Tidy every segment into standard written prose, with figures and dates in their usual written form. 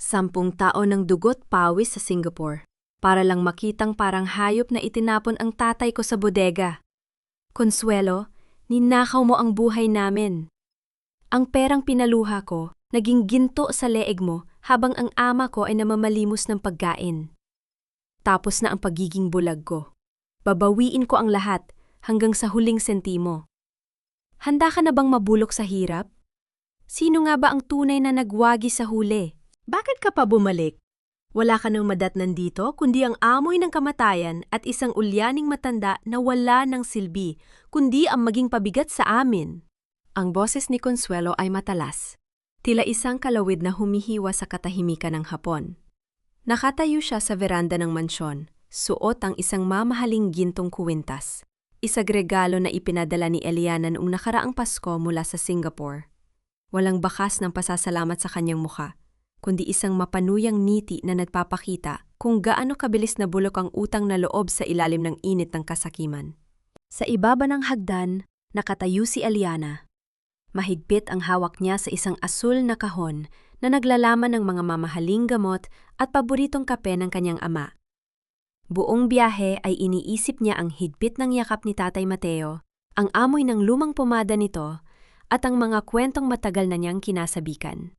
10 taon ng dugot pawis sa Singapore para lang makitang parang hayop na itinapon ang tatay ko sa bodega. Consuelo, ninakaw mo ang buhay namin. Ang perang pinaluha ko, naging ginto sa leeg mo habang ang ama ko ay namamalimos ng pagkain. Tapos na ang pagiging bulag ko. Babawiin ko ang lahat hanggang sa huling sentimo. Handa ka na bang mabulok sa hirap? Sino nga ba ang tunay na nagwagi sa huli? Bakit ka pa bumalik? Wala ka nang madatnan dito kundi ang amoy ng kamatayan at isang ulyaning matanda na wala ng silbi, kundi ang maging pabigat sa amin. Ang boses ni Consuelo ay matalas. Tila isang kalawid na humihiwa sa katahimikan ng hapon. Nakatayo siya sa veranda ng mansyon, suot ang isang mamahaling gintong kuwintas. Isang regalo na ipinadala ni Eliana noong nakaraang Pasko mula sa Singapore. Walang bakas ng pasasalamat sa kanyang mukha, kundi isang mapanuyang ngiti na nagpapakita kung gaano kabilis na bulok ang utang na loob sa ilalim ng init ng kasakiman. Sa ibaba ng hagdan, nakatayo si Eliana. Mahigpit ang hawak niya sa isang asul na kahon na naglalaman ng mga mamahaling gamot at paboritong kape ng kanyang ama. Buong biyahe ay iniisip niya ang higpit ng yakap ni Tatay Mateo, ang amoy ng lumang pomada nito, at ang mga kwentong matagal na niyang kinasabikan.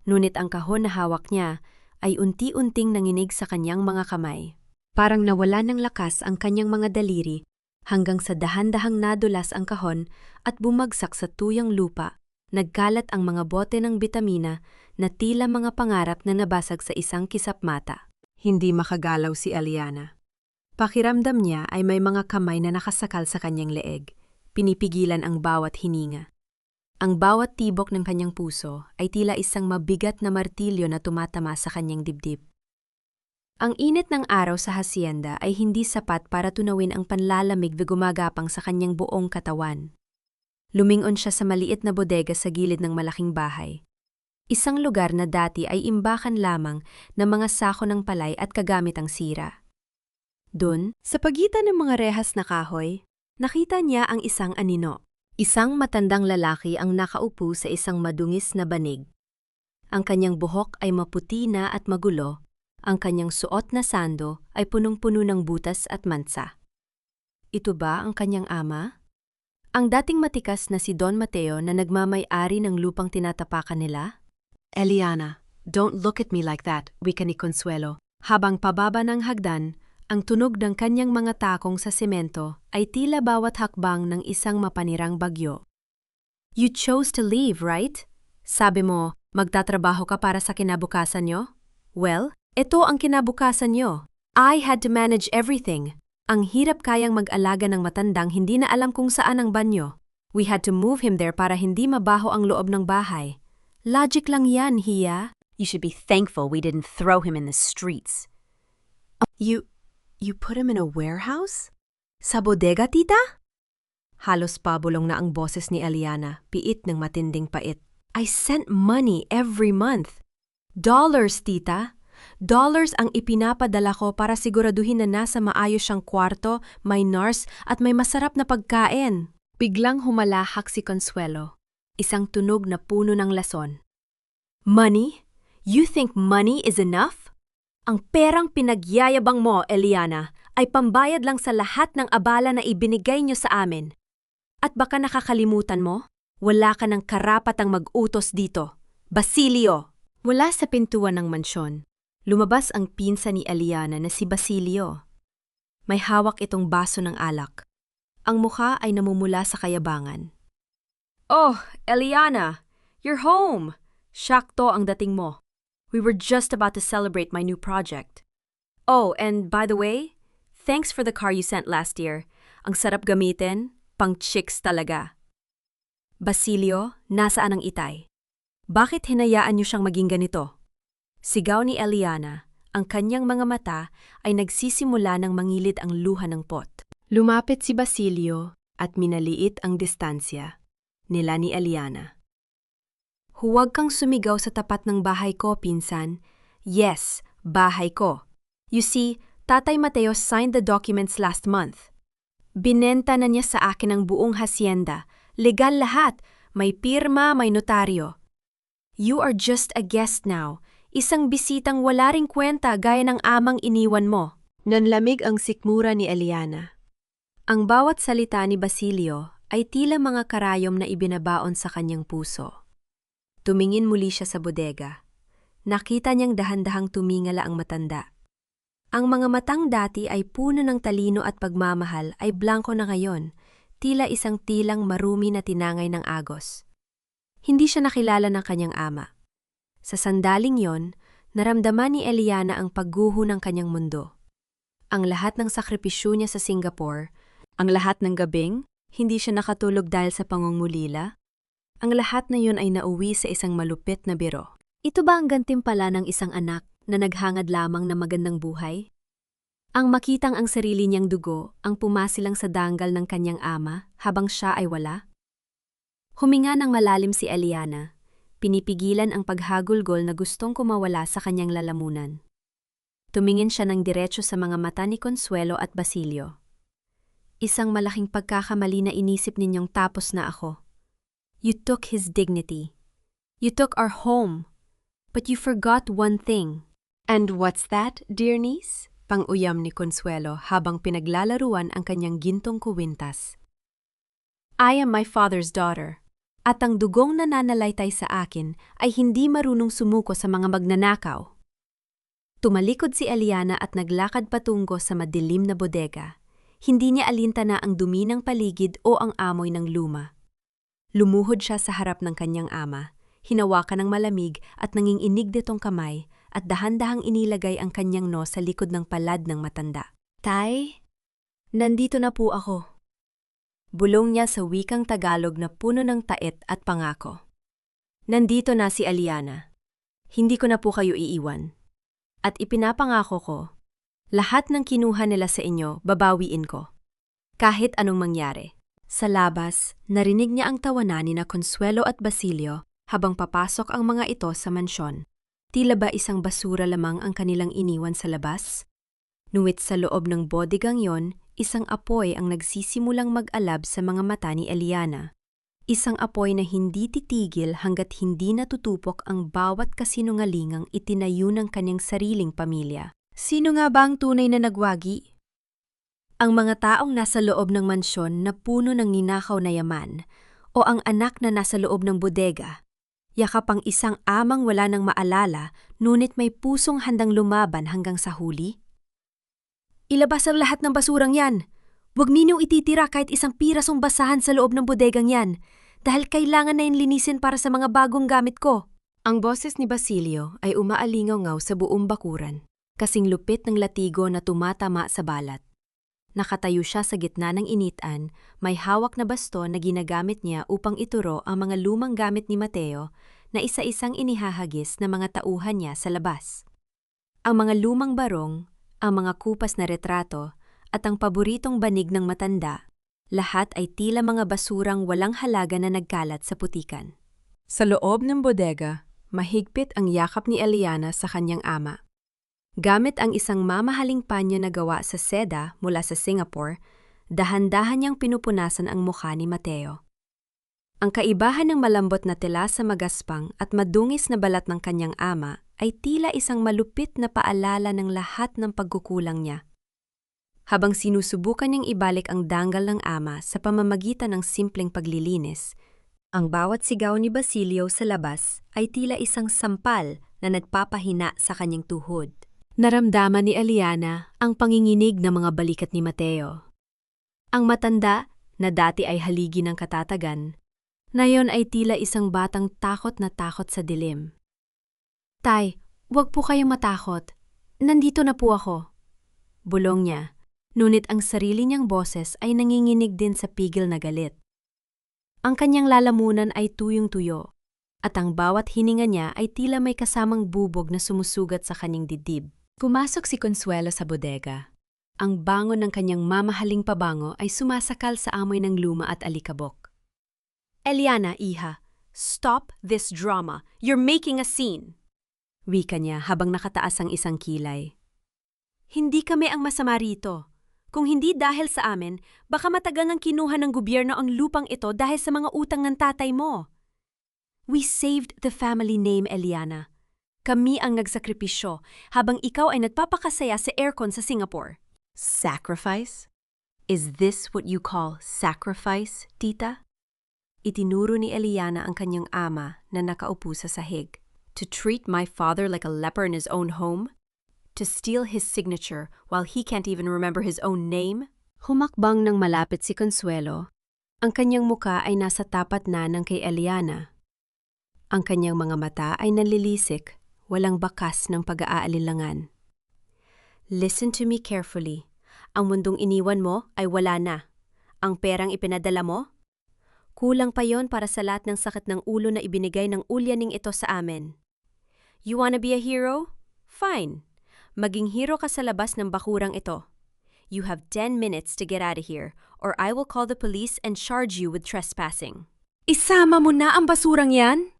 Ngunit ang kahon na hawak niya ay unti-unting nanginig sa kanyang mga kamay. Parang nawala ng lakas ang kanyang mga daliri hanggang sa dahan-dahang nadulas ang kahon at bumagsak sa tuyang lupa. Nagkalat ang mga bote ng bitamina na tila mga pangarap na nabasag sa isang kisap mata. Hindi makagalaw si Eliana. Pakiramdam niya ay may mga kamay na nakasakal sa kanyang leeg. Pinipigilan ang bawat hininga. Ang bawat tibok ng kanyang puso ay tila isang mabigat na martilyo na tumatama sa kanyang dibdib. Ang init ng araw sa hacienda ay hindi sapat para tunawin ang panlalamig na gumagapang sa kanyang buong katawan. Lumingon siya sa maliit na bodega sa gilid ng malaking bahay. Isang lugar na dati ay imbakan lamang ng mga sako ng palay at kagamitang sira. Doon, sa pagitan ng mga rehas na kahoy, nakita niya ang isang anino. Isang matandang lalaki ang nakaupo sa isang madungis na banig. Ang kanyang buhok ay maputi na at magulo, ang kanyang suot na sando ay punong-puno ng butas at mansa. Ito ba ang kanyang ama? Ang dating matikas na si Don Mateo na nagmamay-ari ng lupang tinatapakan nila? Eliana, don't look at me like that, wika ni Consuelo. Habang pababa ng hagdan, ang tunog ng kanyang mga takong sa semento ay tila bawat hakbang ng isang mapanirang bagyo. You chose to leave, right? Sabi mo, magtatrabaho ka para sa kinabukasan nyo? Well, ito ang kinabukasan nyo. I had to manage everything. Ang hirap kayang mag-alaga ng matandang hindi na alam kung saan ang banyo. We had to move him there para hindi mabaho ang loob ng bahay. Logic lang yan, Hiya. You should be thankful we didn't throw him in the streets. You put him in a warehouse? Sa bodega, tita? Halos pabulong na ang boses ni Eliana, piit ng matinding pait. I sent money every month. Dollars, tita. Dollars ang ipinapadala ko para siguraduhin na nasa maayos siyang kwarto, may nurse at may masarap na pagkain. Biglang humalahak si Consuelo, isang tunog na puno ng lason. Money? You think money is enough? Ang perang pinagyayabang mo, Eliana, ay pambayad lang sa lahat ng abala na ibinigay niyo sa amin. At baka nakakalimutan mo, wala ka ng karapatang mag-utos dito. Basilio! Mula sa pintuan ng mansyon, lumabas ang pinsan ni Eliana na si Basilio. May hawak itong baso ng alak. Ang mukha ay namumula sa kayabangan. Oh, Eliana! You're home! Syakto ang dating mo. We were just about to celebrate my new project. Oh, and by the way, thanks for the car you sent last year. Ang sarap gamitin, pang chicks talaga. Basilio, nasaan ang itay? Bakit hinayaan niyo siyang maging ganito? Sigaw ni Eliana, ang kanyang mga mata ay nagsisimula ng mangilid ang luha ng pot. Lumapit si Basilio at minaliit ang distansya nila ni Eliana. Huwag kang sumigaw sa tapat ng bahay ko, pinsan. Yes, bahay ko. You see, Tatay Mateo signed the documents last month. Binenta na niya sa akin ang buong hacienda. Legal lahat. May pirma, may notaryo. You are just a guest now. Isang bisitang wala ring kwenta gaya ng amang iniwan mo. Nanlamig ang sikmura ni Eliana. Ang bawat salita ni Basilio ay tila mga karayom na ibinabaon sa kanyang puso. Tumingin muli siya sa bodega. Nakita niyang dahan-dahang tumingala ang matanda. Ang mga matang dati ay puno ng talino at pagmamahal ay blanko na ngayon, tila isang tilang marumi na tinangay ng agos. Hindi siya nakilala ng kanyang ama. Sa sandaling yon, naramdaman ni Eliana ang pagguho ng kanyang mundo. Ang lahat ng sakripisyo niya sa Singapore, ang lahat ng gabing, hindi siya nakatulog dahil sa pangungulila, ang lahat na yun ay nauwi sa isang malupit na biro. Ito ba ang gantimpala ng isang anak na naghangad lamang na magandang buhay? Ang makitang ang sarili niyang dugo ang pumasilang sa danggal ng kanyang ama habang siya ay wala? Huminga ng malalim si Eliana, pinipigilan ang paghagulgol na gustong kumawala sa kanyang lalamunan. Tumingin siya ng diretso sa mga mata ni Consuelo at Basilio. Isang malaking pagkakamali na inisip ninyong tapos na ako. You took his dignity. You took our home. But you forgot one thing. And what's that, dear niece? Pang-uyam ni Consuelo habang pinaglalaruan ang kanyang gintong kuwintas. I am my father's daughter. At ang dugong nananalaytay sa akin ay hindi marunong sumuko sa mga magnanakaw. Tumalikod si Eliana at naglakad patungo sa madilim na bodega. Hindi niya alintana ang dumi ng paligid o ang amoy ng luma. Lumuhod siya sa harap ng kanyang ama, hinawakan ng malamig at nanginginig nitong kamay at dahan-dahang inilagay ang kanyang no sa likod ng palad ng matanda. Tay, nandito na po ako. Bulong niya sa wikang Tagalog na puno ng tait at pangako. Nandito na si Eliana. Hindi ko na po kayo iiwan. At ipinapangako ko, lahat ng kinuha nila sa inyo, babawiin ko. Kahit anong mangyari. Sa labas, narinig niya ang tawanan ni na Consuelo at Basilio habang papasok ang mga ito sa mansyon. Tila ba isang basura lamang ang kanilang iniwan sa labas? Nuwit sa loob ng bodegang yon, isang apoy ang nagsisimulang mag-alab sa mga mata ni Eliana. Isang apoy na hindi titigil hanggat hindi natutupok ang bawat kasinungalingang itinayo ng kanyang sariling pamilya. Sino nga ba ang tunay na nagwagi? Ang mga taong nasa loob ng mansyon na puno ng ninakaw na yaman o ang anak na nasa loob ng bodega? Yakap ang isang amang wala nang maalala ngunit may pusong handang lumaban hanggang sa huli? Ilabas ang lahat ng basurang yan! Huwag ninyong ititira kahit isang pirasong basahan sa loob ng bodegang yan dahil kailangan na yung linisin para sa mga bagong gamit ko. Ang boses ni Basilio ay umaalingaw-ngaw sa buong bakuran, kasing lupit ng latigo na tumatama sa balat. Nakatayo siya sa gitna ng initan, may hawak na baston na ginagamit niya upang ituro ang mga lumang gamit ni Mateo na isa-isang inihahagis na mga tauhan niya sa labas. Ang mga lumang barong, ang mga kupas na retrato, at ang paboritong banig ng matanda, lahat ay tila mga basurang walang halaga na nagkalat sa putikan. Sa loob ng bodega, mahigpit ang yakap ni Eliana sa kanyang ama. Gamit ang isang mamahaling panyo na gawa sa seda mula sa Singapore, dahan-dahan niyang pinupunasan ang mukha ni Mateo. Ang kaibahan ng malambot na tela sa magaspang at madungis na balat ng kanyang ama ay tila isang malupit na paalala ng lahat ng pagkukulang niya. Habang sinusubukan niyang ibalik ang danggal ng ama sa pamamagitan ng simpleng paglilinis, ang bawat sigaw ni Basilio sa labas ay tila isang sampal na nagpapahina sa kanyang tuhod. Naramdaman ni Eliana ang panginginig ng mga balikat ni Mateo. Ang matanda, na dati ay haligi ng katatagan, ngayon ay tila isang batang takot na takot sa dilim. Tay, huwag po kayong matakot. Nandito na po ako. Bulong niya, ngunit ang sarili niyang boses ay nanginginig din sa pigil na galit. Ang kanyang lalamunan ay tuyong-tuyo, at ang bawat hininga niya ay tila may kasamang bubog na sumusugat sa kanyang dibdib. Pumasok si Consuelo sa bodega. Ang bango ng kanyang mamahaling pabango ay sumasakal sa amoy ng luma at alikabok. Eliana, iha, stop this drama. You're making a scene. Wika niya habang nakataas ang isang kilay. Hindi kami ang masama rito. Kung hindi dahil sa amin, baka matagal nang kinuha ng gobyerno ang lupang ito dahil sa mga utang ng tatay mo. We saved the family name, Eliana. Kami ang nagsakripisyo habang ikaw ay nagpapakasaya sa aircon sa Singapore. Sacrifice? Is this what you call sacrifice, tita? Itinuro ni Eliana ang kanyang ama na nakaupo sa sahig. To treat my father like a leper in his own home? To steal his signature while he can't even remember his own name? Humakbang ng malapit si Consuelo. Ang kanyang muka ay nasa tapat na ng kay Eliana. Ang kanyang mga mata ay nalilisik, walang bakas ng pag-aalinlangan. Listen to me carefully. Ang mundong iniwan mo ay wala na. Ang perang ipinadala mo? Kulang pa yon para sa lahat ng sakit ng ulo na ibinigay ng ulyaning ito sa amin. You wanna be a hero? Fine. Maging hero ka sa labas ng bakurang ito. You have 10 minutes to get out of here or I will call the police and charge you with trespassing. Isama mo na ang basurang yan?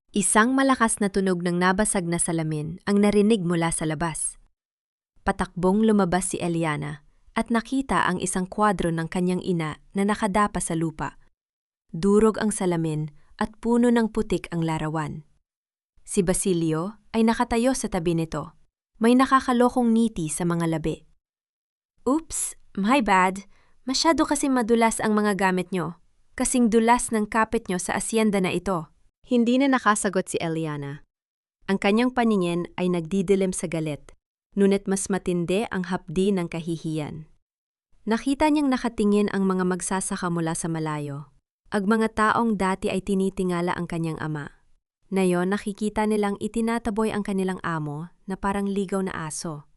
Isang malakas na tunog ng nabasag na salamin ang narinig mula sa labas. Patakbong lumabas si Eliana at nakita ang isang kwadro ng kanyang ina na nakadapa sa lupa. Durog ang salamin at puno ng putik ang larawan. Si Basilio ay nakatayo sa tabi nito. May nakakalokong ngiti sa mga labi. Oops, my bad. Masyado kasi madulas ang mga gamit nyo. Kasing dulas ng kapit nyo sa asyenda na ito. Hindi na nakasagot si Eliana. Ang kanyang paningin ay nagdidilim sa galit, ngunit mas matindi ang hapdi ng kahihiyan. Nakita niyang nakatingin ang mga magsasaka mula sa malayo. Ang mga taong dati ay tinitingala ang kanyang ama. Ngayon nakikita nilang itinataboy ang kanilang amo na parang ligaw na aso.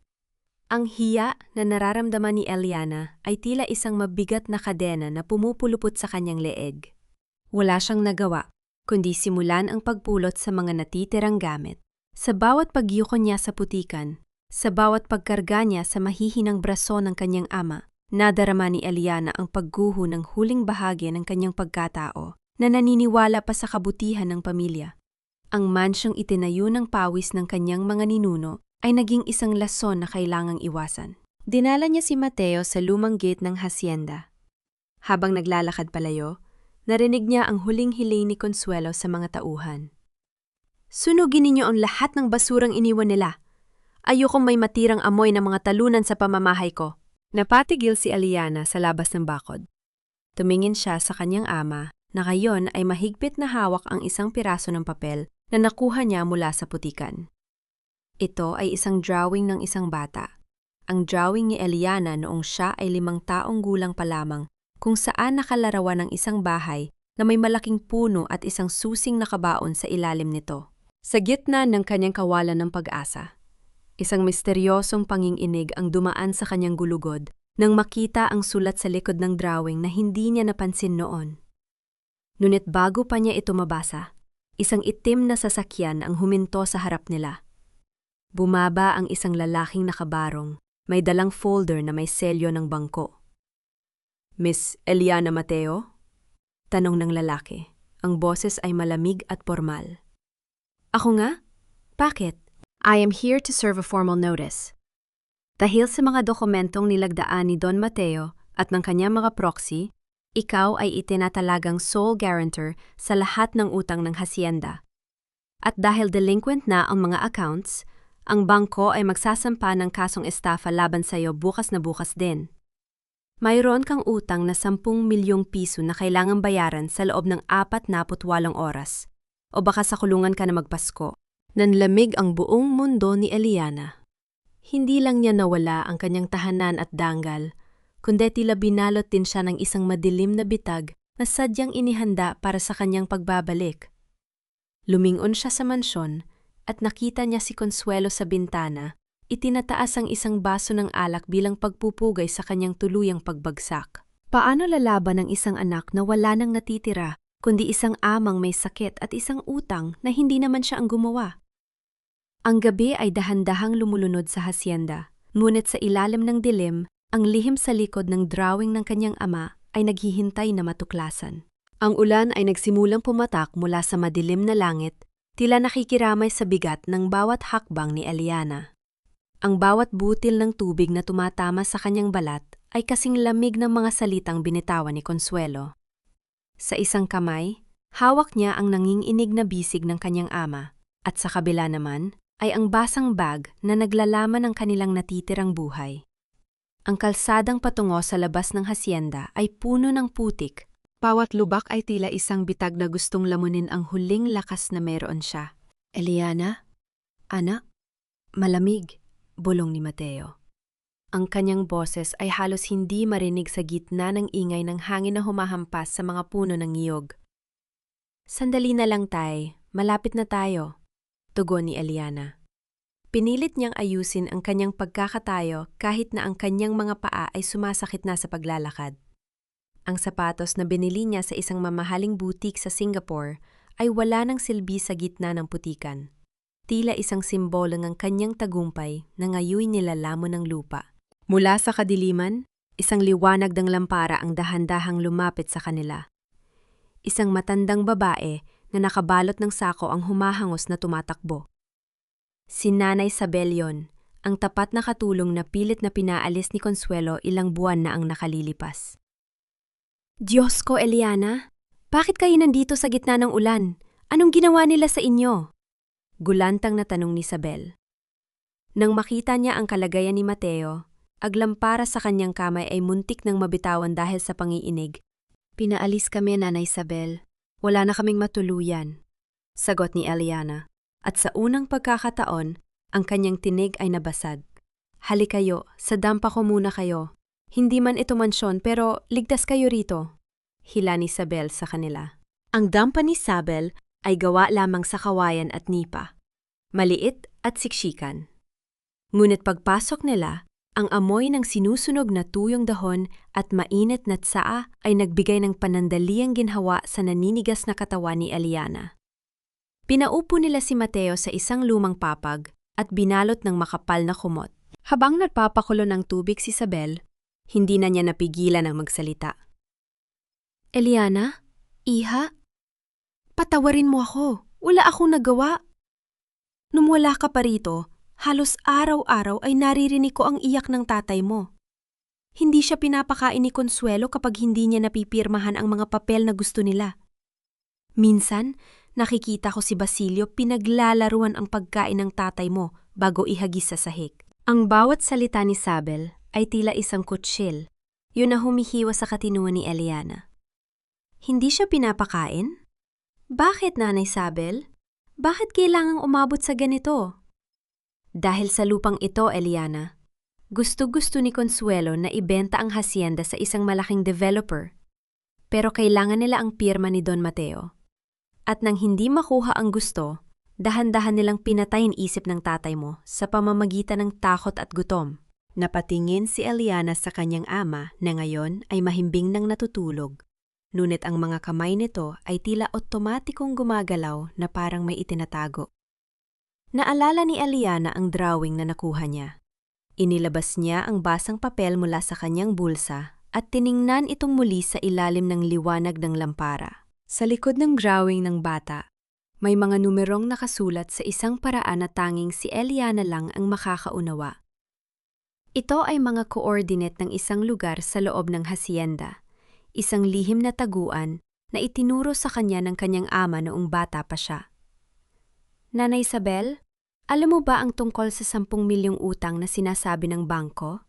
Ang hiya na nararamdaman ni Eliana ay tila isang mabigat na kadena na pumupulupot sa kanyang leeg. Wala siyang nagawa, kundi simulan ang pagpulot sa mga natitirang gamit. Sa bawat pagyuko niya sa putikan, sa bawat pagkarga niya sa mahihinang braso ng kanyang ama, nadarama ni Eliana ang pagguho ng huling bahagi ng kanyang pagkatao na naniniwala pa sa kabutihan ng pamilya. Ang mansyong itinayo ng pawis ng kanyang mga ninuno ay naging isang lason na kailangang iwasan. Dinala niya si Mateo sa lumang gate ng hacienda. Habang naglalakad palayo, narinig niya ang huling hiling ni Consuelo sa mga tauhan. Sunugin ninyo ang lahat ng basurang iniwan nila. Ayokong may matirang amoy ng mga talunan sa pamamahay ko. Napatigil si Eliana sa labas ng bakod. Tumingin siya sa kanyang ama na ngayon ay mahigpit na hawak ang isang piraso ng papel na nakuha niya mula sa putikan. Ito ay isang drawing ng isang bata. Ang drawing ni Eliana noong siya ay 5 taong gulang pa lamang kung saan nakalarawan ng isang bahay na may malaking puno at isang susing nakabaon sa ilalim nito. Sa gitna ng kanyang kawalan ng pag-asa, isang misteryosong panginginig ang dumaan sa kanyang gulugod nang makita ang sulat sa likod ng drawing na hindi niya napansin noon. Ngunit bago pa niya ito mabasa, isang itim na sasakyan ang huminto sa harap nila. Bumaba ang isang lalaking nakabarong, may dalang folder na may selyo ng bangko. Miss Eliana Mateo? Tanong ng lalaki. Ang boses ay malamig at formal. Ako nga? Bakit? I am here to serve a formal notice. Dahil sa mga dokumentong nilagdaan ni Don Mateo at ng kanyang mga proxy, ikaw ay itinatalagang sole guarantor sa lahat ng utang ng hacienda. At dahil delinquent na ang mga accounts, ang bangko ay magsasampa ng kasong estafa laban sa iyo bukas na bukas din. Mayroon kang utang na 10 milyong piso na kailangang bayaran sa loob ng 48 oras. O baka sa kulungan ka na magpasko. Nanlamig ang buong mundo ni Eliana. Hindi lang niya nawala ang kanyang tahanan at danggal, kundi tila binalot din siya ng isang madilim na bitag na sadyang inihanda para sa kanyang pagbabalik. Lumingon siya sa mansyon at nakita niya si Consuelo sa bintana, itinataas ang isang baso ng alak bilang pagpupugay sa kanyang tuluyang pagbagsak. Paano lalaban ang isang anak na wala nang natitira, kundi isang amang may sakit at isang utang na hindi naman siya ang gumawa? Ang gabi ay dahan-dahang lumulunod sa hacienda, ngunit sa ilalim ng dilim, ang lihim sa likod ng drawing ng kanyang ama ay naghihintay na matuklasan. Ang ulan ay nagsimulang pumatak mula sa madilim na langit, tila nakikiramay sa bigat ng bawat hakbang ni Eliana. Ang bawat butil ng tubig na tumatama sa kanyang balat ay kasing lamig ng mga salitang binitawan ni Consuelo. Sa isang kamay, hawak niya ang nanginginig na bisig ng kanyang ama, At sa kabila naman ay ang basang bag na naglalaman ng kanilang natitirang buhay. Ang kalsadang patungo sa labas ng hasyenda ay puno ng putik. Bawat lubak ay tila isang bitag na gustong lamunin ang huling lakas na meron siya. Eliana? Anak? Malamig, bulong ni Mateo. Ang kanyang boses ay halos hindi marinig sa gitna ng ingay ng hangin na humahampas sa mga puno ng niyog. Sandali na lang, Tay. Malapit na tayo, tugon ni Eliana. Pinilit niyang ayusin ang kanyang pagkakatayo kahit na ang kanyang mga paa ay sumasakit na sa paglalakad. Ang sapatos na binili niya sa isang mamahaling butik sa Singapore ay wala ng silbi sa gitna ng putikan. Tila isang simbolo ng kanyang tagumpay na ngayoy nilalamon ng lupa. Mula sa kadiliman, isang liwanag ng lampara ang dahan-dahang lumapit sa kanila. Isang matandang babae na nakabalot ng sako ang humahangos na tumatakbo. Si Nanay Isabel yon, ang tapat na katulong na pilit na pinaalis ni Consuelo ilang buwan na ang nakalilipas. Diyos ko, Eliana! Bakit kayo nandito sa gitna ng ulan? Anong ginawa nila sa inyo? Gulantang na tanong ni Isabel. Nang makita niya ang kalagayan ni Mateo, aglampara sa kanyang kamay ay muntik ng mabitawan dahil sa pangiinig. Pinaalis kami, Nanay Isabel. Wala na kaming matuluyan, sagot ni Eliana. At sa unang pagkakataon, ang kanyang tinig ay nabasag. Halika kayo, sa dampa ko muna kayo. Hindi man ito mansyon pero ligtas kayo rito, hila ni Isabel sa kanila. Ang dampa ni Isabel ay gawa lamang sa kawayan at nipa, maliit at siksikan. Ngunit pagpasok nila, ang amoy ng sinusunog na tuyong dahon at mainit na tsaa ay nagbigay ng panandaliang ginhawa sa naninigas na katawan ni Eliana. Pinaupo nila si Mateo sa isang lumang papag at binalot ng makapal na kumot. Habang nagpapakulo ng tubig si Isabel, hindi na niya napigilan ang magsalita. Eliana? Iha? Patawarin mo ako. Wala akong nagawa. Nung wala ka pa rito, halos araw-araw ay naririnig ko ang iyak ng tatay mo. Hindi siya pinapakain ni Consuelo kapag hindi niya napipirmahan ang mga papel na gusto nila. Minsan, nakikita ko si Basilio pinaglalaruan ang pagkain ng tatay mo bago ihagis sa sahig. Ang bawat salita ni Isabel ay tila isang kutsil, yun na humihiwa sa katinuan ni Eliana. Hindi siya pinapakain? Bakit, Nanay Isabel? Bakit kailangang umabot sa ganito? Dahil sa lupang ito, Eliana, gusto-gusto ni Consuelo na ibenta ang hacienda sa isang malaking developer. Pero kailangan nila ang pirma ni Don Mateo. At nang hindi makuha ang gusto, dahan-dahan nilang pinatay ang isip ng tatay mo sa pamamagitan ng takot at gutom. Napatingin si Eliana sa kanyang ama na ngayon ay mahimbing nang natutulog. Ngunit ang mga kamay nito ay tila otomatikong gumagalaw na parang may itinatago. Naalala ni Eliana ang drawing na nakuha niya. Inilabas niya ang basang papel mula sa kanyang bulsa at tiningnan itong muli sa ilalim ng liwanag ng lampara. Sa likod ng drawing ng bata, may mga numerong nakasulat sa isang paraan na tanging si Eliana lang ang makakaunawa. Ito ay mga coordinate ng isang lugar sa loob ng hacienda, isang lihim na taguan na itinuro sa kanya ng kanyang ama noong bata pa siya. Nanay Isabel, alam mo ba ang tungkol sa 10 milyong utang na sinasabi ng bangko?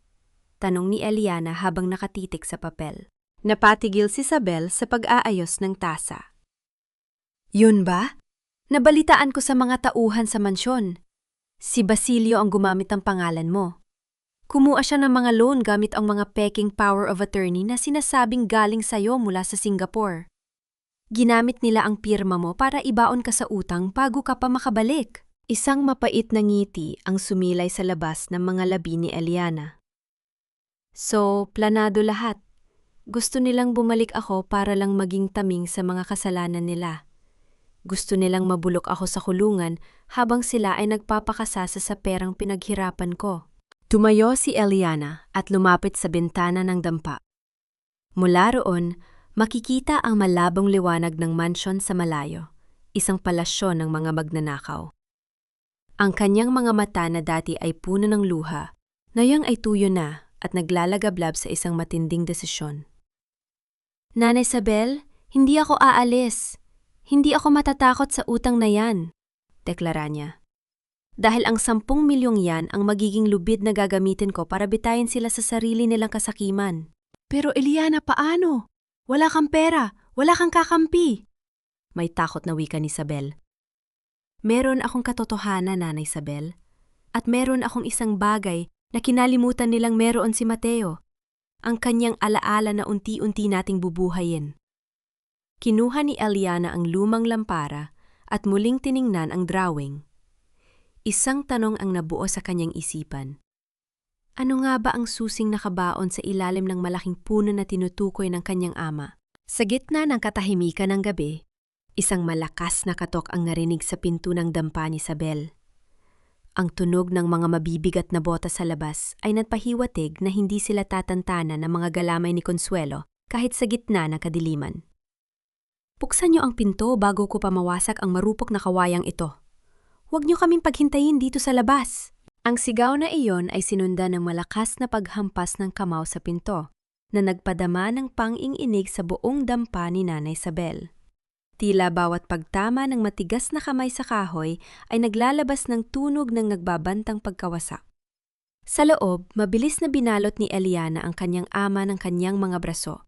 Tanong ni Eliana habang nakatitik sa papel. Napatigil si Isabel sa pag-aayos ng tasa. Yun ba? Nabalitaan ko sa mga tauhan sa mansyon. Si Basilio ang gumamit ng pangalan mo. Kumuha siya ng mga loan gamit ang mga peking power of attorney na sinasabing galing sa'yo mula sa Singapore. Ginamit nila ang pirma mo para ibaon ka sa utang bago ka pa makabalik. Isang mapait na ngiti ang sumilay sa labas ng mga labi ni Eliana. So, planado lahat. Gusto nilang bumalik ako para lang maging taming sa mga kasalanan nila. Gusto nilang mabulok ako sa kulungan habang sila ay nagpapakasasa sa perang pinaghirapan ko. Tumayo si Eliana at lumapit sa bintana ng dampa. Mula roon, makikita ang malabong liwanag ng mansyon sa malayo, isang palasyon ng mga magnanakaw. Ang kanyang mga mata na dati ay puno ng luha, ngayong ay tuyo na at naglalagablab sa isang matinding desisyon. Nanay Isabel, hindi ako aalis. Hindi ako matatakot sa utang na yan. deklara niya. Dahil ang 10 milyong yan ang magiging lubid na gagamitin ko para bitayin sila sa sarili nilang kasakiman. Pero Eliana, paano? Wala kang pera, wala kang kakampi. May takot na wika ni Isabel. Meron akong katotohanan, Nanay Isabel. At meron akong isang bagay na kinalimutan nilang meron si Mateo. Ang kanyang alaala na unti-unti nating bubuhayin. Kinuha ni Eliana ang lumang lampara at muling tiningnan ang drawing. Isang tanong ang nabuo sa kanyang isipan. Ano nga ba ang susing nakabaon sa ilalim ng malaking puno na tinutukoy ng kanyang ama? Sa gitna ng katahimikan ng gabi, isang malakas na katok ang narinig sa pinto ng dampa ni Isabel. Ang tunog ng mga mabibigat na botas sa labas ay nagpahiwatig na hindi sila tatantanan ng mga galamay ni Consuelo kahit sa gitna ng kadiliman. Buksan niyo ang pinto bago ko pamawasak ang marupok na kawayang ito. Huwag niyo kaming paghintayin dito sa labas. Ang sigaw na iyon ay sinundan ng malakas na paghampas ng kamao sa pinto na nagpadama ng pang-ing-inig sa buong dampa ni Nanay Isabel. Tila bawat pagtama ng matigas na kamay sa kahoy ay naglalabas ng tunog ng nagbabantang pagkawasak. Sa loob, mabilis na binalot ni Eliana ang kanyang ama ng kanyang mga braso.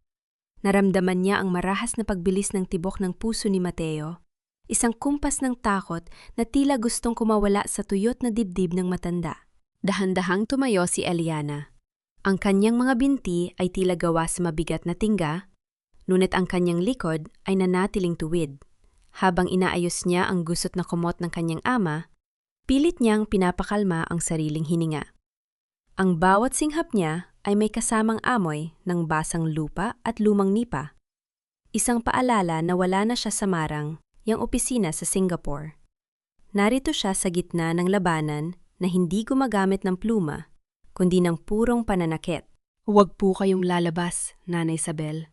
Naramdaman niya ang marahas na pagbilis ng tibok ng puso ni Mateo, isang kumpas ng takot na tila gustong kumawala sa tuyot na dibdib ng matanda. Dahan-dahang tumayo si Eliana. Ang kanyang mga binti ay tila gawa sa mabigat na tingga, ngunit ang kanyang likod ay nanatiling tuwid. Habang inaayos niya ang gusot na kumot ng kanyang ama, pilit niyang pinapakalma ang sariling hininga. Ang bawat singhap niya ay may kasamang amoy ng basang lupa at lumang nipa. Isang paalala na wala na siya sa Marang, yang opisina sa Singapore. Narito siya sa gitna ng labanan na hindi gumagamit ng pluma, kundi ng purong pananakit. Huwag po kayong lalabas, Nanay Isabel.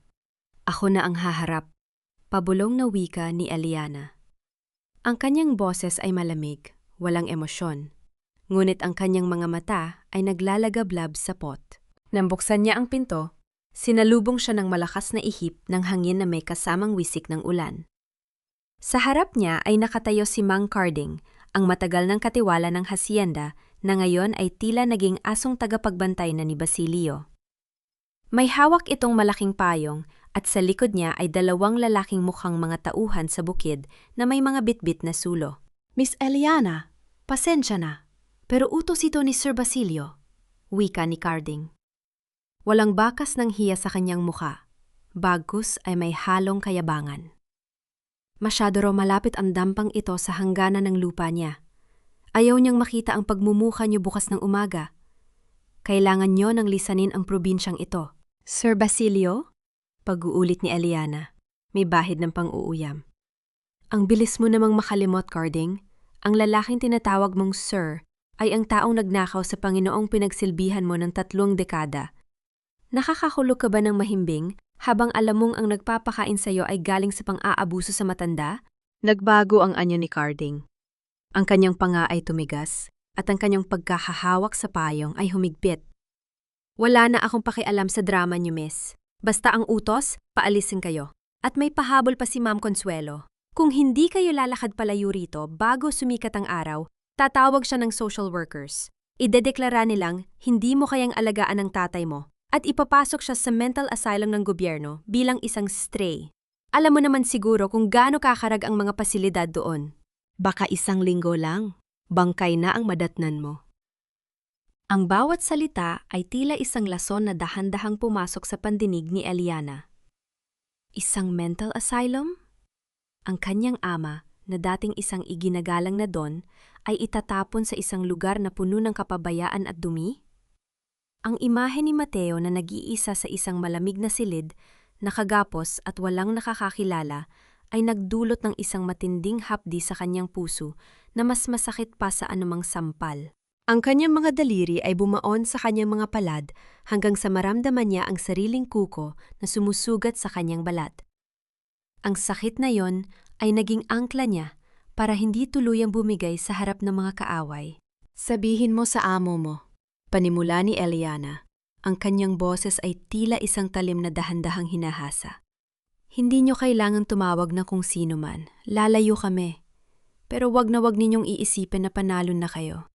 Ako na ang haharap, pabulong na wika ni Eliana. Ang kanyang boses ay malamig, walang emosyon. Ngunit ang kanyang mga mata ay naglalagablab sa pot. Nang buksan niya ang pinto, sinalubong siya ng malakas na ihip ng hangin na may kasamang wisik ng ulan. Sa harap niya ay nakatayo si Mang Carding, ang matagal ng katiwala ng hasyenda na ngayon ay tila naging asong tagapagbantay na ni Basilio. May hawak itong malaking payong at sa likod niya ay 2 lalaking mukhang mga tauhan sa bukid na may mga bitbit na sulo. Miss Eliana, pasensya na, pero utos ito ni Sir Basilio, wika ni Carding. Walang bakas ng hiya sa kanyang mukha, bagkus ay may halong kayabangan. Masyado raw malapit ang dampang ito sa hangganan ng lupa niya. Ayaw niyang makita ang pagmumukha niyo bukas ng umaga. Kailangan niyo nang lisanin ang probinsyang ito. Sir Basilio? Pag-uulit ni Eliana, may bahid ng pang-uuyam. Ang bilis mo namang makalimot, Carding. Ang lalaking tinatawag mong Sir ay ang taong nagnakaw sa Panginoong pinagsilbihan mo ng 3 dekada. Nakakakulo ka ba ng mahimbing habang alam mong ang nagpapakain sa iyo ay galing sa pang-aabuso sa matanda? Nagbago ang anyo ni Carding. Ang kanyang panga ay tumigas at ang kanyang pagkahahawak sa payong ay humigpit. Wala na akong pakialam sa drama niyo, miss. Basta ang utos, paalisin kayo. At may pahabol pa si Ma'am Consuelo. Kung hindi kayo lalakad palayo rito bago sumikat ang araw, tatawag siya ng social workers. Idedeklara nilang hindi mo kayang alagaan ng tatay mo at ipapasok siya sa mental asylum ng gobyerno bilang isang stray. Alam mo naman siguro kung gaano kakarag ang mga pasilidad doon. Baka 1 linggo lang, bangkay na ang madatnan mo. Ang bawat salita ay tila isang lason na dahan-dahang pumasok sa pandinig ni Eliana. Isang mental asylum? Ang kanyang ama, na dating isang iginagalang na don, ay itatapon sa isang lugar na puno ng kapabayaan at dumi? Ang imahe ni Mateo na nag-iisa sa isang malamig na silid, nakagapos at walang nakakakilala, ay nagdulot ng isang matinding hapdi sa kanyang puso na mas masakit pa sa anumang sampal. Ang kanyang mga daliri ay bumaon sa kanyang mga palad hanggang sa maramdaman niya ang sariling kuko na sumusugat sa kanyang balat. Ang sakit na yon ay naging angkla niya para hindi tuluyang bumigay sa harap ng mga kaaway. Sabihin mo sa amo mo, panimula ni Eliana. Ang kanyang boses ay tila isang talim na dahan-dahang hinahasa. Hindi niyo kailangang tumawag na kung sino man. Lalayo kami. Pero wag na wag ninyong iisipin na panalo na kayo.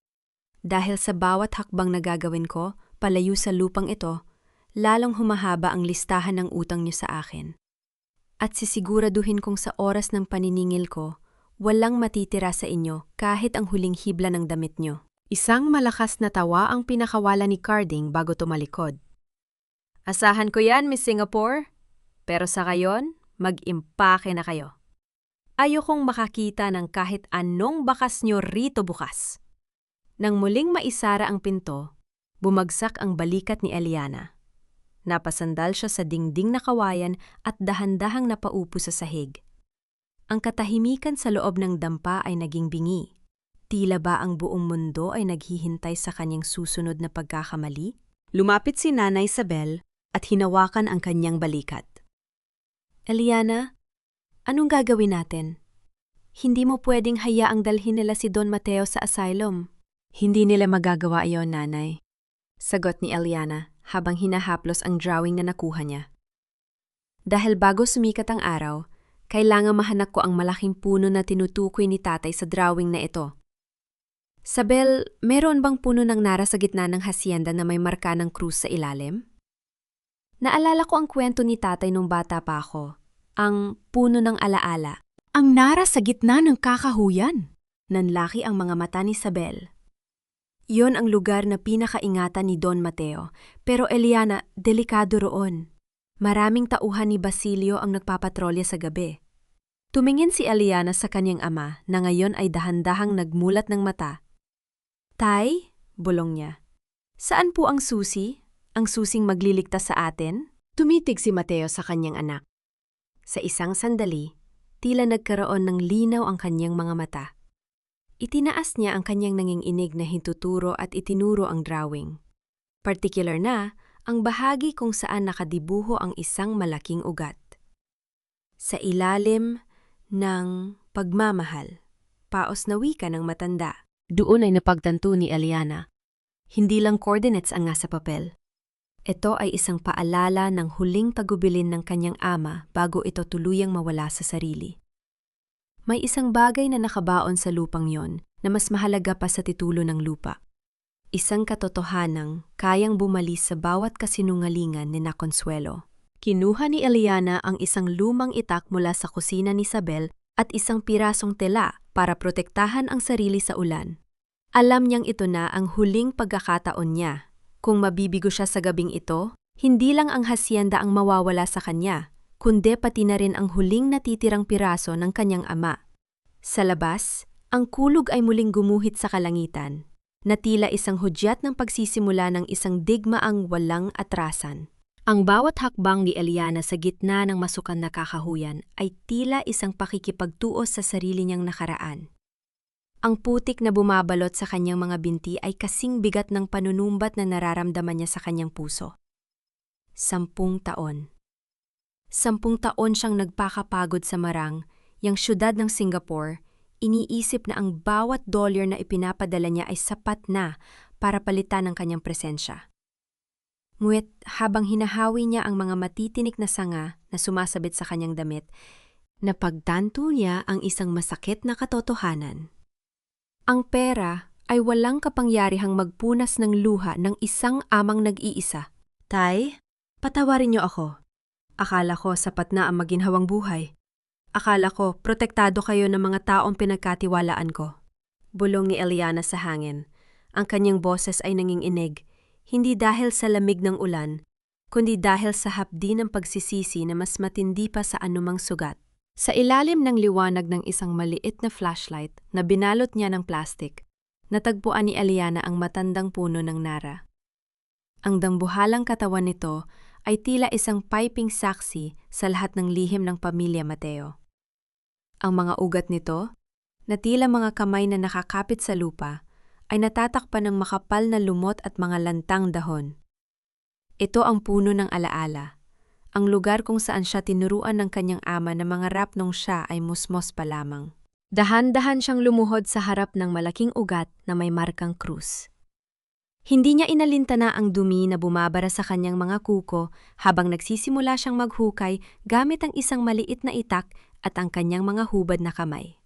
Dahil sa bawat hakbang na gagawin ko, palayo sa lupang ito, lalong humahaba ang listahan ng utang niyo sa akin. At sisiguraduhin kong sa oras ng paniningil ko, walang matitira sa inyo kahit ang huling hibla ng damit niyo. Isang malakas na tawa ang pinakawala ni Carding bago tumalikod. Asahan ko yan, Miss Singapore. Pero sa ngayon, mag-impake na kayo. Ayokong makakita ng kahit anong bakas nyo rito bukas. Nang muling maisara ang pinto, bumagsak ang balikat ni Eliana. Napasandal siya sa dingding na kawayan at dahan-dahang napaupo sa sahig. Ang katahimikan sa loob ng dampa ay naging bingi. Tila ba ang buong mundo ay naghihintay sa kanyang susunod na pagkakamali? Lumapit si Nanay Isabel at hinawakan ang kanyang balikat. Eliana, anong gagawin natin? Hindi mo pwedeng hayaang dalhin nila si Don Mateo sa asylum. Hindi nila magagawa iyon, Nanay. Sagot ni Eliana habang hinahaplos ang drawing na nakuha niya. Dahil bago sumikat ang araw, kailangan mahanap ko ang malaking puno na tinutukoy ni tatay sa drawing na ito. Sabel, meron bang puno ng nara sa gitna ng hasyenda na may marka ng krus sa ilalim? Naalala ko ang kwento ni tatay nung bata pa ako, ang puno ng alaala. Ang nara sa gitna ng kakahuyan. Nanlaki ang mga mata ni Sabel. Iyon ang lugar na pinakaingatan ni Don Mateo, pero Eliana, delikado roon. Maraming tauhan ni Basilio ang nagpapatrolya sa gabi. Tumingin si Eliana sa kanyang ama na ngayon ay dahan-dahang nagmulat ng mata. Tay, bulong niya. Saan po ang susi? Ang susing magliligtas sa atin? Tumitig si Mateo sa kanyang anak. Sa isang sandali, tila nagkaroon ng linaw ang kanyang mga mata. Itinaas niya ang kanyang nanginginig na hintuturo at itinuro ang drawing. Particular na ang bahagi kung saan nakadibuho ang isang malaking ugat. Sa ilalim ng pagmamahal, paos na wika ng matanda. Doon ay napagtanto ni Eliana. Hindi lang coordinates ang nasa papel. Ito ay isang paalala ng huling tagubilin ng kanyang ama bago ito tuluyang mawala sa sarili. May isang bagay na nakabaon sa lupang yon na mas mahalaga pa sa titulo ng lupa. Isang katotohanang kayang bumalis sa bawat kasinungalingan ni Consuelo. Kinuha ni Eliana ang isang lumang itak mula sa kusina ni Isabel at isang pirasong tela para protektahan ang sarili sa ulan. Alam niyang ito na ang huling pagkakataon niya. Kung mabibigo siya sa gabing ito, hindi lang ang hasyenda ang mawawala sa kanya, kundi pati na rin ang huling natitirang piraso ng kanyang ama. Sa labas, ang kulog ay muling gumuhit sa kalangitan, na tila isang hudyat ng pagsisimula ng isang digmaang walang atrasan. Ang bawat hakbang ni Eliana sa gitna ng masukan na kakahuyan ay tila isang pakikipagtuos sa sarili niyang nakaraan. Ang putik na bumabalot sa kanyang mga binti ay kasing bigat ng panunumbat na nararamdaman niya sa kanyang puso. 10 taon. 10 taon siyang nagpakapagod sa Marang, yang syudad ng Singapore, iniisip na ang bawat dolyar na ipinapadala niya ay sapat na para palitan ang kanyang presensya. Ngunit habang hinahawi niya ang mga matitinik na sanga na sumasabit sa kanyang damit, napagtanto niya ang isang masakit na katotohanan. Ang pera ay walang kapangyarihang magpunas ng luha ng isang amang nag-iisa. Tay, patawarin niyo ako. Akala ko sapat na ang maginhawang buhay. Akala ko protektado kayo ng mga taong pinagkatiwalaan ko. Bulong ni Eliana sa hangin. Ang kanyang boses ay nanginginig. Hindi dahil sa lamig ng ulan, kundi dahil sa hapdi ng pagsisisi na mas matindi pa sa anumang sugat. Sa ilalim ng liwanag ng isang maliit na flashlight na binalot niya ng plastik, natagpuan ni Eliana ang matandang puno ng nara. Ang dambuhalang katawan nito ay tila isang piping saksi sa lahat ng lihim ng pamilya Mateo. Ang mga ugat nito, na tila mga kamay na nakakapit sa lupa, ay natatakpan ng makapal na lumot at mga lantang dahon. Ito ang puno ng alaala, ang lugar kung saan siya tinuruan ng kanyang ama na mangarap nung siya ay musmos pa lamang. Dahan-dahan siyang lumuhod sa harap ng malaking ugat na may markang krus. Hindi niya inalintana ang dumi na bumabara sa kanyang mga kuko habang nagsisimula siyang maghukay gamit ang isang maliit na itak at ang kanyang mga hubad na kamay.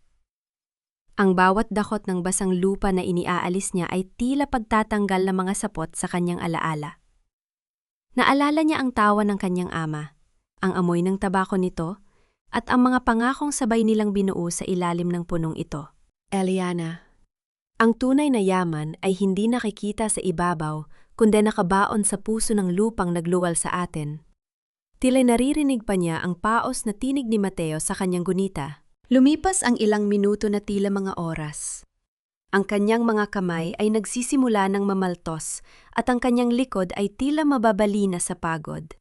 Ang bawat dakot ng basang lupa na iniaalis niya ay tila pagtatanggal ng mga sapot sa kanyang alaala. Naalala niya ang tawa ng kanyang ama, ang amoy ng tabako nito, at ang mga pangakong sabay nilang binuo sa ilalim ng punong ito. Eliana, ang tunay na yaman ay hindi nakikita sa ibabaw, kundi nakabaon sa puso ng lupang nagluwal sa atin. Tila'y naririnig pa niya ang paos na tinig ni Mateo sa kanyang gunita. Lumipas ang ilang minuto na tila mga oras. Ang kanyang mga kamay ay nagsisimula ng mamaltos at ang kanyang likod ay tila mababali na sa pagod.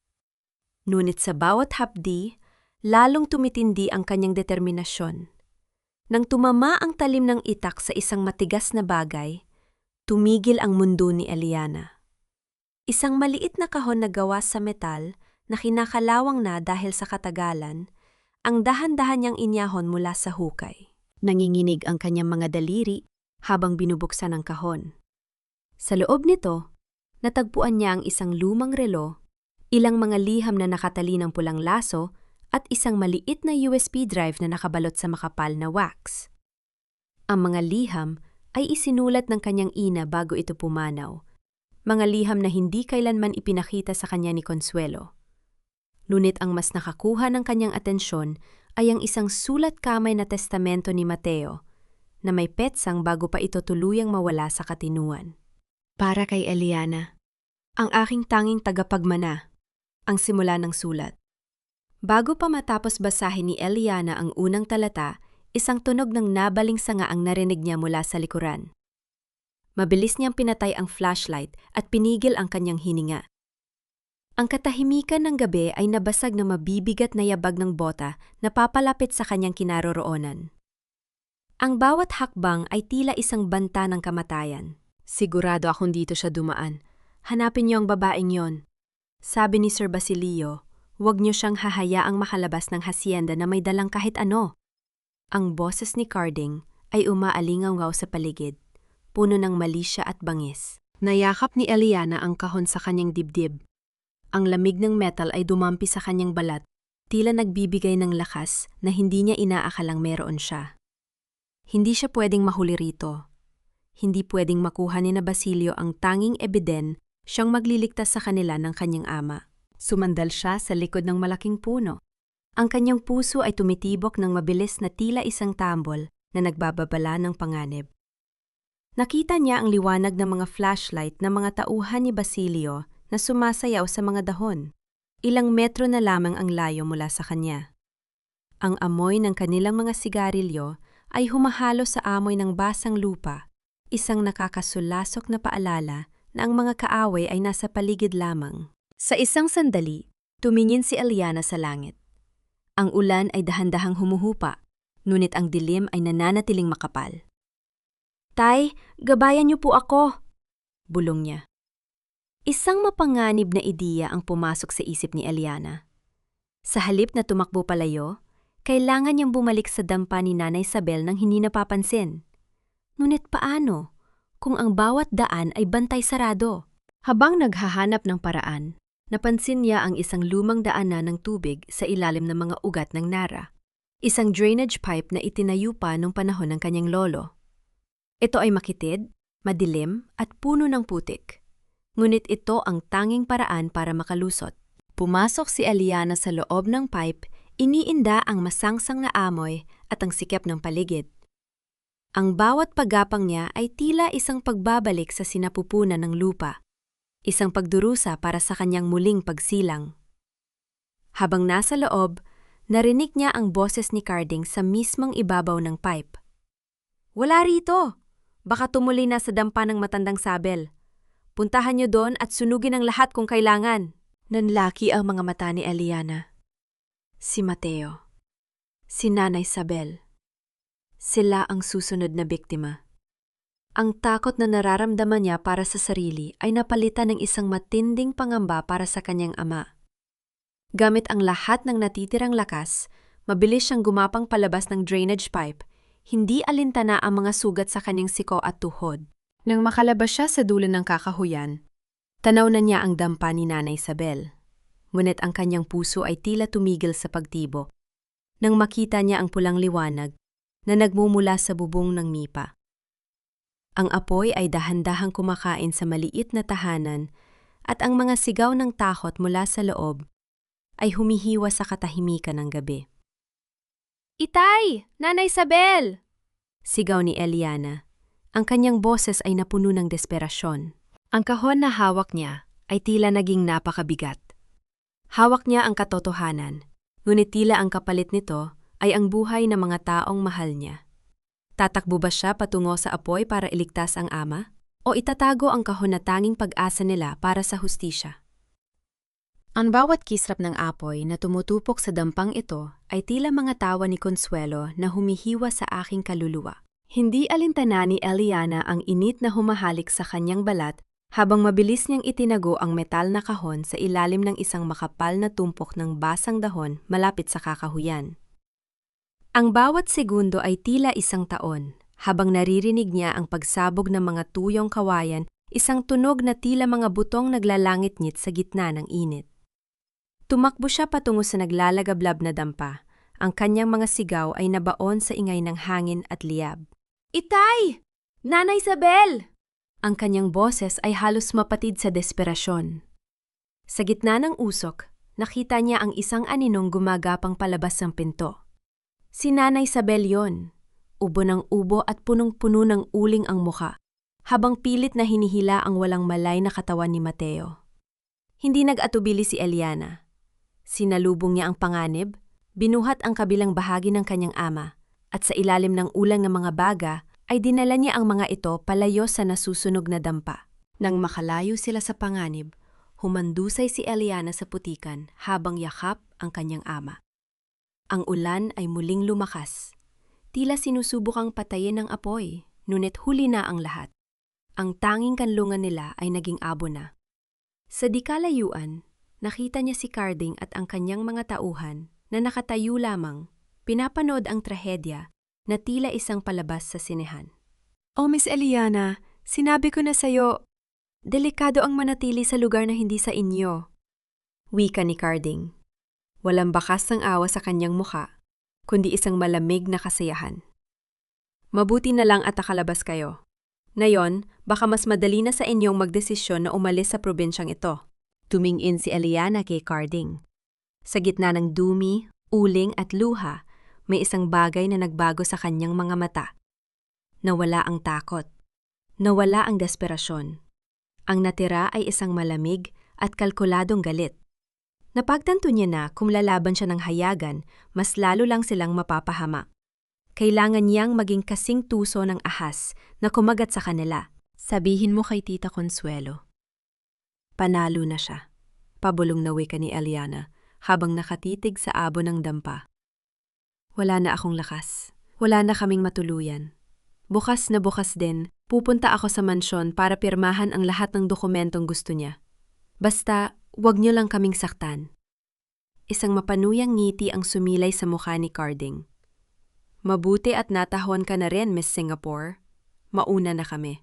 Ngunit sa bawat hapdi, lalong tumitindi ang kanyang determinasyon. Nang tumama ang talim ng itak sa isang matigas na bagay, tumigil ang mundo ni Eliana. Isang maliit na kahon na gawa sa metal na kinakalawang na dahil sa katagalan, ang dahan-dahan niyang inyahon mula sa hukay. Nanginginig ang kanyang mga daliri habang binubuksan ang kahon. Sa loob nito, natagpuan niya ang isang lumang relo, ilang mga liham na nakatali ng pulang laso, at isang maliit na USB drive na nakabalot sa makapal na wax. Ang mga liham ay isinulat ng kanyang ina bago ito pumanaw, mga liham na hindi kailanman ipinakita sa kanya ni Consuelo. Ngunit ang mas nakakuha ng kanyang atensyon ay ang isang sulat-kamay na testamento ni Mateo na may petsang bago pa ito tuluyang mawala sa katinuan. Para kay Eliana, ang aking tanging tagapagmana, ang simula ng sulat. Bago pa matapos basahin ni Eliana ang unang talata, isang tunog ng nabaling sanga ang narinig niya mula sa likuran. Mabilis niyang pinatay ang flashlight at pinigil ang kanyang hininga. Ang katahimikan ng gabi ay nabasag ng mabibigat na yabag ng bota na papalapit sa kanyang kinaroroonan. Ang bawat hakbang ay tila isang banta ng kamatayan. Sigurado akong dito siya dumaan. Hanapin niyo ang babaeng yon. Sabi ni Sir Basilio, huwag niyo siyang hahayaang makalabas ng hasyenda na may dalang kahit ano. Ang boses ni Carding ay umaalingaw sa paligid, puno ng malisya at bangis. Nayakap ni Eliana ang kahon sa kanyang dibdib. Ang lamig ng metal ay dumampi sa kanyang balat, tila nagbibigay ng lakas na hindi niya inaakalang meron siya. Hindi siya pwedeng mahuli rito. Hindi pwedeng makuha ni na Basilio ang tanging ebiden siyang magliligtas sa kanila ng kanyang ama. Sumandal siya sa likod ng malaking puno. Ang kanyang puso ay tumitibok ng mabilis na tila isang tambol na nagbababala ng panganib. Nakita niya ang liwanag ng mga flashlight ng mga tauhan ni Basilio na sumasayaw sa mga dahon. Ilang metro na lamang ang layo mula sa kanya. Ang amoy ng kanilang mga sigarilyo ay humahalo sa amoy ng basang lupa, isang nakakasulasok na paalala na ang mga kaaway ay nasa paligid lamang. Sa isang sandali, tumingin si Eliana sa langit. Ang ulan ay dahan-dahang humuhupa, ngunit ang dilim ay nananatiling makapal. "Tay, gabayan niyo po ako!" bulong niya. Isang mapanganib na ideya ang pumasok sa isip ni Eliana. Sa halip na tumakbo palayo, kailangan niyang bumalik sa dampa ni Nanay Isabel nang hindi napapansin. Ngunit paano kung ang bawat daan ay bantay sarado? Habang naghahanap ng paraan, napansin niya ang isang lumang daanan ng tubig sa ilalim ng mga ugat ng Nara. Isang drainage pipe na itinayo pa nung panahon ng kanyang lolo. Ito ay makitid, madilim at puno ng putik. Ngunit ito ang tanging paraan para makalusot. Pumasok si Eliana sa loob ng pipe, iniinda ang masangsang na amoy at ang sikip ng paligid. Ang bawat paggapang niya ay tila isang pagbabalik sa sinapupunan ng lupa, isang pagdurusa para sa kanyang muling pagsilang. Habang nasa loob, narinig niya ang boses ni Carding sa mismong ibabaw ng pipe. "Wala rito! Baka tumuloy na sa dampa ng matandang sabel. Puntahan niyo doon at sunugin ang lahat kung kailangan." Nanlaki ang mga mata ni Eliana. Si Mateo. Si Nanay Isabel. Sila ang susunod na biktima. Ang takot na nararamdaman niya para sa sarili ay napalitan ng isang matinding pangamba para sa kanyang ama. Gamit ang lahat ng natitirang lakas, mabilis siyang gumapang palabas ng drainage pipe, hindi alintana ang mga sugat sa kanyang siko at tuhod. Nang makalabas siya sa dulo ng kakahuyan, tanaw na niya ang dampa ni Nanay Isabel. Ngunit ang kanyang puso ay tila tumigil sa pagtibok. Nang makita niya ang pulang liwanag, na nagmumula sa bubong ng nipa. Ang apoy ay dahan-dahang kumakain sa maliit na tahanan at ang mga sigaw ng takot mula sa loob ay humihiwa sa katahimikan ng gabi. Itay! Nanay Isabel! Sigaw ni Eliana. Ang kanyang boses ay napuno ng desperasyon. Ang kahon na hawak niya ay tila naging napakabigat. Hawak niya ang katotohanan, ngunit tila ang kapalit nito ay ang buhay ng mga taong mahal niya. Tatakbo ba siya patungo sa apoy para iligtas ang ama? O itatago ang kahon na tanging pag-asa nila para sa hustisya? Ang bawat kisrap ng apoy na tumutupok sa dampang ito ay tila mga tawa ni Consuelo na humihiwa sa aking kaluluwa. Hindi alintana ni Eliana ang init na humahalik sa kanyang balat habang mabilis niyang itinago ang metal na kahon sa ilalim ng isang makapal na tumpok ng basang dahon malapit sa kakahuyan. Ang bawat segundo ay tila isang taon, habang naririnig niya ang pagsabog ng mga tuyong kawayan, isang tunog na tila mga butong naglalangit-ngit sa gitna ng init. Tumakbo siya patungo sa naglalagablab na dampa. Ang kanyang mga sigaw ay nabaon sa ingay ng hangin at liyab. Itay! Nanay Isabel! Ang kanyang boses ay halos mapatid sa desperasyon. Sa gitna ng usok, nakita niya ang isang aninong gumagapang palabas ng pinto. Si Nanay Isabel yon, ubo ng ubo at punong-puno ng uling ang muka, habang pilit na hinihila ang walang malay na katawan ni Mateo. Hindi nag-atubili si Eliana. Sinalubong niya ang panganib, binuhat ang kabilang bahagi ng kanyang ama, at sa ilalim ng ulang ng mga baga ay dinala niya ang mga ito palayo sa nasusunog na dampa. Nang makalayo sila sa panganib, humandusay si Eliana sa putikan habang yakap ang kanyang ama. Ang ulan ay muling lumakas. Tila sinusubukang patayin ng apoy, ngunit huli na ang lahat. Ang tanging kanlungan nila ay naging abo na. Sa di kalayuan, nakita niya si Carding at ang kanyang mga tauhan na nakatayo lamang, pinapanood ang trahedya na tila isang palabas sa sinehan. Oh, Miss Eliana, sinabi ko na sa'yo, delikado ang manatili sa lugar na hindi sa inyo. Wika ni Carding. Walang bakas ng awa sa kanyang muka, kundi isang malamig na kasiyahan. Mabuti na lang at nakalabas kayo. Ngayon, baka mas madali na sa inyong magdesisyon na umalis sa probinsyang ito. Tumingin si Eliana kay Carding. Sa gitna ng dumi, uling at luha, may isang bagay na nagbago sa kanyang mga mata. Nawala ang takot. Nawala ang desperasyon. Ang natira ay isang malamig at kalkuladong galit. Napagtanto niya na kung lalaban siya ng hayagan, mas lalo lang silang mapapahamak. Kailangan niyang maging kasing tuso ng ahas na kumagat sa kanila. Sabihin mo kay Tita Consuelo. Panalo na siya. Pabulong na wika ni Eliana habang nakatitig sa abo ng dampa. Wala na akong lakas. Wala na kaming matuluyan. Bukas na bukas din, pupunta ako sa mansyon para pirmahan ang lahat ng dokumentong gusto niya. Basta, huwag niyo lang kaming saktan. Isang mapanuyang ngiti ang sumilay sa mukha ni Carding. Mabuti at natahon ka na rin, Miss Singapore. Mauna na kami.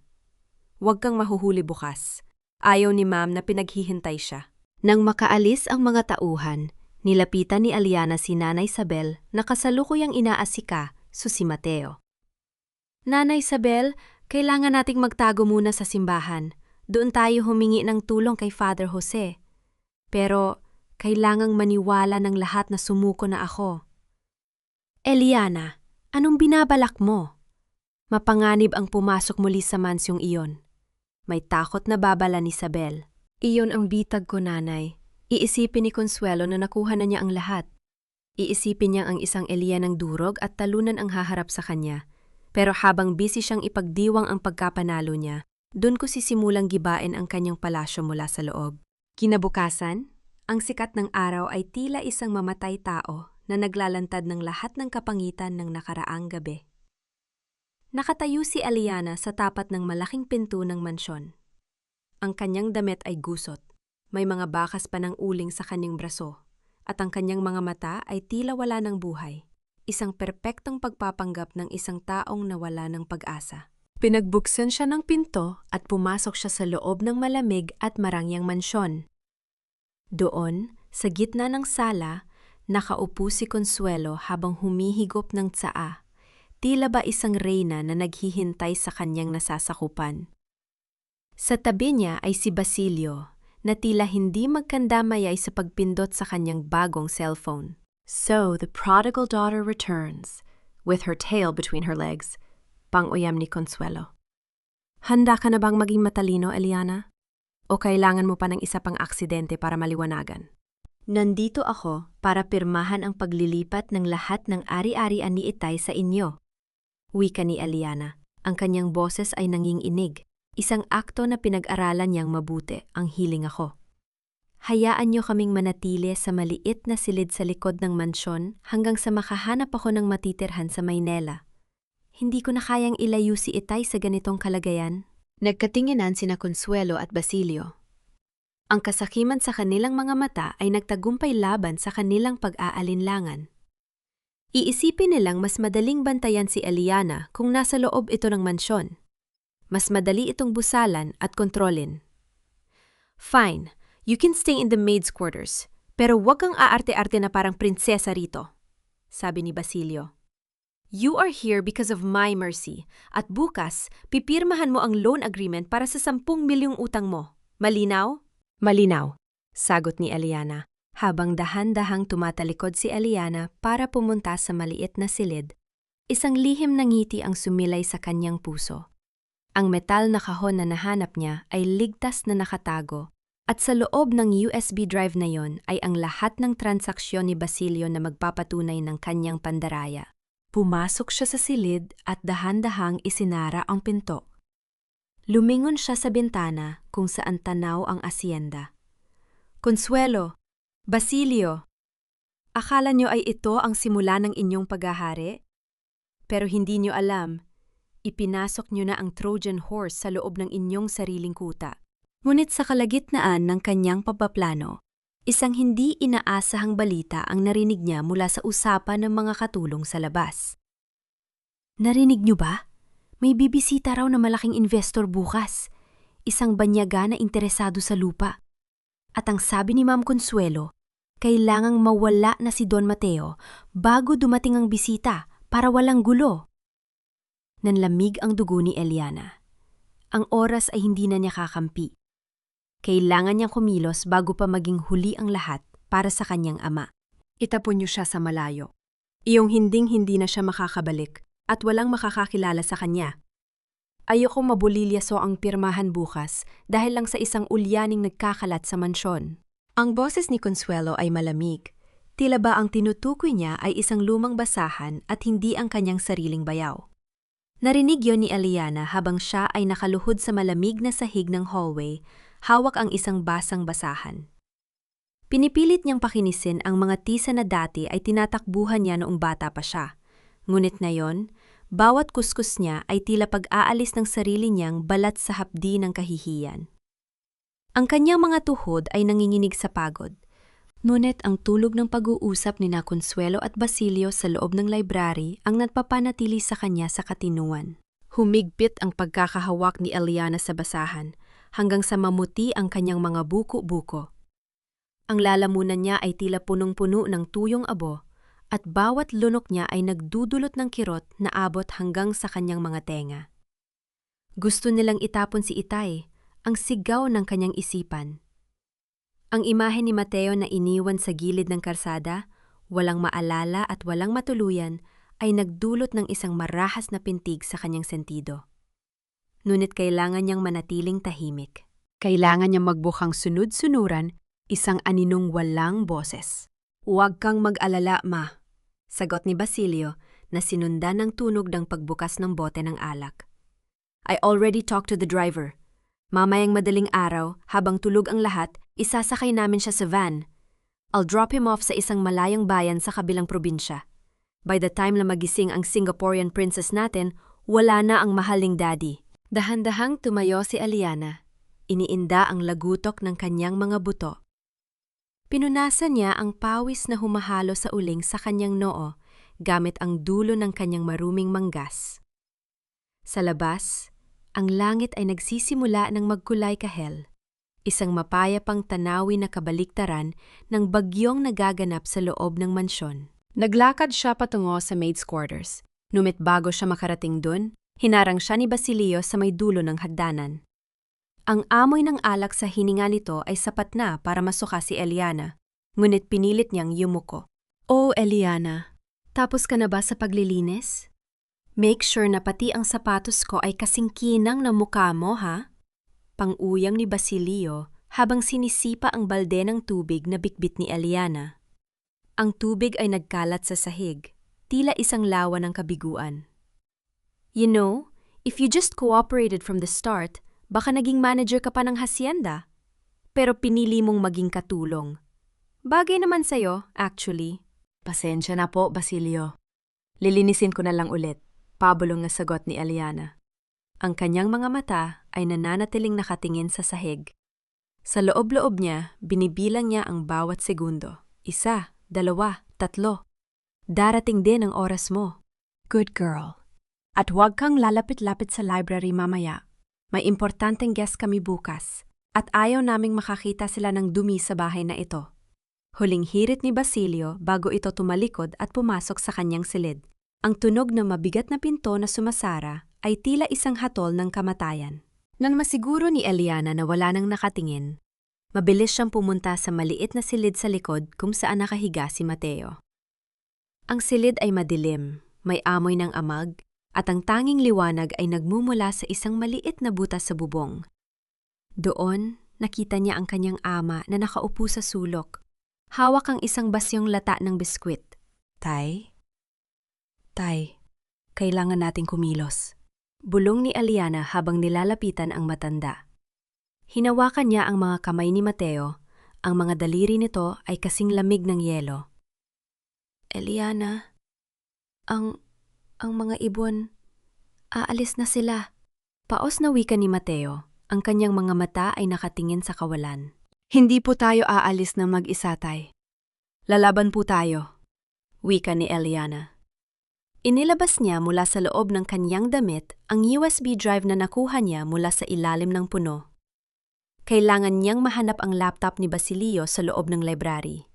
Huwag kang mahuhuli bukas. Ayaw ni Ma'am na pinaghihintay siya. Nang makaalis ang mga tauhan, nilapitan ni Eliana si Nanay Isabel na kasalukuyang inaasika, si Mateo. Nanay Isabel, kailangan nating magtago muna sa simbahan. Doon tayo humingi ng tulong kay Father Jose. Pero kailangang maniwala ng lahat na sumuko na ako. Eliana, anong binabalak mo? Mapanganib ang pumasok muli sa mansyong iyon. May takot na babala ni Isabel. Iyon ang bitag ko, nanay. Iisipin ni Consuelo na nakuha na niya ang lahat. Iisipin niya ang isang Elianang durog at talunan ang haharap sa kanya. Pero habang busy siyang ipagdiwang ang pagkapanalo niya, doon ko sisimulang gibain ang kanyang palasyo mula sa loob. Kinabukasan, ang sikat ng araw ay tila isang mamatay tao na naglalantad ng lahat ng kapangitan ng nakaraang gabi. Nakatayo si Eliana sa tapat ng malaking pinto ng mansyon. Ang kanyang damit ay gusot, may mga bakas pa ng uling sa kanyang braso, at ang kanyang mga mata ay tila wala ng buhay. Isang perpektong pagpapanggap ng isang taong nawala ng pag-asa. Pinagbuksan siya ng pinto at pumasok siya sa loob ng malamig at marangyang mansyon. Doon, sa gitna ng sala, nakaupo si Consuelo habang humihigop ng tsaa. tila ba isang reyna na naghihintay sa kanyang nasasakupan. Sa tabi niya ay si Basilio, na tila hindi magkandamayay sa pagpindot sa kanyang bagong cellphone. So the prodigal daughter returns, with her tail between her legs, pang-uyam ni Consuelo. Handa ka na bang maging matalino, Eliana? O kailangan mo pa ng isa pang aksidente para maliwanagan? Nandito ako para pirmahan ang paglilipat ng lahat ng ari-arian ni Itay sa inyo. Wika ni Eliana. Ang kanyang boses ay nanginginig. Isang akto na pinag-aralan niyang mabuti, ang hiling ako. Hayaan niyo kaming manatili sa maliit na silid sa likod ng mansyon hanggang sa makahanap ako ng matitirhan sa Maynila. Hindi ko na kayang ilayo si Itay sa ganitong kalagayan. Nagkatinginan sina Consuelo at Basilio. Ang kasakiman sa kanilang mga mata ay nagtagumpay laban sa kanilang pag-aalinlangan. Iisipin nilang mas madaling bantayan si Eliana kung nasa loob ito ng mansyon. Mas madali itong busalan at kontrolin. Fine, you can stay in the maid's quarters, pero huwag kang aarte-arte na parang prinsesa rito, sabi ni Basilio. You are here because of my mercy, at bukas, pipirmahan mo ang loan agreement para sa 10 milyong utang mo. Malinaw? Malinaw, sagot ni Eliana, habang dahan-dahang tumatalikod si Eliana para pumunta sa maliit na silid. Isang lihim na ngiti ang sumilay sa kanyang puso. Ang metal na kahon na nahanap niya ay ligtas na nakatago, at sa loob ng USB drive na yon ay ang lahat ng transaksyon ni Basilio na magpapatunay ng kanyang pandaraya. Pumasok siya sa silid at dahan-dahang isinara ang pinto. Lumingon siya sa bintana kung saan tanaw ang asyenda. Consuelo, Basilio, akala niyo ay ito ang simula ng inyong paghahari? Pero hindi niyo alam, ipinasok niyo na ang Trojan horse sa loob ng inyong sariling kuta. Ngunit sa kalagitnaan ng kanyang papaplano, isang hindi inaasahang balita ang narinig niya mula sa usapan ng mga katulong sa labas. Narinig niyo ba? May bibisita raw na malaking investor bukas. Isang banyaga na interesado sa lupa. At ang sabi ni Ma'am Consuelo, kailangang mawala na si Don Mateo bago dumating ang bisita para walang gulo. Nanlamig ang dugo ni Eliana. Ang oras ay hindi na niya kakampi. Kailangan niyang kumilos bago pa maging huli ang lahat para sa kanyang ama. Itapon niyo siya sa malayo. Iyong hinding-hindi na siya makakabalik at walang makakakilala sa kanya. Ayokong mabulilyaso ang pirmahan bukas dahil lang sa isang ulyaning nagkakalat sa mansyon. Ang boses ni Consuelo ay malamig. Tila ba ang tinutukoy niya ay isang lumang basahan at hindi ang kanyang sariling bayaw. Narinig yon ni Eliana habang siya ay nakaluhod sa malamig na sahig ng hallway, hawak ang isang basang basahan. Pinipilit niyang pakinisin ang mga tisa na dati ay tinatakbuhan niya noong bata pa siya. Ngunit ngayon, bawat kuskus niya ay tila pag-aalis ng sarili niyang balat sa hapdi ng kahihiyan. Ang kanyang mga tuhod ay nanginginig sa pagod. Ngunit ang tulog ng pag-uusap ni Consuelo at Basilio sa loob ng library ang nagpapanatili sa kanya sa katinuan. Humigpit ang pagkakahawak ni Eliana sa basahan hanggang sa mamuti ang kanyang mga buko-buko. Ang lalamunan niya ay tila punong-puno ng tuyong abo at bawat lunok niya ay nagdudulot ng kirot na abot hanggang sa kanyang mga tenga. Gusto nilang itapon si Itay, ang sigaw ng kanyang isipan. Ang imahe ni Mateo na iniwan sa gilid ng karsada, walang maalala at walang matuluyan, ay nagdulot ng isang marahas na pintig sa kanyang sentido. Ngunit kailangan niyang manatiling tahimik. Kailangan niyang magbukang sunod-sunuran, isang aninong walang boses. Huwag kang mag-alala, ma, sagot ni Basilio na sinundan ng tunog ng pagbukas ng bote ng alak. I already talked to the driver. Mamayang madaling araw, habang tulog ang lahat, isasakay namin siya sa van. I'll drop him off sa isang malayang bayan sa kabilang probinsya. By the time na magising ang Singaporean princess natin, wala na ang mahaling daddy. Dahan-dahang tumayo si Eliana. Iniinda ang lagutok ng kanyang mga buto. Pinunasan niya ang pawis na humahalo sa uling sa kanyang noo gamit ang dulo ng kanyang maruming manggas. Sa labas, ang langit ay nagsisimula ng magkulay kahel, isang mapayapang tanawin na kabaliktaran ng bagyong nagaganap sa loob ng mansyon. Naglakad siya patungo sa maid's quarters. Numit bago siya makarating dun, hinarang siya ni Basilio sa may dulo ng hagdanan. Ang amoy ng alak sa hininga nito ay sapat na para masuka si Eliana, ngunit pinilit niyang yumuko. "Oh, Eliana, tapos ka na ba sa paglilinis? Make sure na pati ang sapatos ko ay kasing kinang na mukha mo, ha?" Pang-uyam ni Basilio habang sinisipa ang balde ng tubig na bitbit ni Eliana. Ang tubig ay nagkalat sa sahig, tila isang lawa ng kabiguan. "You know, if you just cooperated from the start, baka naging manager ka pa ng hacienda. Pero pinili mong maging katulong. Bagay naman sa'yo, actually." "Pasensya na po, Basilio. Lilinisin ko na lang ulit," pabulong na sagot ni Eliana. Ang kanyang mga mata ay nananatiling nakatingin sa sahig. Sa loob-loob niya, binibilang niya ang bawat segundo. 1, 2, 3. Darating din ang oras mo. Good girl. At huwag kang lalapit-lapit sa library mamaya. May importanteng guest kami bukas, at ayaw naming makakita sila ng dumi sa bahay na ito. Huling hirit ni Basilio bago ito tumalikod at pumasok sa kanyang silid. Ang tunog ng mabigat na pinto na sumasara ay tila isang hatol ng kamatayan. Nang masiguro ni Eliana na wala nang nakatingin, mabilis siyang pumunta sa maliit na silid sa likod kung saan nakahiga si Mateo. Ang silid ay madilim, may amoy ng amag, at ang tanging liwanag ay nagmumula sa isang maliit na butas sa bubong. Doon, nakita niya ang kanyang ama na nakaupo sa sulok. Hawak ang isang basyong lata ng biskwit. Tay, kailangan nating kumilos." Bulong ni Eliana habang nilalapitan ang matanda. Hinawakan niya ang mga kamay ni Mateo, ang mga daliri nito ay kasing lamig ng yelo. "Eliana, ang mga ibon, aalis na sila." Paos na wika ni Mateo, ang kanyang mga mata ay nakatingin sa kawalan. "Hindi po tayo aalis na mag-isa, tay. Lalaban po tayo," wika ni Eliana. Inilabas niya mula sa loob ng kanyang damit ang USB drive na nakuha niya mula sa ilalim ng puno. Kailangan niyang mahanap ang laptop ni Basilio sa loob ng library.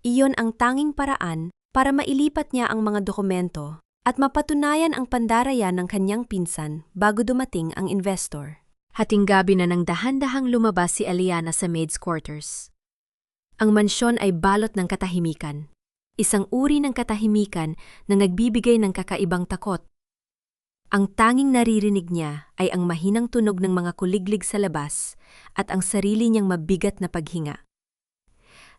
Iyon ang tanging paraan para mailipat niya ang mga dokumento at mapatunayan ang pandarayan ng kanyang pinsan bago dumating ang investor. Hating gabi na nang dahan-dahang lumabas si Eliana sa maid's quarters. Ang mansyon ay balot ng katahimikan. Isang uri ng katahimikan na nagbibigay ng kakaibang takot. Ang tanging naririnig niya ay ang mahinang tunog ng mga kuliglig sa labas at ang sarili niyang mabigat na paghinga.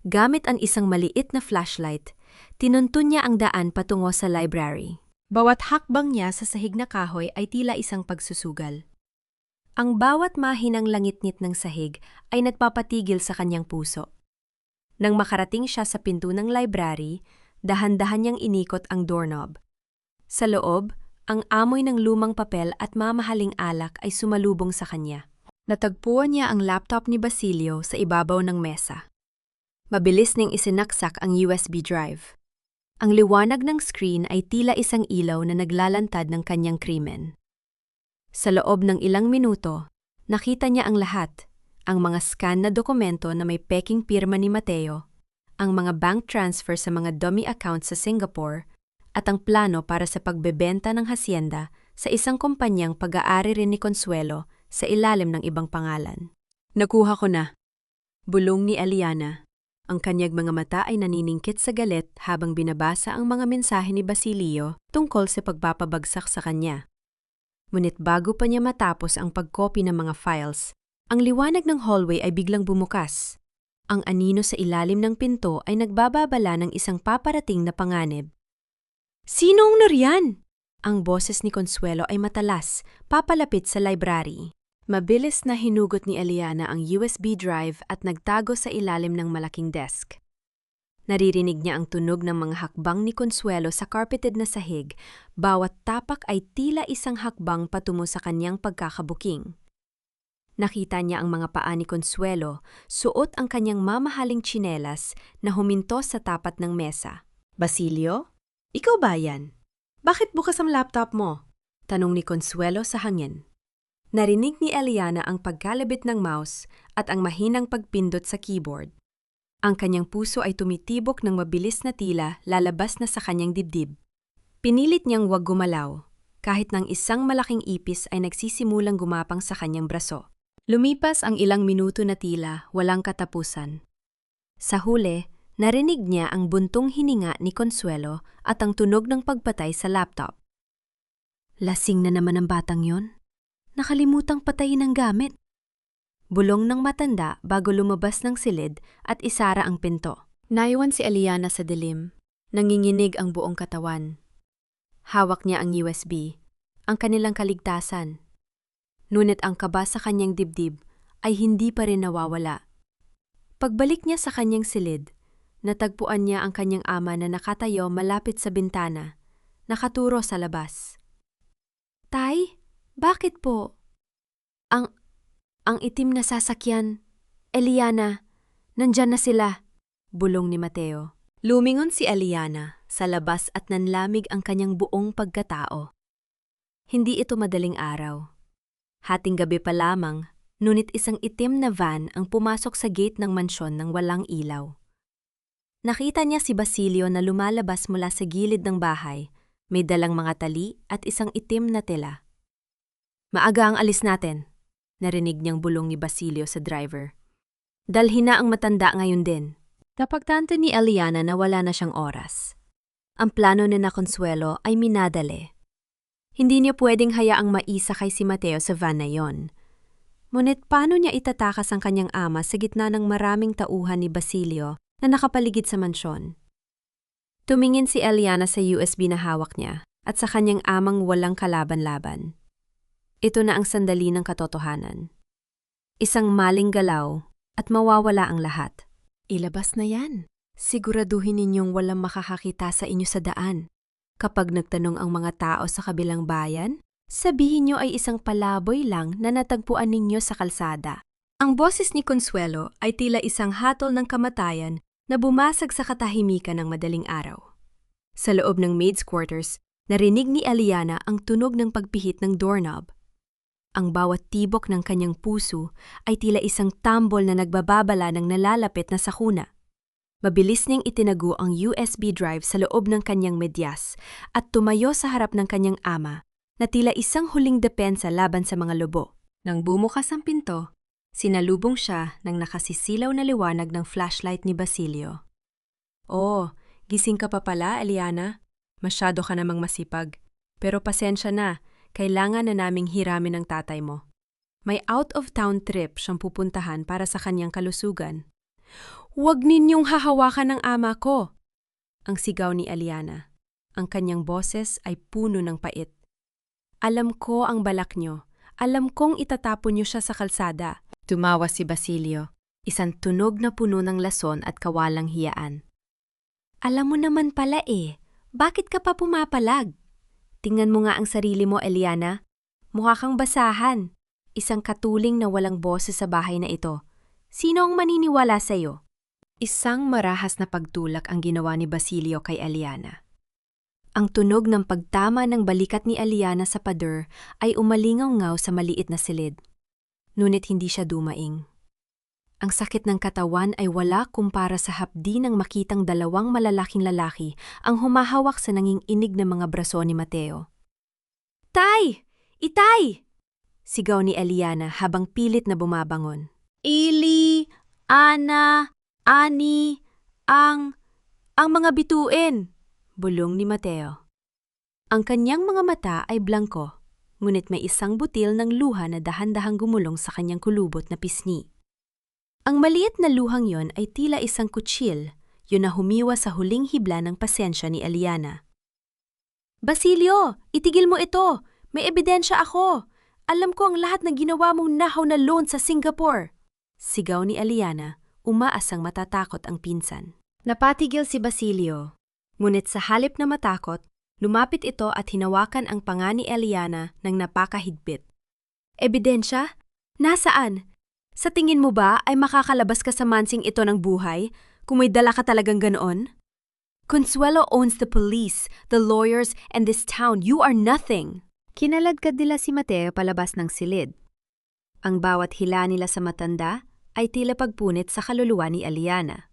Gamit ang isang maliit na flashlight, tinuntun niya ang daan patungo sa library. Bawat hakbang niya sa sahig na kahoy ay tila isang pagsusugal. Ang bawat mahinang langit-ngit ng sahig ay nagpapatigil sa kanyang puso. Nang makarating siya sa pinto ng library, dahan-dahan niyang inikot ang doorknob. Sa loob, ang amoy ng lumang papel at mamahaling alak ay sumalubong sa kanya. Natagpuan niya ang laptop ni Basilio sa ibabaw ng mesa. Mabilis niyang isinaksak ang USB drive. Ang liwanag ng screen ay tila isang ilaw na naglalantad ng kanyang krimen. Sa loob ng ilang minuto, nakita niya ang lahat. Ang mga scan na dokumento na may peking pirma ni Mateo, ang mga bank transfer sa mga dummy accounts sa Singapore, at ang plano para sa pagbebenta ng hacienda sa isang kumpanyang pag-aari rin ni Consuelo sa ilalim ng ibang pangalan. "Nakuha ko na," bulong ni Eliana. Ang kanyang mga mata ay naniningkit sa galit habang binabasa ang mga mensahe ni Basilio tungkol sa pagpapabagsak sa kanya. Ngunit bago pa niya matapos ang pagkopy ng mga files, ang liwanag ng hallway ay biglang bumukas. Ang anino sa ilalim ng pinto ay nagbababala ng isang paparating na panganib. "Sino ang nariyan?" Ang boses ni Consuelo ay matalas, papalapit sa library. Mabilis na hinugot ni Eliana ang USB drive at nagtago sa ilalim ng malaking desk. Naririnig niya ang tunog ng mga hakbang ni Consuelo sa carpeted na sahig, bawat tapak ay tila isang hakbang patungo sa kanyang pagkakabuking. Nakita niya ang mga paa ni Consuelo, suot ang kanyang mamahaling tsinelas na huminto sa tapat ng mesa. "Basilio? Ikaw ba yan? Bakit bukas ang laptop mo?" tanong ni Consuelo sa hangin. Narinig ni Eliana ang pagkalabit ng mouse at ang mahinang pagpindot sa keyboard. Ang kanyang puso ay tumitibok ng mabilis na tila lalabas na sa kanyang dibdib. Pinilit niyang huwag gumalaw, kahit nang isang malaking ipis ay nagsisimulang gumapang sa kanyang braso. Lumipas ang ilang minuto na tila walang katapusan. Sa huli, narinig niya ang buntong hininga ni Consuelo at ang tunog ng pagpatay sa laptop. Lasing na naman ang batang yon. Nakalimutang patayin ang gamit. Bulong ng matanda bago lumabas ng silid at isara ang pinto. Naiwan si Eliana sa dilim. Nanginginig ang buong katawan. Hawak niya ang USB, ang kanilang kaligtasan. Ngunit ang kaba sa kanyang dibdib ay hindi pa rin nawawala. Pagbalik niya sa kanyang silid, natagpuan niya ang kanyang ama na nakatayo malapit sa bintana, nakaturo sa labas. Tay, bakit po? Ang itim na sasakyan. Eliana, nandyan na sila. Bulong ni Mateo. Lumingon si Eliana sa labas at nanlamig ang kanyang buong pagkatao. Hindi ito madaling araw. Hating gabi pa lamang, ngunit isang itim na van ang pumasok sa gate ng mansyon ng walang ilaw. Nakita niya si Basilio na lumalabas mula sa gilid ng bahay, may dalang mga tali at isang itim na tela. Maaga ang alis natin, narinig niyang bulong ni Basilio sa driver. Dalhin na ang matanda ngayon din. Napagtanto ni Eliana na wala na siyang oras. Ang plano ni na Consuelo ay minadali. Hindi niya pwedeng hayaang maisakay si Mateo sa van na yon. Ngunit paano niya itatakas ang kanyang ama sa gitna ng maraming tauhan ni Basilio na nakapaligid sa mansyon? Tumingin si Eliana sa USB na hawak niya at sa kanyang amang walang kalaban-laban. Ito na ang sandali ng katotohanan. Isang maling galaw at mawawala ang lahat. Ilabas na yan. Siguraduhin ninyong walang makakakita sa inyo sa daan. Kapag nagtanong ang mga tao sa kabilang bayan, sabihin nyo ay isang palaboy lang na natagpuan ninyo sa kalsada. Ang boses ni Consuelo ay tila isang hatol ng kamatayan na bumasag sa katahimikan ng madaling araw. Sa loob ng maid's quarters, narinig ni Eliana ang tunog ng pagpihit ng doorknob. Ang bawat tibok ng kanyang puso ay tila isang tambol na nagbababala ng nalalapit na sakuna. Mabilis niyang itinago ang USB drive sa loob ng kanyang medyas at tumayo sa harap ng kanyang ama na tila isang huling depensa laban sa mga lobo. Nang bumukas ang pinto, sinalubong siya ng nakasisilaw na liwanag ng flashlight ni Basilio. Oh, gising ka pa pala, Eliana. Masyado ka namang masipag. Pero pasensya na, kailangan na naming hiramin ang tatay mo. May out-of-town trip siyang pupuntahan para sa kanyang kalusugan. Huwag ninyong hahawakan ng ama ko! Ang sigaw ni Eliana. Ang kanyang boses ay puno ng pait. Alam ko ang balak nyo. Alam kong itatapon nyo siya sa kalsada. Tumawa si Basilio, isang tunog na puno ng lason at kawalang hiyaan. Alam mo naman pala bakit ka pa pumapalag? Tingnan mo nga ang sarili mo, Eliana. Mukha kang basahan. Isang katuling na walang boses sa bahay na ito. Sino ang maniniwala sa'yo? Isang marahas na pagtulak ang ginawa ni Basilio kay Eliana. Ang tunog ng pagtama ng balikat ni Eliana sa pader ay umalingaw-ngaw sa maliit na silid. Ngunit hindi siya dumaing. Ang sakit ng katawan ay wala kumpara sa hapdi ng makitang dalawang malalaking lalaki ang humahawak sa nanginginig na mga braso ni Mateo. Tay! Itay! Sigaw ni Eliana habang pilit na bumabangon. Ili, Ana, Ani, ang mga bituin! Bulong ni Mateo. Ang kanyang mga mata ay blangko, ngunit may isang butil ng luha na dahan-dahang gumulong sa kanyang kulubot na pisngi. Ang maliit na luhang yon ay tila isang kutsil, yun na humiwa sa huling hibla ng pasensya ni Eliana. Basilio, itigil mo ito! May ebidensya ako! Alam ko ang lahat ng ginawa mong nahaw na loan sa Singapore! Sigaw ni Eliana, umaasang matatakot ang pinsan. Napatigil si Basilio, ngunit sa halip na matakot, lumapit ito at hinawakan ang panga ni Eliana ng napakahigpit. Ebidensya? Nasaan? Sa tingin mo ba ay makakalabas ka sa mansing ito ng buhay kung may dala ka talagang ganoon? Consuelo owns the police, the lawyers, and this town. You are nothing. Kinaladkad nila si Mateo palabas ng silid. Ang bawat hila nila sa matanda ay tila pagpunit sa kaluluwa ni Eliana.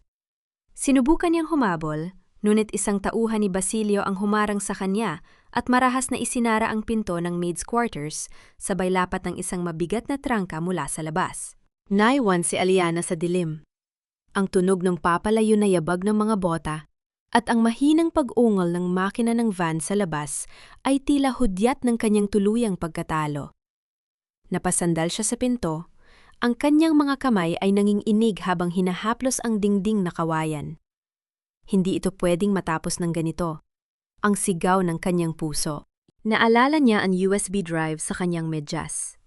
Sinubukan niyang humabol, Ngunit isang tauhan ni Basilio ang humarang sa kanya at marahas na isinara ang pinto ng maid's quarters, sabay lapat ng isang mabigat na trangka mula sa labas. Naiwan si Eliana sa dilim. Ang tunog ng papalayo na yabag ng mga bota at ang mahinang pag-ungol ng makina ng van sa labas ay tila hudyat ng kanyang tuluyang pagkatalo. Napasandal siya sa pinto, ang kanyang mga kamay ay nanginginig habang hinahaplos ang dingding na kawayan. Hindi ito pwedeng matapos ng ganito. Ang sigaw ng kanyang puso. Naalala niya ang USB drive sa kanyang medyas.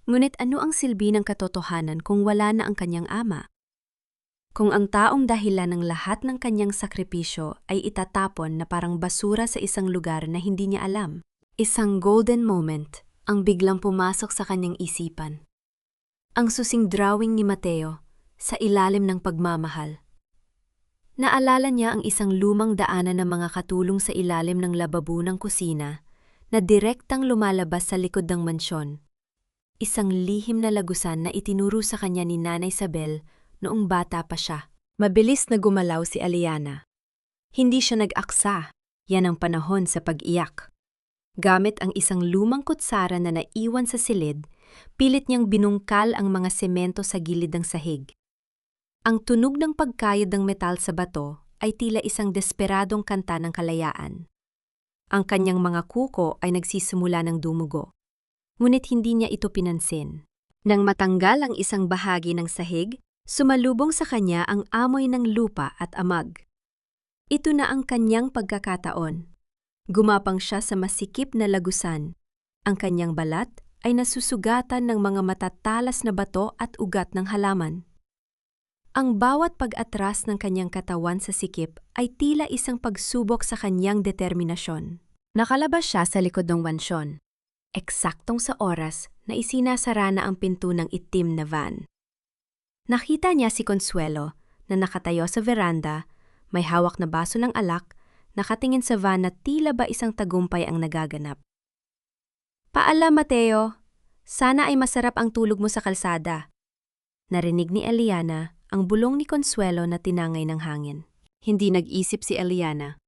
Ngunit ano ang silbi ng katotohanan kung wala na ang kanyang ama? Kung ang taong dahilan ng lahat ng kanyang sakripisyo ay itatapon na parang basura sa isang lugar na hindi niya alam. Isang golden moment ang biglang pumasok sa kanyang isipan. Ang susing drawing ni Mateo sa ilalim ng pagmamahal. Naalala niya ang isang lumang daanan ng mga katulong sa ilalim ng lababo ng kusina na direktang lumalabas sa likod ng mansyon. Isang lihim na lagusan na itinuro sa kanya ni Nanay Isabel noong bata pa siya. Mabilis na gumalaw si Eliana. Hindi siya nag-aksa. Yan ang panahon sa pag-iyak. Gamit ang isang lumang kutsara na naiwan sa silid, pilit niyang binungkal ang mga semento sa gilid ng sahig. Ang tunog ng pagkayod ng metal sa bato ay tila isang desperadong kanta ng kalayaan. Ang kanyang mga kuko ay nagsisimula ng dumugo. Ngunit hindi niya ito pinansin. Nang matanggal ang isang bahagi ng sahig, sumalubong sa kanya ang amoy ng lupa at amag. Ito na ang kanyang pagkakataon. Gumapang siya sa masikip na lagusan. Ang kanyang balat ay nasusugatan ng mga matatalas na bato at ugat ng halaman. Ang bawat pag-atras ng kanyang katawan sa sikip ay tila isang pagsubok sa kanyang determinasyon. Nakalabas siya sa likod ng mansyon. Eksaktong sa oras na isinasara na ang pinto ng itim na van. Nakita niya si Consuelo na nakatayo sa veranda, may hawak na baso ng alak, nakatingin sa van na tila ba isang tagumpay ang nagaganap. "Paalam, Mateo. Sana ay masarap ang tulog mo sa kalsada." Narinig ni Eliana ang bulong ni Consuelo na tinangay ng hangin. Hindi nag-isip si Eliana.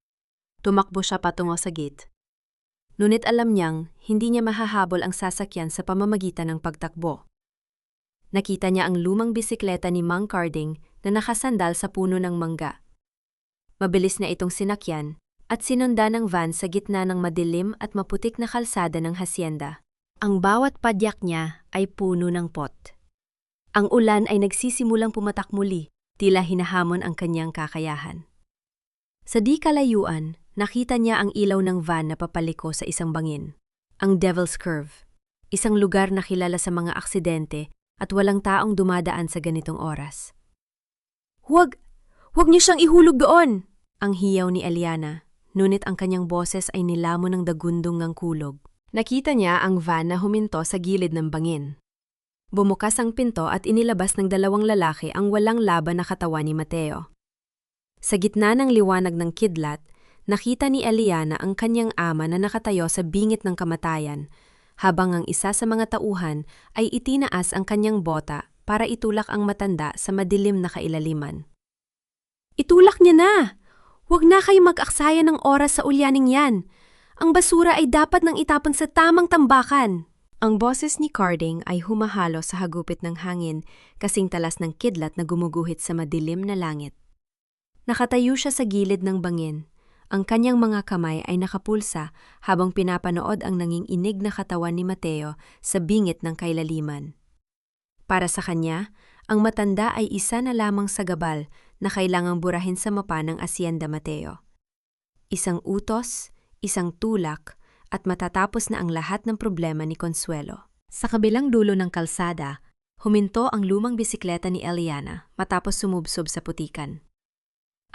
Tumakbo siya patungo sa gate. Ngunit alam niyang hindi niya mahahabol ang sasakyan sa pamamagitan ng pagtakbo. Nakita niya ang lumang bisikleta ni Mang Carding na nakasandal sa puno ng mangga. Mabilis na itong sinakyan at sinunda ng van sa gitna ng madilim at maputik na kalsada ng hasyenda. Ang bawat padyak niya ay puno ng pot. Ang ulan ay nagsisimulang pumatak muli, tila hinahamon ang kanyang kakayahan. Sa di kalayuan, nakita niya ang ilaw ng van na papaliko sa isang bangin. Ang Devil's Curve, isang lugar na kilala sa mga aksidente at walang taong dumadaan sa ganitong oras. Huwag niyo siyang ihulog doon! Ang hiyaw ni Eliana, ngunit ang kanyang boses ay nilamon ng dagundong ng kulog. Nakita niya ang van na huminto sa gilid ng bangin. Bumukas ang pinto at inilabas ng dalawang lalaki ang walang laban na katawan ni Mateo. Sa gitna ng liwanag ng kidlat, nakita ni Eliana ang kanyang ama na nakatayo sa bingit ng kamatayan, habang ang isa sa mga tauhan ay itinaas ang kanyang bota para itulak ang matanda sa madilim na kailaliman. "Itulak niya na! Huwag na kayo mag-aksaya ng oras sa ulyaning yan! Ang basura ay dapat nang itapon sa tamang tambakan!" Ang boses ni Carding ay humahalo sa hagupit ng hangin kasing talas ng kidlat na gumuguhit sa madilim na langit. Nakatayo siya sa gilid ng bangin. Ang kanyang mga kamay ay nakapulsa habang pinapanood ang nanginginig na katawan ni Mateo sa bingit ng kailaliman. Para sa kanya, ang matanda ay isa na lamang sa gabal na kailangang burahin sa mapa ng Hacienda Mateo. Isang utos, isang tulak, at matatapos na ang lahat ng problema ni Consuelo. Sa kabilang dulo ng kalsada, huminto ang lumang bisikleta ni Eliana matapos sumubsob sa putikan.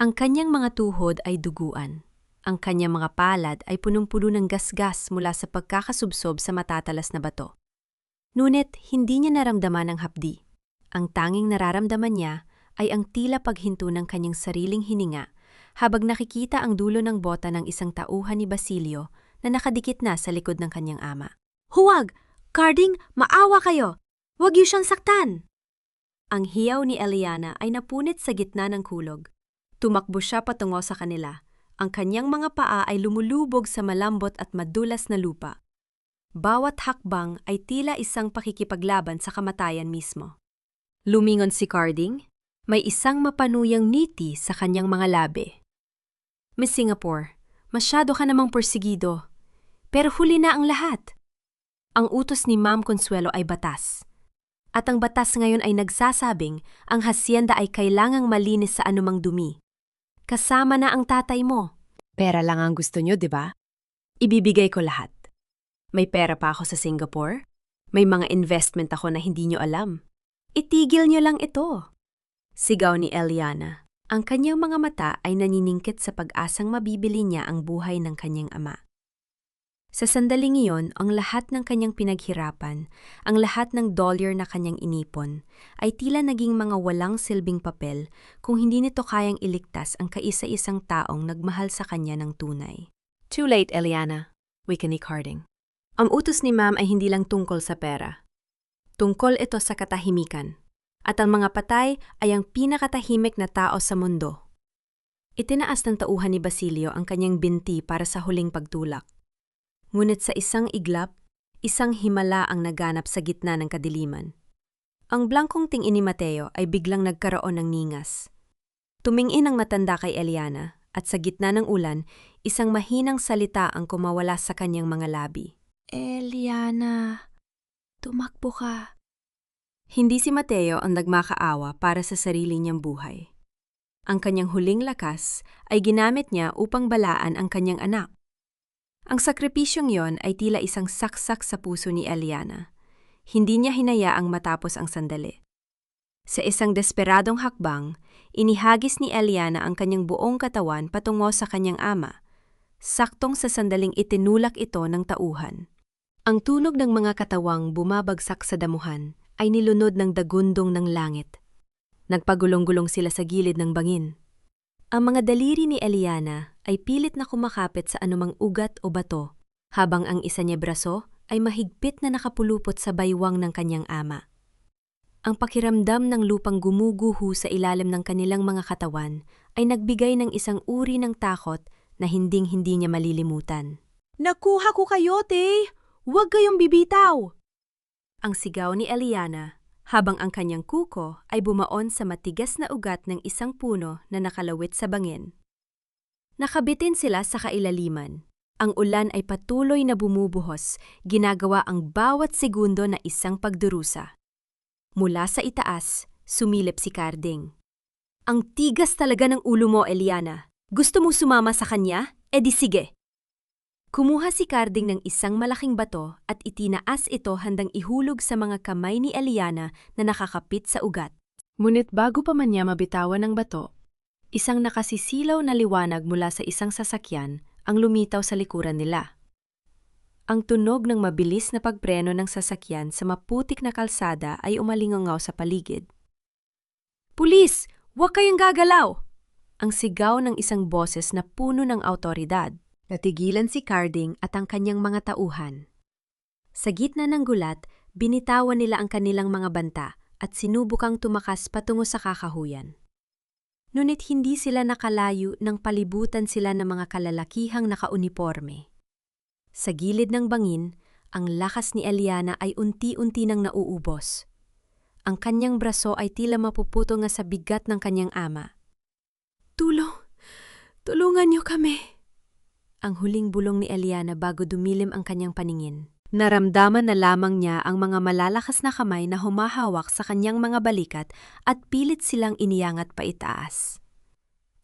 Ang kanyang mga tuhod ay duguan. Ang kanyang mga palad ay punong-puno ng gasgas mula sa pagkakasubsob sa matatalas na bato. Ngunit hindi niya naramdaman ang hapdi. Ang tanging nararamdaman niya ay ang tila paghinto ng kanyang sariling hininga habang nakikita ang dulo ng bota ng isang tauhan ni Basilio na nakadikit na sa likod ng kanyang ama. "Huwag! Carding, maawa kayo! Huwag niyo siyang saktan!" Ang hiyaw ni Eliana ay napunit sa gitna ng kulog. Tumakbo siya patungo sa kanila. Ang kanyang mga paa ay lumulubog sa malambot at madulas na lupa. Bawat hakbang ay tila isang pakikipaglaban sa kamatayan mismo. Lumingon si Carding, may isang mapanuyang ngiti sa kanyang mga labi. Miss Singapore, masyado ka namang porsigido. Pero huli na ang lahat. Ang utos ni Ma'am Consuelo ay batas. At ang batas ngayon ay nagsasabing ang hasyenda ay kailangang malinis sa anumang dumi. Kasama na ang tatay mo. Pera lang ang gusto nyo, di ba? Ibibigay ko lahat. May pera pa ako sa Singapore. May mga investment ako na hindi nyo alam. Itigil nyo lang ito. Sigaw ni Eliana. Ang kanyang mga mata ay naniningkit sa pag-asang mabibili niya ang buhay ng kanyang ama. Sa sandaling iyon, ang lahat ng kanyang pinaghirapan, ang lahat ng dolyar na kanyang inipon, ay tila naging mga walang silbing papel kung hindi nito kayang iligtas ang kaisa-isang taong nagmahal sa kanya ng tunay. Too late, Eliana. Wika ni Carding. Ang utos ni Ma'am ay hindi lang tungkol sa pera. Tungkol ito sa katahimikan. At ang mga patay ay ang pinakatahimik na tao sa mundo. Itinaas ng tauhan ni Basilio ang kanyang binti para sa huling pagtulak. Ngunit sa isang iglap, isang himala ang naganap sa gitna ng kadiliman. Ang blangkong tingin ni Mateo ay biglang nagkaroon ng ningas. Tumingin ang matanda kay Eliana at sa gitna ng ulan, isang mahinang salita ang kumawala sa kanyang mga labi. Eliana, tumakbo ka. Hindi si Mateo ang nagmakaawa para sa sarili niyang buhay. Ang kanyang huling lakas ay ginamit niya upang balaan ang kanyang anak. Ang sakripisyong yon ay tila isang saksak sa puso ni Eliana. Hindi niya hinayaang matapos ang sandali. Sa isang desperadong hakbang, inihagis ni Eliana ang kanyang buong katawan patungo sa kanyang ama. Saktong sa sandaling itinulak ito ng tauhan. Ang tunog ng mga katawang bumabagsak sa damuhan ay nilunod ng dagundong ng langit. Nagpagulong-gulong sila sa gilid ng bangin. Ang mga daliri ni Eliana ay pilit na kumakapit sa anumang ugat o bato, habang ang isa niya braso ay mahigpit na nakapulupot sa baywang ng kanyang ama. Ang pakiramdam ng lupang gumuguho sa ilalim ng kanilang mga katawan ay nagbigay ng isang uri ng takot na hinding-hindi niya malilimutan. Nakuha ko kayo, te! Huwag kayong bibitaw! Ang sigaw ni Eliana, habang ang kanyang kuko ay bumaon sa matigas na ugat ng isang puno na nakalawit sa bangin. Nakabitin sila sa kailaliman. Ang ulan ay patuloy na bumubuhos, ginagawa ang bawat segundo na isang pagdurusa. Mula sa itaas, sumilip si Carding. Ang tigas talaga ng ulo mo, Eliana. Gusto mo sumama sa kanya? E di sige. Kumuha si Carding ng isang malaking bato at itinaas ito handang ihulog sa mga kamay ni Eliana na nakakapit sa ugat. Ngunit bago pa man niya mabitawan ng bato, isang nakasisilaw na liwanag mula sa isang sasakyan ang lumitaw sa likuran nila. Ang tunog ng mabilis na pagpreno ng sasakyan sa maputik na kalsada ay umalingangaw sa paligid. "Pulis! Huwag kayong gagalaw!" Ang sigaw ng isang boses na puno ng awtoridad. Natigilan si Carding at ang kanyang mga tauhan. Sa gitna ng gulat, binitawan nila ang kanilang mga banta at sinubukang tumakas patungo sa kakahuyan. Ngunit hindi sila nakalayo nang palibutan sila ng mga kalalakihang nakauniporme. Sa gilid ng bangin, ang lakas ni Eliana ay unti-unti nang nauubos. Ang kanyang braso ay tila mapuputo nga sa bigat ng kanyang ama. Tulungan niyo kami!" Ang huling bulong ni Eliana bago dumilim ang kanyang paningin. Naramdaman na lamang niya ang mga malalakas na kamay na humahawak sa kanyang mga balikat at pilit silang iniangat paitaas.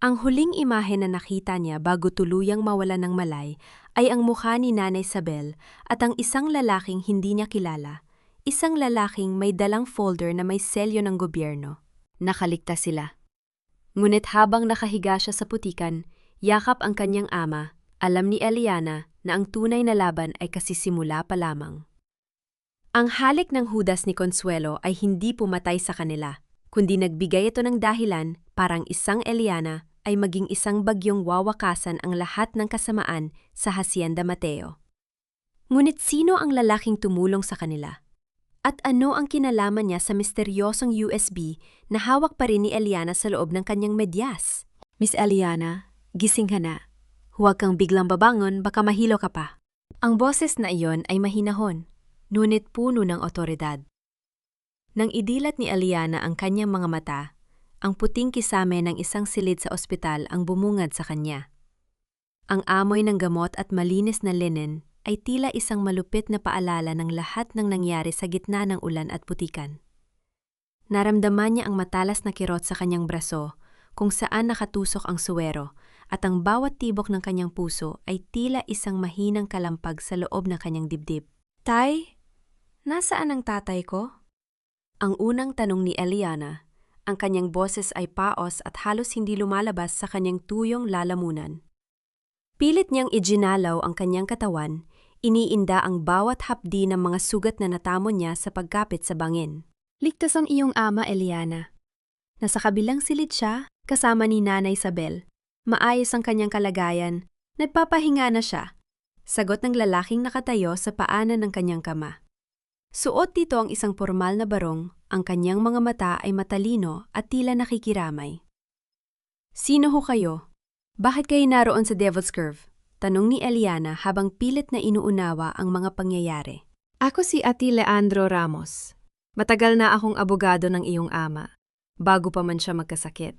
Ang huling imahe na nakita niya bago tuluyang mawala ng malay ay ang mukha ni Nanay Isabel at ang isang lalaking hindi niya kilala, isang lalaking may dalang folder na may selyo ng gobyerno. Nakaligtas sila. Ngunit habang nakahiga siya sa putikan, yakap ang kanyang ama. Alam ni Eliana na ang tunay na laban ay kasisimula pa lamang. Ang halik ng hudas ni Consuelo ay hindi pumatay sa kanila, kundi nagbigay ito ng dahilan parang isang Eliana ay maging isang bagyong wawakasan ang lahat ng kasamaan sa Hacienda Mateo. Ngunit sino ang lalaking tumulong sa kanila? At ano ang kinalaman niya sa misteryosong USB na hawak pa rin ni Eliana sa loob ng kanyang medyas? Miss Eliana, gising ka na. Huwag kang biglang babangon, baka mahilo ka pa. Ang boses na iyon ay mahinahon, ngunit puno ng otoridad. Nang idilat ni Eliana ang kanyang mga mata, ang puting kisame ng isang silid sa ospital ang bumungad sa kanya. Ang amoy ng gamot at malinis na linen ay tila isang malupit na paalala ng lahat ng nangyari sa gitna ng ulan at putikan. Naramdaman niya ang matalas na kirot sa kanyang braso kung saan nakatusok ang suwero at ang bawat tibok ng kanyang puso ay tila isang mahinang kalampag sa loob ng kanyang dibdib. Tay, nasaan ang tatay ko? Ang unang tanong ni Eliana. Ang kanyang boses ay paos at halos hindi lumalabas sa kanyang tuyong lalamunan. Pilit niyang ijinalaw ang kanyang katawan, iniinda ang bawat hapdi ng mga sugat na natamo niya sa pagkapit sa bangin. Ligtas ang iyong ama, Eliana. Nasa kabilang silid siya, kasama ni Nanay Isabel. Maayos ang kanyang kalagayan, nagpapahinga na siya. Sagot ng lalaking nakatayo sa paanan ng kanyang kama. Suot dito ang isang formal na barong, ang kanyang mga mata ay matalino at tila nakikiramay. Sino ho kayo? Bakit kayo naroon sa Devil's Curve? Tanong ni Eliana habang pilit na inuunawa ang mga pangyayari. Ako si Ati Leandro Ramos. Matagal na akong abogado ng iyong ama, bago pa man siya magkasakit.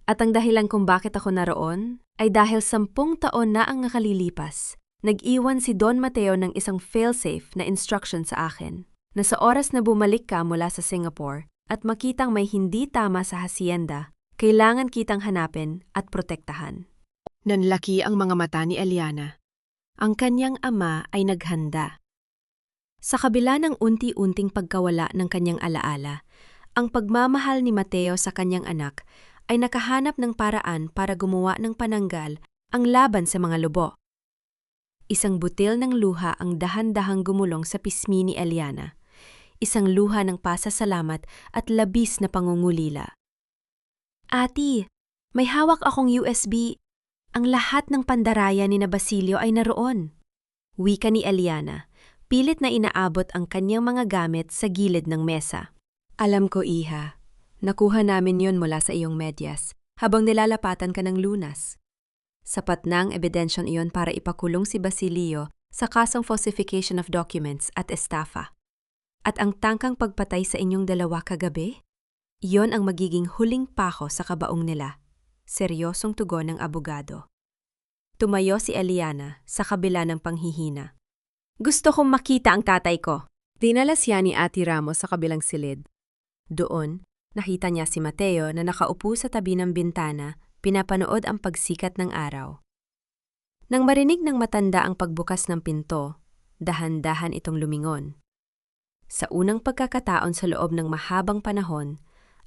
At ang dahilan kung bakit ako naroon ay dahil 10 taon na ang nakalilipas. Nag-iwan si Don Mateo ng isang failsafe na instruction sa akin na sa oras na bumalik ka mula sa Singapore at makitang may hindi tama sa hacienda, kailangan kitang hanapin at protektahan. Nanlaki ang mga mata ni Eliana. Ang kanyang ama ay naghanda. Sa kabila ng unti-unting pagkawala ng kanyang alaala, ang pagmamahal ni Mateo sa kanyang anak ay nakahanap ng paraan para gumawa ng pananggal ang laban sa mga lubo. Isang butil ng luha ang dahan-dahang gumulong sa pismi ni Eliana. Isang luha ng pasasalamat at labis na pangungulila. Ati, may hawak akong USB. Ang lahat ng pandaraya ni na Basilio ay naroon. Wika ni Eliana, pilit na inaabot ang kanyang mga gamit sa gilid ng mesa. Alam ko, iha. Nakuha namin yon mula sa iyong medyas habang nilalapatan ka ng lunas. Sapat na ang ebidensyang iyon para ipakulong si Basilio sa kasong falsification of documents at estafa. At ang tangkang pagpatay sa inyong dalawa kagabi? Iyon ang magiging huling pako sa kabaong nila. Seryosong tugon ng abogado. Tumayo si Eliana sa kabila ng panghihina. Gusto kong makita ang tatay ko. Dinala siya ni Ate Ramos sa kabilang silid. Doon, nakita niya si Mateo na nakaupo sa tabi ng bintana, pinapanood ang pagsikat ng araw. Nang marinig ng matanda ang pagbukas ng pinto, dahan-dahan itong lumingon. Sa unang pagkakataon sa loob ng mahabang panahon,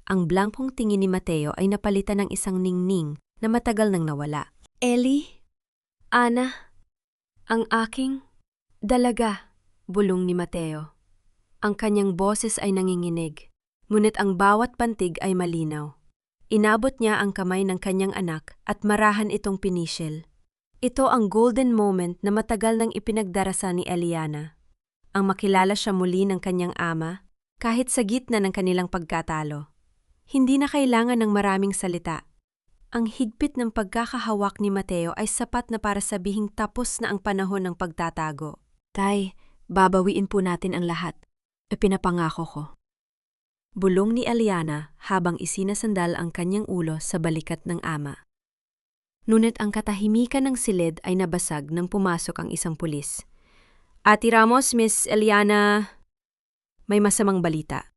ang blankong tingin ni Mateo ay napalitan ng isang ningning na matagal nang nawala. Ellie? Ana? Ang aking dalaga, bulong ni Mateo. Ang kanyang boses ay nanginginig, ngunit ang bawat pantig ay malinaw. Inabot niya ang kamay ng kanyang anak at marahan itong pinisil. Ito ang golden moment na matagal nang ipinagdarasal ni Eliana. Ang makilala siya muli ng kanyang ama, kahit sa gitna ng kanilang pagkatalo. Hindi na kailangan ng maraming salita. Ang higpit ng pagkakahawak ni Mateo ay sapat na para sabihing tapos na ang panahon ng pagtatago. Tay, babawiin po natin ang lahat. Ipinapangako ko. Bulong ni Eliana habang isinasandal ang kanyang ulo sa balikat ng ama. Ngunit ang katahimikan ng silid ay nabasag nang pumasok ang isang pulis. Ate Ramos, Miss Eliana, may masamang balita.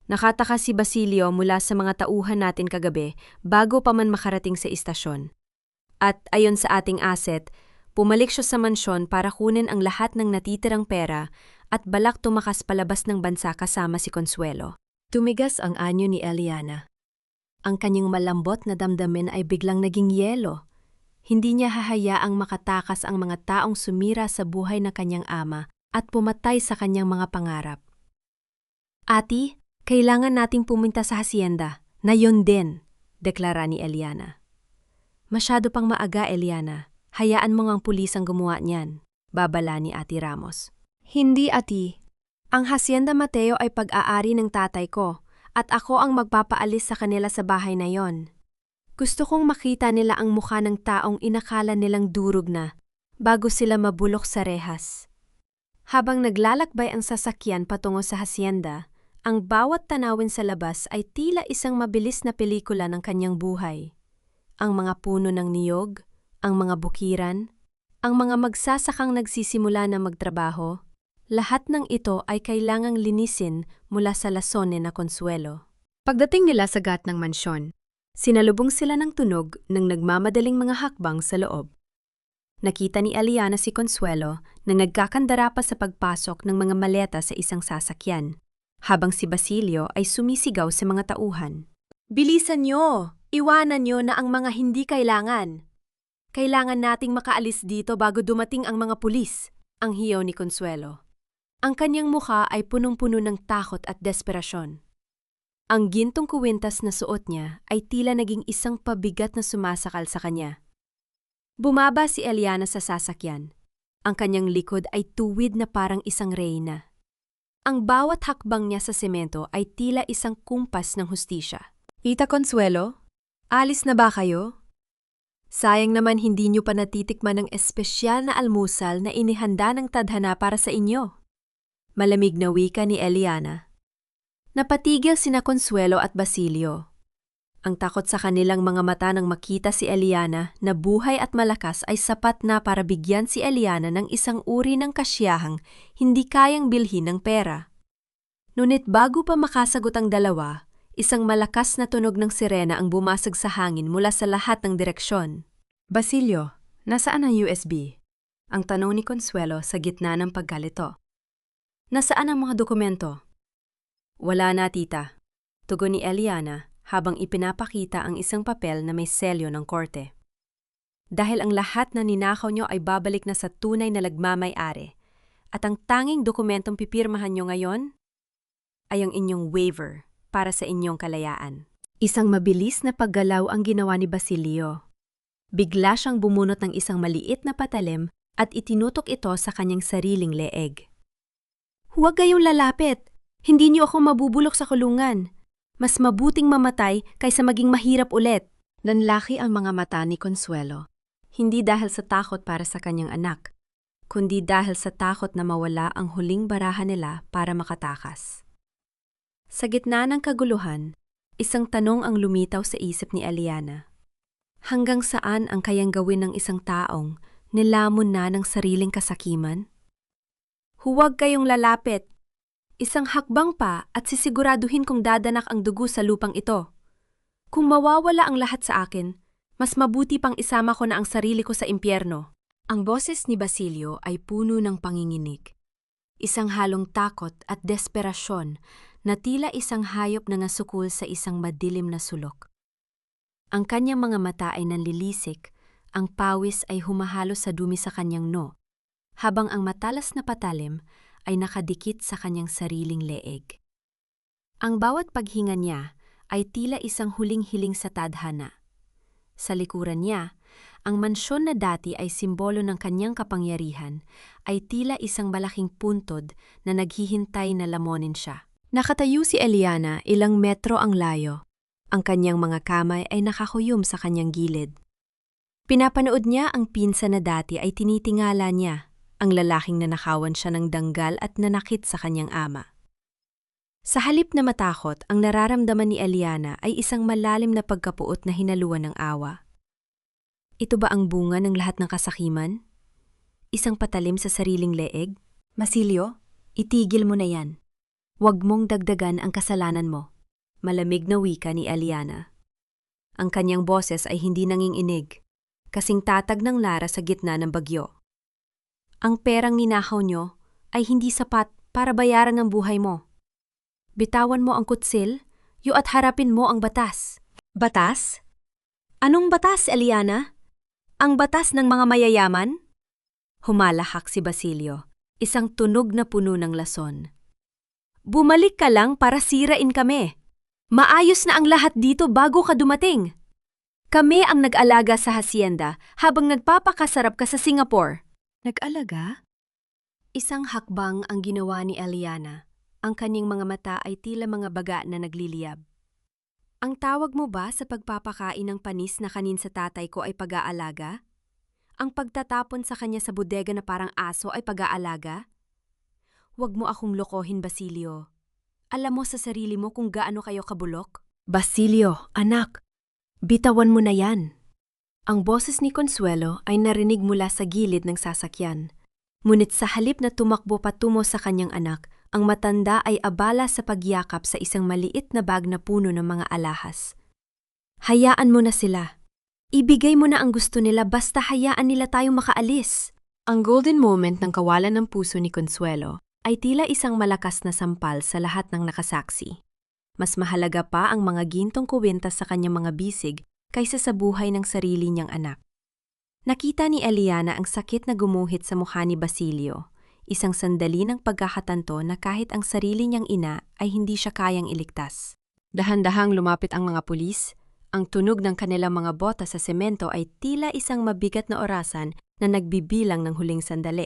Nakataka si Basilio mula sa mga tauhan natin kagabi bago pa man makarating sa istasyon. At ayon sa ating asset, pumalik siya sa mansyon para kunin ang lahat ng natitirang pera at balak tumakas palabas ng bansa kasama si Consuelo. Tumigas ang anyo ni Eliana. Ang kanyang malambot na damdamin ay biglang naging yelo. Hindi niya hahayaang makatakas ang mga taong sumira sa buhay ng kanyang ama at pumatay sa kanyang mga pangarap. Ati, kailangan nating pumunta sa hacienda, na yon din, deklara ni Eliana. Masyado pang maaga, Eliana. Hayaan mo ngang pulis ang gumawa niyan, babala ni Ate Ramos. Hindi, Ati. Ang hacienda Mateo ay pag-aari ng tatay ko at ako ang magpapaalis sa kanila sa bahay na yon. Gusto kong makita nila ang mukha ng taong inakala nilang durog na bago sila mabulok sa rehas. Habang naglalakbay ang sasakyan patungo sa hasyenda, ang bawat tanawin sa labas ay tila isang mabilis na pelikula ng kanyang buhay. Ang mga puno ng niyog, ang mga bukiran, ang mga magsasakang nagsisimula na magtrabaho, lahat ng ito ay kailangang linisin mula sa lason ni na Consuelo. Pagdating nila sa gat ng mansyon, sinalubong sila ng tunog ng nagmamadaling mga hakbang sa loob. Nakita ni Eliana si Consuelo na nagkakandara pa sa pagpasok ng mga maleta sa isang sasakyan, habang si Basilio ay sumisigaw sa mga tauhan. Bilisan nyo! Iwanan nyo na ang mga hindi kailangan. Kailangan nating makaalis dito bago dumating ang mga pulis, ang hiyaw ni Consuelo. Ang kanyang mukha ay punong-puno ng takot at desperasyon. Ang gintong kuwintas na suot niya ay tila naging isang pabigat na sumasakal sa kanya. Bumaba si Eliana sa sasakyan. Ang kanyang likod ay tuwid na parang isang reyna. Ang bawat hakbang niya sa semento ay tila isang kumpas ng hustisya. Tita Consuelo, alis na ba kayo? Sayang naman hindi niyo pa natitikman ng espesyal na almusal na inihanda ng tadhana para sa inyo. Malamig na wika ni Eliana. Napatigil sina Consuelo at Basilio. Ang takot sa kanilang mga mata nang makita si Eliana na buhay at malakas ay sapat na para bigyan si Eliana ng isang uri ng kasiyahang hindi kayang bilhin ng pera. Ngunit bago pa makasagot ang dalawa, isang malakas na tunog ng sirena ang bumasag sa hangin mula sa lahat ng direksyon. Basilio, nasaan ang USB? Ang tanong ni Consuelo sa gitna ng pagkalito. Nasaan ang mga dokumento? Wala na, tita. Tugon ni Eliana habang ipinapakita ang isang papel na may selyo ng korte. Dahil ang lahat na ninakaw nyo ay babalik na sa tunay na nagmamay-ari, at ang tanging dokumentong pipirmahan nyo ngayon ay ang inyong waiver para sa inyong kalayaan. Isang mabilis na paggalaw ang ginawa ni Basilio. Bigla siyang bumunot ng isang maliit na patalim at itinutok ito sa kanyang sariling leeg. Huwag kayong lalapit! Hindi niyo ako mabubulok sa kulungan. Mas mabuting mamatay kaysa maging mahirap ulit. Nanlaki ang mga mata ni Consuelo. Hindi dahil sa takot para sa kanyang anak, kundi dahil sa takot na mawala ang huling barahan nila para makatakas. Sa gitna ng kaguluhan, isang tanong ang lumitaw sa isip ni Eliana. Hanggang saan ang kayang gawin ng isang taong nilamon na ng sariling kasakiman? Huwag kayong lalapit! Isang hakbang pa at sisiguraduhin kong dadanak ang dugo sa lupang ito. Kung mawawala ang lahat sa akin, mas mabuti pang isama ko na ang sarili ko sa impyerno. Ang boses ni Basilio ay puno ng panginginig. Isang halong takot at desperasyon na tila isang hayop na nasukul sa isang madilim na sulok. Ang kanyang mga mata ay nanlilisik, ang pawis ay humahalo sa dumi sa kanyang no, habang ang matalas na patalim ay nakadikit sa kanyang sariling leeg. Ang bawat paghinga niya ay tila isang huling-hiling sa tadhana. Sa likuran niya, ang mansyon na dati ay simbolo ng kanyang kapangyarihan ay tila isang malaking puntod na naghihintay na lamunin siya. Nakatayo si Eliana ilang metro ang layo. Ang kanyang mga kamay ay nakakuyom sa kanyang gilid. Pinapanood niya ang pinsa na dati ay tinitingala niya, ang lalaking nanakawan siya ng danggal at nanakit sa kanyang ama. Sa halip na matakot, ang nararamdaman ni Eliana ay isang malalim na pagkapuot na hinaluan ng awa. Ito ba ang bunga ng lahat ng kasakiman? Isang patalim sa sariling leeg? Basilio, itigil mo na yan. Huwag mong dagdagan ang kasalanan mo. Malamig na wika ni Eliana. Ang kanyang boses ay hindi nanginginig, kasing tatag ng lara sa gitna ng bagyo. Ang perang ninakaw nyo ay hindi sapat para bayaran ang buhay mo. Bitawan mo ang kutsil, at harapin mo ang batas. Batas? Anong batas, Eliana? Ang batas ng mga mayayaman? Humalahak si Basilio, isang tunog na puno ng lason. Bumalik ka lang para sirain kami. Maayos na ang lahat dito bago ka dumating. Kami ang nag-alaga sa hasyenda habang nagpapakasarap ka sa Singapore. Nag-alaga? Isang hakbang ang ginawa ni Eliana. Ang kanyang mga mata ay tila mga baga na nagliliyab. Ang tawag mo ba sa pagpapakain ng panis na kanin sa tatay ko ay pag-aalaga? Ang pagtatapon sa kanya sa bodega na parang aso ay pag-aalaga? Huwag mo akong lokohin, Basilio. Alam mo sa sarili mo kung gaano kayo kabulok? Basilio, anak, bitawan mo na yan. Ang boses ni Consuelo ay narinig mula sa gilid ng sasakyan. Ngunit sa halip na tumakbo patungo sa kanyang anak, ang matanda ay abala sa pagyakap sa isang maliit na bag na puno ng mga alahas. Hayaan mo na sila. Ibigay mo na ang gusto nila basta hayaan nila tayong makaalis. Ang golden moment ng kawalan ng puso ni Consuelo ay tila isang malakas na sampal sa lahat ng nakasaksi. Mas mahalaga pa ang mga gintong kuwintas sa kanyang mga bisig kaysa sa buhay ng sarili niyang anak. Nakita ni Eliana ang sakit na gumuhit sa mukha ni Basilio. Isang sandali ng pagkakatanto na kahit ang sarili niyang ina ay hindi siya kayang iligtas. Dahan-dahang lumapit ang mga pulis. Ang tunog ng kanilang mga bota sa semento ay tila isang mabigat na orasan na nagbibilang ng huling sandali.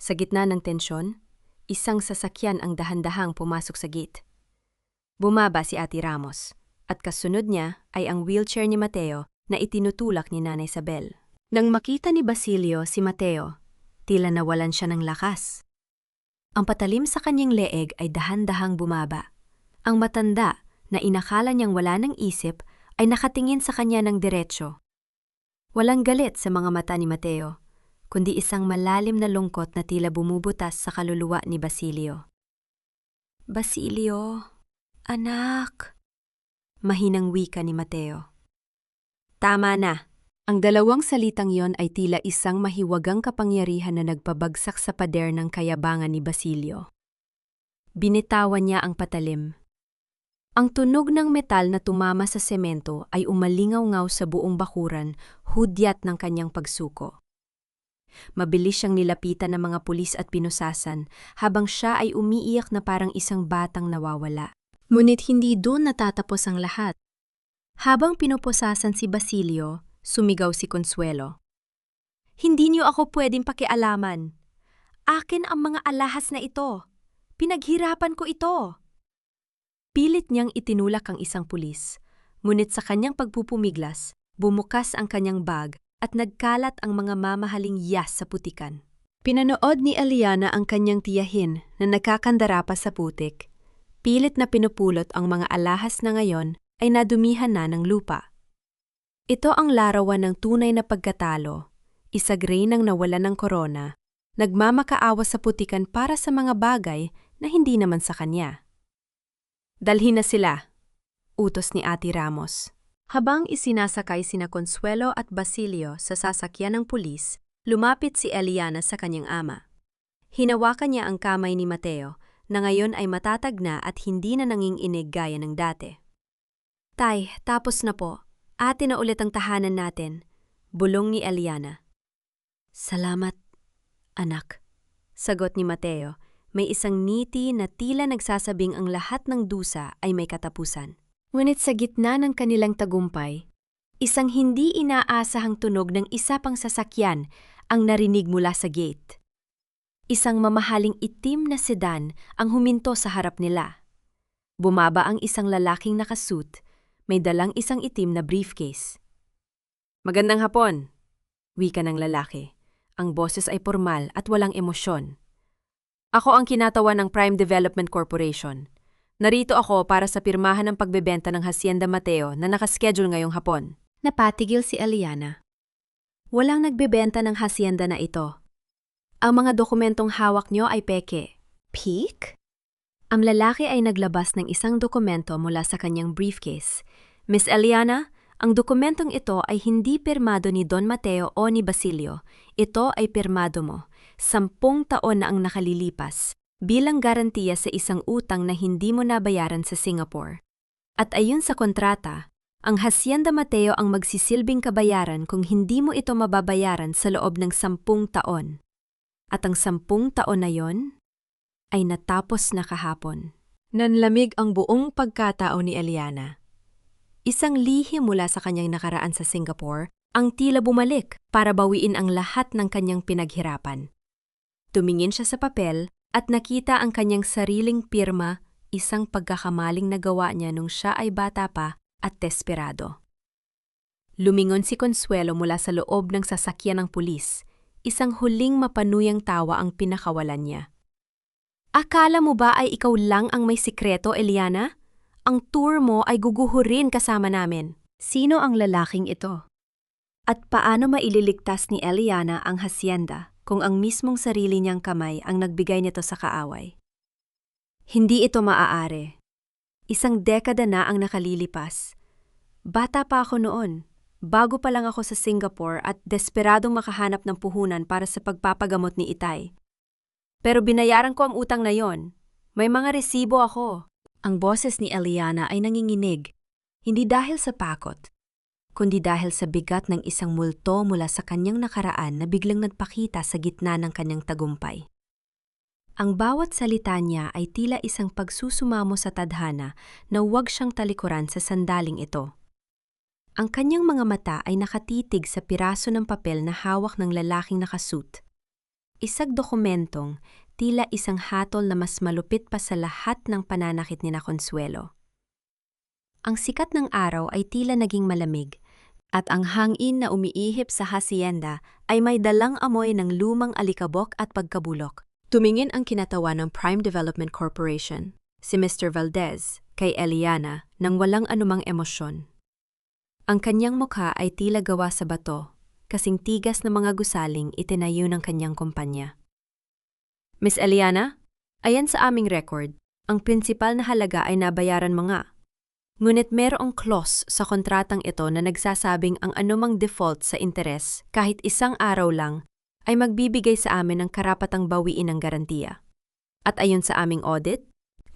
Sa gitna ng tensyon, isang sasakyan ang dahan-dahang pumasok sa gate. Bumaba si Ate Ramos, at kasunod niya ay ang wheelchair ni Mateo na itinutulak ni Nanay Isabel. Nang makita ni Basilio si Mateo, tila nawalan siya ng lakas. Ang patalim sa kanyang leeg ay dahan-dahang bumaba. Ang matanda na inakala niyang wala ng isip ay nakatingin sa kanya ng diretsyo. Walang galit sa mga mata ni Mateo, kundi isang malalim na lungkot na tila bumubutas sa kaluluwa ni Basilio. Basilio, anak. Mahinang wika ni Mateo. Tama na. Ang dalawang salitang yon ay tila isang mahiwagang kapangyarihan na nagpabagsak sa pader ng kayabangan ni Basilio. Binitawan niya ang patalim. Ang tunog ng metal na tumama sa semento ay umalingaw-ngaw sa buong bakuran, hudyat ng kanyang pagsuko. Mabilis siyang nilapitan ng mga pulis at pinusasan habang siya ay umiiyak na parang isang batang nawawala. Ngunit hindi doon natatapos ang lahat. Habang pinupusasan si Basilio, sumigaw si Consuelo. Hindi niyo ako pwedeng pakialaman. Akin ang mga alahas na ito. Pinaghirapan ko ito. Pilit niyang itinulak ang isang pulis, ngunit sa kanyang pagpupumiglas, bumukas ang kanyang bag at nagkalat ang mga mamahaling yas sa putikan. Pinanood ni Eliana ang kanyang tiyahin na nagkakandara pa sa putik. Pilit na pinupulot ang mga alahas na ngayon ay nadumihan na ng lupa. Ito ang larawan ng tunay na pagkatalo, isagray ng nawalan ng korona, nagmamakaawa sa putikan para sa mga bagay na hindi naman sa kanya. Dalhin na sila, utos ni Ate Ramos. Habang isinasakay sina Consuelo at Basilio sa sasakyan ng pulis, lumapit si Eliana sa kanyang ama. Hinawakan niya ang kamay ni Mateo, na ngayon ay matatag na at hindi na nanginginig gaya ng dati. Tay, tapos na po. Ate na ulit ang tahanan natin, bulong ni Eliana. Salamat, anak, sagot ni Mateo. May isang ngiti na tila nagsasabing ang lahat ng dusa ay may katapusan. Ngunit sa gitna ng kanilang tagumpay, isang hindi inaasahang tunog ng isa pang sasakyan ang narinig mula sa gate. Isang mamahaling itim na sedan ang huminto sa harap nila. Bumaba ang isang lalaking nakasuit, may dalang isang itim na briefcase. Magandang hapon, wika ng lalaki. Ang boses ay formal at walang emosyon. Ako ang kinatawan ng Prime Development Corporation. Narito ako para sa pirmahan ng pagbebenta ng Hacienda Mateo na nakaschedule ngayong hapon. Napatigil si Eliana. Walang nagbebenta ng hacienda na ito. Ang mga dokumentong hawak niyo ay peke. Peek? Ang lalaki ay naglabas ng isang dokumento mula sa kanyang briefcase. Miss Eliana, ang dokumentong ito ay hindi pirmado ni Don Mateo o ni Basilio. Ito ay pirmado mo. 10 taon na ang nakalilipas bilang garantiya sa isang utang na hindi mo nabayaran sa Singapore. At ayon sa kontrata, ang Hacienda Mateo ang magsisilbing kabayaran kung hindi mo ito mababayaran sa loob ng 10 taon. At ang 10 taon na yon ay natapos na kahapon. Nanlamig ang buong pagkatao ni Eliana. Isang lihim mula sa kanyang nakaraan sa Singapore ang tila bumalik para bawiin ang lahat ng kanyang pinaghirapan. Tumingin siya sa papel at nakita ang kanyang sariling pirma, isang pagkakamaling nagawa niya nung siya ay bata pa at desperado. Lumingon si Consuelo mula sa loob ng sasakyan ng pulis. Isang huling mapanuyang tawa ang pinakawalan niya. Akala mo ba ay ikaw lang ang may sikreto, Eliana? Ang tour mo ay guguhurin kasama namin. Sino ang lalaking ito? At paano maililigtas ni Eliana ang hasyenda kung ang mismong sarili niyang kamay ang nagbigay nito sa kaaway? Hindi ito maaari. Isang dekada na ang nakalilipas. Bata pa ako noon. Bago pa lang ako sa Singapore at desperadong makahanap ng puhunan para sa pagpapagamot ni Itay. Pero binayaran ko ang utang na yon. May mga resibo ako. Ang boses ni Eliana ay nanginginig, hindi dahil sa pakot, kundi dahil sa bigat ng isang multo mula sa kanyang nakaraan na biglang nagpakita sa gitna ng kanyang tagumpay. Ang bawat salita niya ay tila isang pagsusumamo sa tadhana na huwag siyang talikuran sa sandaling ito. Ang kanyang mga mata ay nakatitig sa piraso ng papel na hawak ng lalaking nakasuit. Isang dokumentong tila isang hatol na mas malupit pa sa lahat ng pananakit ni Consuelo. Ang sikat ng araw ay tila naging malamig, at ang hangin na umiihip sa hacienda ay may dalang amoy ng lumang alikabok at pagkabulok. Tumingin ang kinatawan ng Prime Development Corporation, si Mr. Valdez, kay Eliana nang walang anumang emosyon. Ang kanyang mukha ay tila gawa sa bato, kasing tigas na mga gusaling itinayo ng kanyang kumpanya. Miss Eliana, ayan sa aming record, ang prinsipal na halaga ay nabayaran mo nga. Ngunit merong clause sa kontratang ito na nagsasabing ang anumang default sa interes kahit isang araw lang ay magbibigay sa amin ng karapatang bawiin ng garantiya. At ayon sa aming audit,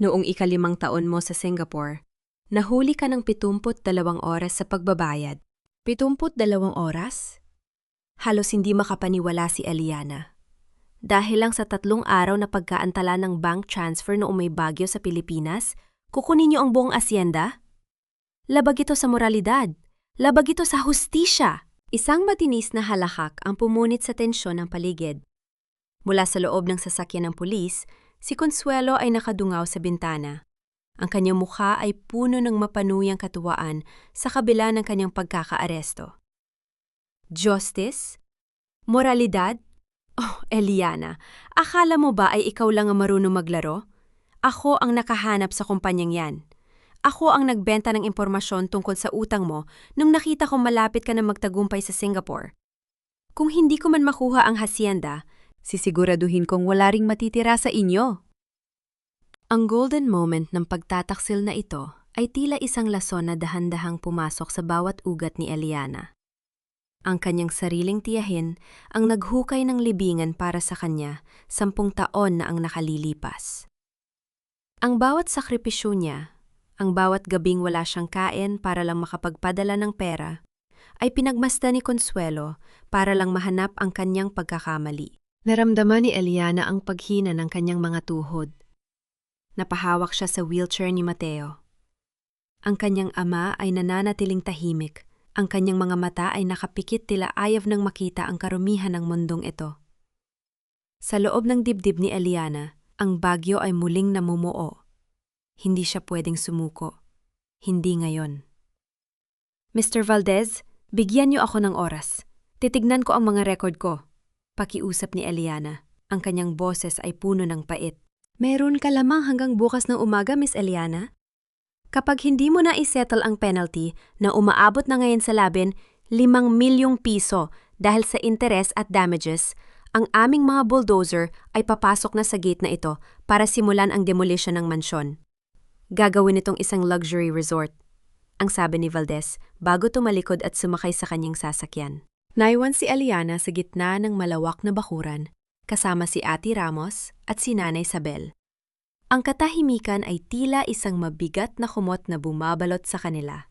noong ika-5 taon mo sa Singapore, nahuli ka ng 72 oras sa pagbabayad. 72 oras? Halos hindi makapaniwala si Eliana. Dahil lang sa 3 araw na pagkaantala ng bank transfer noong may bagyo sa Pilipinas, kukunin niyo ang buong asyenda? Labag ito sa moralidad. Labag ito sa hustisya. Isang matinis na halakak ang pumunit sa tensyon ng paligid. Mula sa loob ng sasakyan ng pulis, si Consuelo ay nakadungaw sa bintana. Ang kanyang mukha ay puno ng mapanuyang katuwaan sa kabila ng kanyang pagkakaaresto. Justice? Moralidad? Oh, Eliana, akala mo ba ay ikaw lang ang marunong maglaro? Ako ang nakahanap sa kumpanyang yan. Ako ang nagbenta ng impormasyon tungkol sa utang mo nung nakita kong malapit ka na magtagumpay sa Singapore. Kung hindi ko man makuha ang hacienda, sisiguraduhin kong wala ring matitira sa inyo. Ang golden moment ng pagtataksil na ito ay tila isang lason na dahan-dahang pumasok sa bawat ugat ni Eliana. Ang kanyang sariling tiyahin ang naghukay ng libingan para sa kanya 10 taon na ang nakalilipas. Ang bawat sakripisyo niya, ang bawat gabing wala siyang kain para lang makapagpadala ng pera, ay pinagmasdan ni Consuelo para lang mahanap ang kanyang pagkakamali. Naramdaman ni Eliana ang paghina ng kanyang mga tuhod. Napahawak siya sa wheelchair ni Mateo. Ang kanyang ama ay nananatiling tahimik. Ang kanyang mga mata ay nakapikit tila ayaw nang makita ang karumihan ng mundong ito. Sa loob ng dibdib ni Eliana, ang bagyo ay muling namumuo. Hindi siya pwedeng sumuko. Hindi ngayon. Mr. Valdez, bigyan niyo ako ng oras. Titignan ko ang mga record ko. Pakiusap ni Eliana. Ang kanyang boses ay puno ng pait. Meron ka lamang hanggang bukas ng umaga, Miss Eliana. Kapag hindi mo na isettle ang penalty na umaabot na ngayon sa labin 5 milyong piso dahil sa interes at damages, ang aming mga bulldozer ay papasok na sa gate na ito para simulan ang demolition ng mansyon. Gagawin itong isang luxury resort, ang sabi ni Valdez bago tumalikod at sumakay sa kanyang sasakyan. Naiwan si Eliana sa gitna ng malawak na bakuran, kasama si Ate Ramos at si Nanay Isabel. Ang katahimikan ay tila isang mabigat na kumot na bumabalot sa kanila.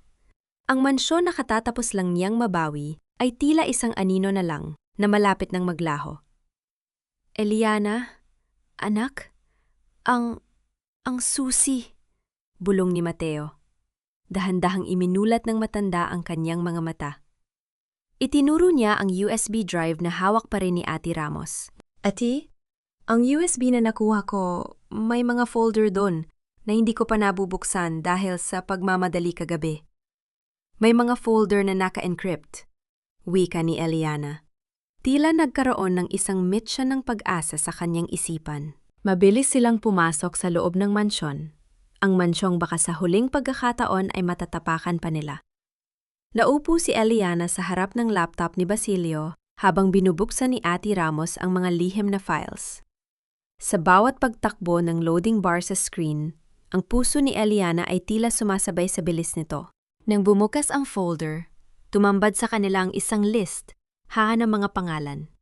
Ang mansyon na katatapos lang niyang mabawi ay tila isang anino na lang na malapit ng maglaho. Eliana, anak, ang susi, bulong ni Mateo. Dahan-dahang iminulat ng matanda ang kanyang mga mata. Itinuro niya ang USB drive na hawak pa rin ni Ate Ramos. Ate, ang USB na nakuha ko, may mga folder doon. na hindi ko pa nabubuksan dahil sa pagmamadali kagabi. May mga folder na naka-encrypt. Wika ni Eliana. Tila nagkaroon ng isang mitya ng pag-asa sa kanyang isipan. Mabilis silang pumasok sa loob ng mansyon. Ang mansyong baka sa huling pagkakataon ay matatapakan pa nila. Naupo si Eliana sa harap ng laptop ni Basilio habang binubuksan ni Ate Ramos ang mga lihim na files. Sa bawat pagtakbo ng loading bar sa screen, ang puso ni Eliana ay tila sumasabay sa bilis nito. Nang bumukas ang folder, tumambad sa kanila ang isang list, ng mga pangalan.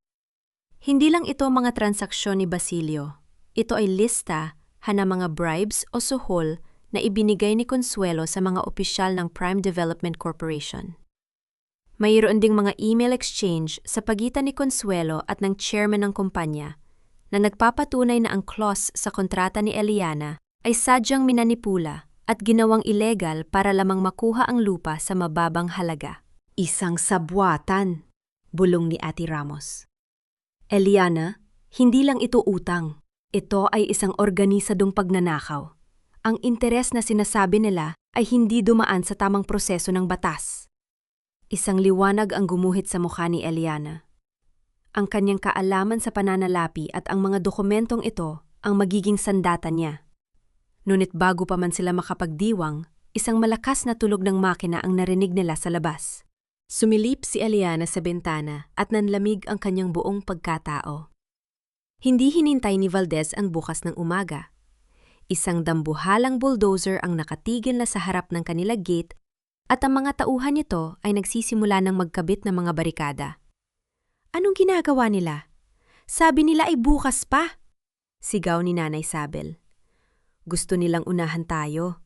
Hindi lang ito mga transaksyon ni Basilio. Ito ay lista ng mga bribes o suhol na ibinigay ni Consuelo sa mga opisyal ng Prime Development Corporation. Mayroon ding mga email exchange sa pagitan ni Consuelo at ng chairman ng kumpanya na nagpapatunay na ang clause sa kontrata ni Eliana ay sadyang minanipula at ginawang illegal para lamang makuha ang lupa sa mababang halaga. Isang sabwatan, bulong ni Ate Ramos. Eliana, hindi lang ito utang. Ito ay isang organisadong pagnanakaw. Ang interes na sinasabi nila ay hindi dumaan sa tamang proseso ng batas. Isang liwanag ang gumuhit sa mukha ni Eliana. Ang kanyang kaalaman sa pananalapi at ang mga dokumentong ito ang magiging sandata niya. Ngunit bago pa man sila makapagdiwang, isang malakas na tulog ng makina ang narinig nila sa labas. Sumilip si Eliana sa bintana at nanlamig ang kanyang buong pagkatao. Hindi hinintay ni Valdez ang bukas ng umaga. Isang dambuhalang bulldozer ang nakatigil na sa harap ng kanila gate at ang mga tauhan nito ay nagsisimula ng magkabit ng mga barikada. Anong ginagawa nila? Sabi nila ay bukas pa. Sigaw ni Nanay Sabel. Gusto nilang unahan tayo.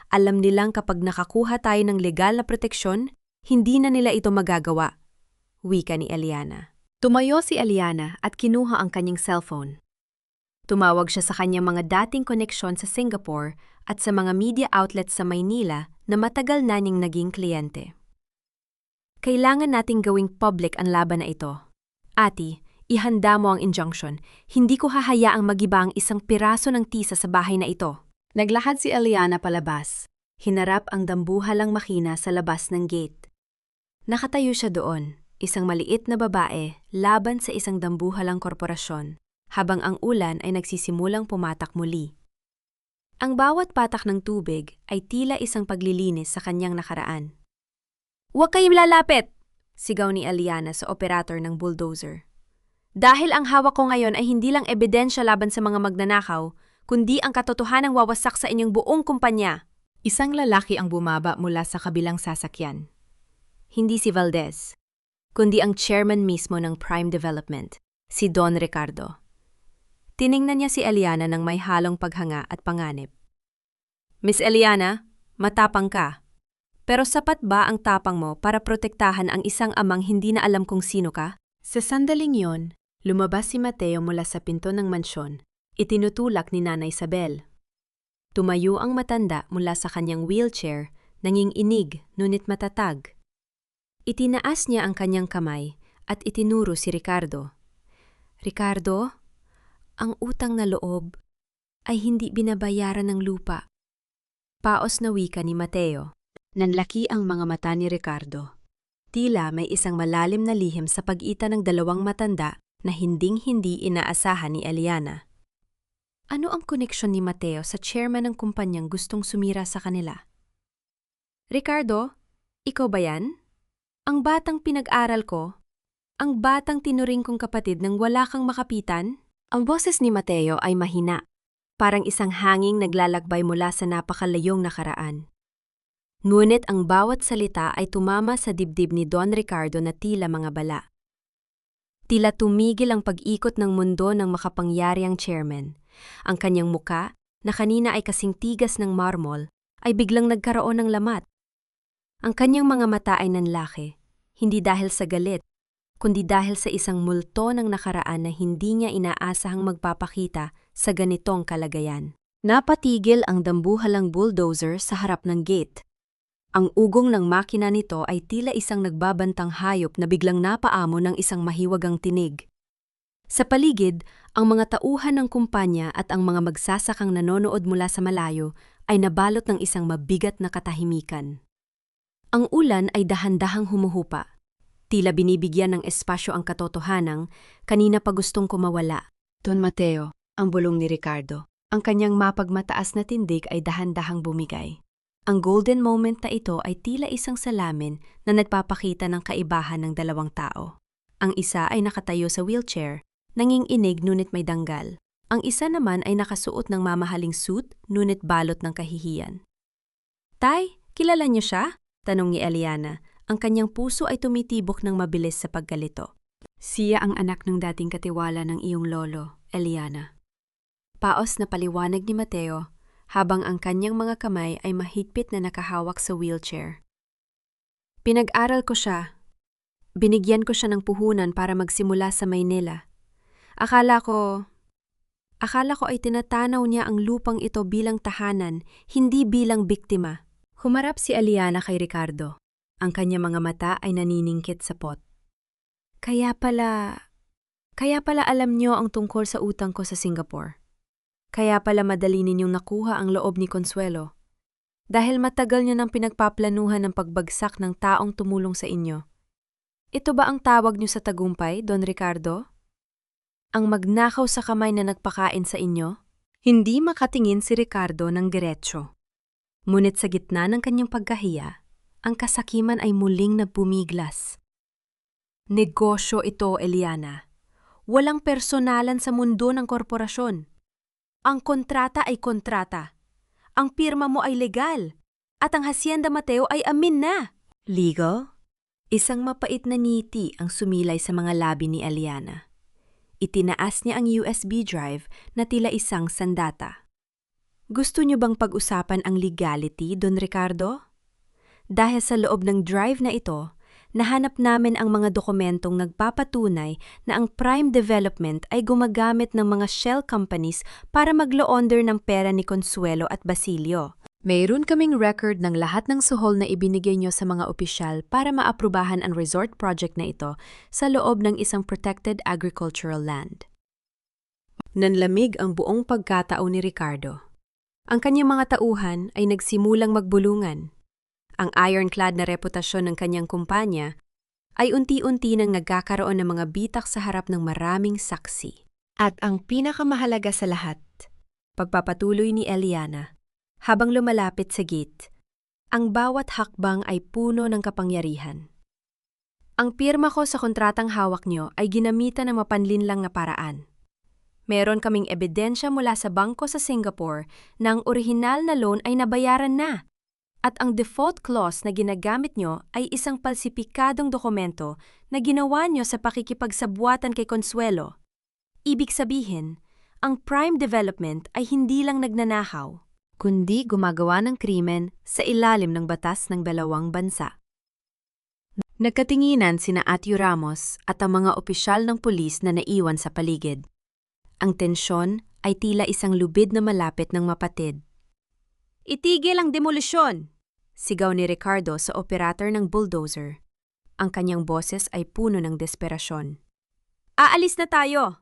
Alam nilang kapag nakakuha tayo ng legal na proteksyon, hindi na nila ito magagawa. Wika ni Eliana. Tumayo si Eliana at kinuha ang kanyang cellphone. Tumawag siya sa kanyang mga dating koneksyon sa Singapore at sa mga media outlets sa Maynila na matagal na niyang naging kliyente. Kailangan nating gawing public ang laban na ito. Ati, ihanda mo ang injunction. Hindi ko hahayaang magiba ang isang piraso ng tisa sa bahay na ito. Naglakad si Eliana palabas. Hinarap ang dambuhalang makina sa labas ng gate. Nakatayo siya doon, isang maliit na babae laban sa isang dambuhalang korporasyon, habang ang ulan ay nagsisimulang pumatak muli. Ang bawat patak ng tubig ay tila isang paglilinis sa kanyang nakaraan. "Huwag kayong lalapit!" sigaw ni Eliana sa operator ng bulldozer. "Dahil ang hawak ko ngayon ay hindi lang ebidensya laban sa mga magnanakaw, kundi ang katotohanang wawasak sa inyong buong kumpanya." Isang lalaki ang bumaba mula sa kabilang sasakyan. Hindi si Valdez, kundi ang chairman mismo ng Prime Development, si Don Ricardo. Tiningnan niya si Eliana ng may halong paghanga at panganib. "Miss Eliana, matapang ka. Pero sapat ba ang tapang mo para protektahan ang isang amang hindi na alam kung sino ka?" Sa sandaling yon, lumabas si Mateo mula sa pinto ng mansyon. Itinutulak ni Nanay Isabel. Tumayo ang matanda mula sa kanyang wheelchair, nanginginig ngunit matatag. Itinaas niya ang kanyang kamay at itinuro si Ricardo. "Ricardo, ang utang na loob ay hindi binabayaran ng lupa." Paos na wika ni Mateo. Nanlaki ang mga mata ni Ricardo. Tila may isang malalim na lihim sa pagitan ng dalawang matanda na hinding-hindi inaasahan ni Eliana. Ano ang koneksyon ni Mateo sa chairman ng kumpanyang gustong sumira sa kanila? "Ricardo, ikaw ba yan? Ang batang pinag-aral ko? Ang batang tinuring kong kapatid nang wala kang makapitan?" Ang boses ni Mateo ay mahina, parang isang hanging naglalakbay mula sa napakalayong nakaraan. Ngunit ang bawat salita ay tumama sa dibdib ni Don Ricardo na tila mga bala. Tila tumigil ang pag-ikot ng mundo ng makapangyariang chairman. Ang kanyang muka, na kanina ay kasing tigas ng marmol, ay biglang nagkaroon ng lamat. Ang kanyang mga mata ay nanlaki, hindi dahil sa galit, kundi dahil sa isang multo ng nakaraan na hindi niya inaasahang magpapakita sa ganitong kalagayan. Napatigil ang dambuhalang bulldozer sa harap ng gate. Ang ugong ng makina nito ay tila isang nagbabantang hayop na biglang napaamo ng isang mahiwagang tinig. Sa paligid, ang mga tauhan ng kumpanya at ang mga magsasakang nanonood mula sa malayo ay nabalot ng isang mabigat na katahimikan. Ang ulan ay dahan-dahang humuhupa. Tila binibigyan ng espasyo ang katotohanang kanina pa gustong kumawala. Don Mateo, ang bulong ni Ricardo. Ang kanyang mapagmataas na tindig ay dahan-dahang bumigay. Ang golden moment na ito ay tila isang salamin na nagpapakita ng kaibahan ng dalawang tao. Ang isa ay nakatayo sa wheelchair, nanginginig ngunit may danggal. Ang isa naman ay nakasuot ng mamahaling suit ngunit balot ng kahihiyan. Tay, kilala niyo siya? Tanong ni Eliana. Ang kanyang puso ay tumitibok ng mabilis sa pagkalito. Siya ang anak ng dating katiwala ng iyong lolo, Eliana. Paos na paliwanag ni Mateo habang ang kanyang mga kamay ay mahigpit na nakahawak sa wheelchair. Pinag-aral ko siya. Binigyan ko siya ng puhunan para magsimula sa Maynila. Akala ko ay tinatanaw niya ang lupang ito bilang tahanan, hindi bilang biktima. Humarap si Eliana kay Ricardo. Ang kanyang mga mata ay naniningkit sa pot. Kaya pala alam niyo ang tungkol sa utang ko sa Singapore. Kaya pala madali ninyong nakuha ang loob ni Consuelo. Dahil matagal niyo nang pinagpaplanuhan ng pagbagsak ng taong tumulong sa inyo. Ito ba ang tawag niyo sa tagumpay, Don Ricardo? Ang magnakaw sa kamay na nagpakain sa inyo? Hindi makatingin si Ricardo ng diretsyo. Ngunit sa gitna ng kanyang pagkahiya, ang kasakiman ay muling nagpumiglas. Negosyo ito, Eliana. Walang personalan sa mundo ng korporasyon. Ang kontrata ay kontrata. Ang pirma mo ay legal. At ang Hacienda Mateo ay amin na. Legal? Isang mapait na ngiti ang sumilay sa mga labi ni Eliana. Itinaas niya ang USB drive na tila isang sandata. Gusto niyo bang pag-usapan ang legality, Don Ricardo? Dahil sa loob ng drive na ito, nahanap namin ang mga dokumentong nagpapatunay na ang Prime Development ay gumagamit ng mga shell companies para mag-launder ng pera ni Consuelo at Basilio. Mayroon kaming record ng lahat ng suhol na ibinigay niyo sa mga opisyal para maaprubahan ang resort project na ito sa loob ng isang protected agricultural land. Nanlamig ang buong pagkatao ni Ricardo. Ang kanyang mga tauhan ay nagsimulang magbulungan. Ang ironclad na reputasyon ng kanyang kumpanya ay unti-unti nang nagkakaroon ng mga bitak sa harap ng maraming saksi. At ang pinakamahalaga sa lahat, pagpapatuloy ni Eliana, habang lumalapit sa gate, ang bawat hakbang ay puno ng kapangyarihan. Ang pirma ko sa kontratang hawak niyo ay ginamitan ng mapanlinlang na paraan. Meron kaming ebidensya mula sa bangko sa Singapore na ang orihinal na loan ay nabayaran na. At ang default clause na ginagamit nyo ay isang palsipikadong dokumento na ginawa nyo sa pakikipagsabuatan kay Consuelo. Ibig sabihin, ang Prime Development ay hindi lang nagnanakaw, kundi gumagawa ng krimen sa ilalim ng batas ng dalawang bansa. Nagkatinginan sina Atio Ramos at ang mga opisyal ng pulis na naiwan sa paligid. Ang tensyon ay tila isang lubid na malapit ng mapatid. Itigil ang demolisyon! Sigaw ni Ricardo sa operator ng bulldozer. Ang kanyang boses ay puno ng desperasyon. Aalis na tayo!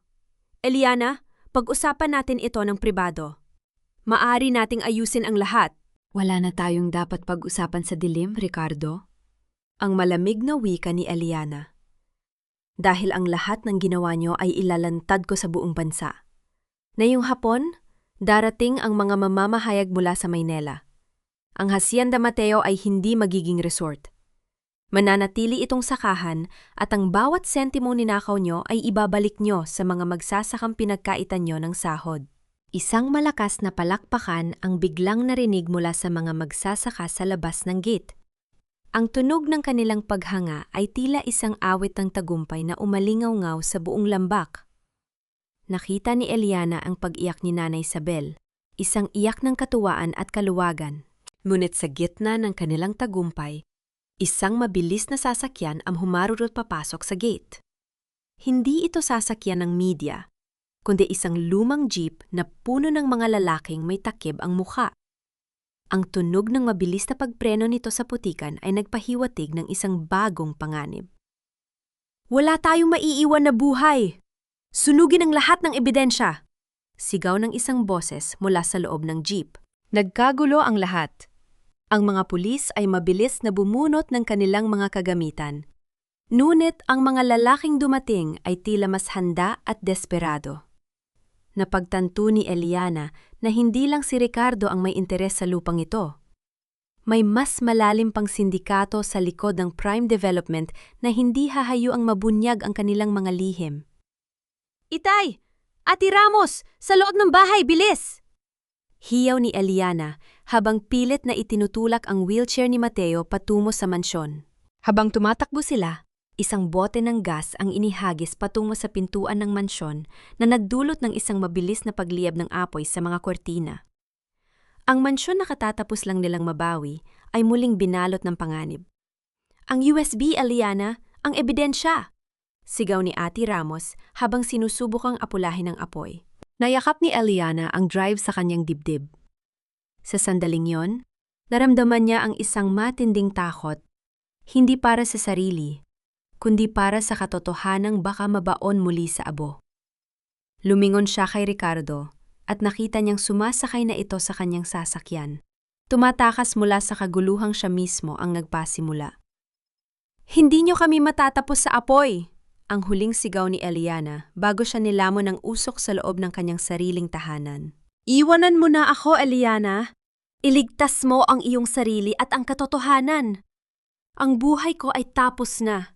Eliana, pag-usapan natin ito ng pribado. Maari nating ayusin ang lahat. Wala na tayong dapat pag-usapan sa dilim, Ricardo. Ang malamig na wika ni Eliana. Dahil ang lahat ng ginawa niyo ay ilalantad ko sa buong bansa. Ngayong hapon, darating ang mga mamamahayag mula sa Maynila. Ang Hacienda Mateo ay hindi magiging resort. Mananatili itong sakahan at ang bawat sentimo ninakaw nyo ay ibabalik nyo sa mga magsasakang pinagkaitan nyo ng sahod. Isang malakas na palakpakan ang biglang narinig mula sa mga magsasaka sa labas ng gate. Ang tunog ng kanilang paghanga ay tila isang awit ng tagumpay na umalingaw-ngaw sa buong lambak. Nakita ni Eliana ang pag-iyak ni Nanay Isabel, isang iyak ng katuwaan at kaluwagan. Ngunit sa gitna ng kanilang tagumpay, isang mabilis na sasakyan ang humarurot papasok sa gate. Hindi ito sasakyan ng media, kundi isang lumang jeep na puno ng mga lalaking may takip ang mukha. Ang tunog ng mabilis na pagpreno nito sa putikan ay nagpahiwatig ng isang bagong panganib. Wala tayong maiiwan na buhay! Sunugin ang lahat ng ebidensya! Sigaw ng isang boses mula sa loob ng jeep. Nagkagulo ang lahat. Ang mga pulis ay mabilis na bumunot ng kanilang mga kagamitan. Ngunit ang mga lalaking dumating ay tila mas handa at desperado. Napagtanto ni Eliana na hindi lang si Ricardo ang may interes sa lupang ito. May mas malalim pang sindikato sa likod ng Prime Development na hindi hahayuang mabunyag ang kanilang mga lihim. Itay! Ate Ramos! Sa loob ng bahay! Bilis! Hiyaw ni Eliana habang pilit na itinutulak ang wheelchair ni Mateo patungo sa mansyon. Habang tumatakbo sila, isang bote ng gas ang inihagis patungo sa pintuan ng mansyon na nagdulot ng isang mabilis na pagliyab ng apoy sa mga kortina. Ang mansyon na katatapos lang nilang mabawi ay muling binalot ng panganib. Ang USB, Eliana! Ang ebidensya! Sigaw ni Ate Ramos habang sinusubukang apulahin ang apoy. Nayakap ni Eliana ang drive sa kanyang dibdib. Sa sandaling yon, naramdaman niya ang isang matinding takot, hindi para sa sarili, kundi para sa katotohanang baka mabaon muli sa abo. Lumingon siya kay Ricardo at nakita niyang sumasakay na ito sa kanyang sasakyan. Tumatakas mula sa kaguluhang siya mismo ang nagpasimula. Hindi niyo kami matatapos sa apoy! Ang huling sigaw ni Eliana bago siya nilamon ng usok sa loob ng kanyang sariling tahanan. Iwanan mo na ako, Eliana! Iligtas mo ang iyong sarili at ang katotohanan! Ang buhay ko ay tapos na,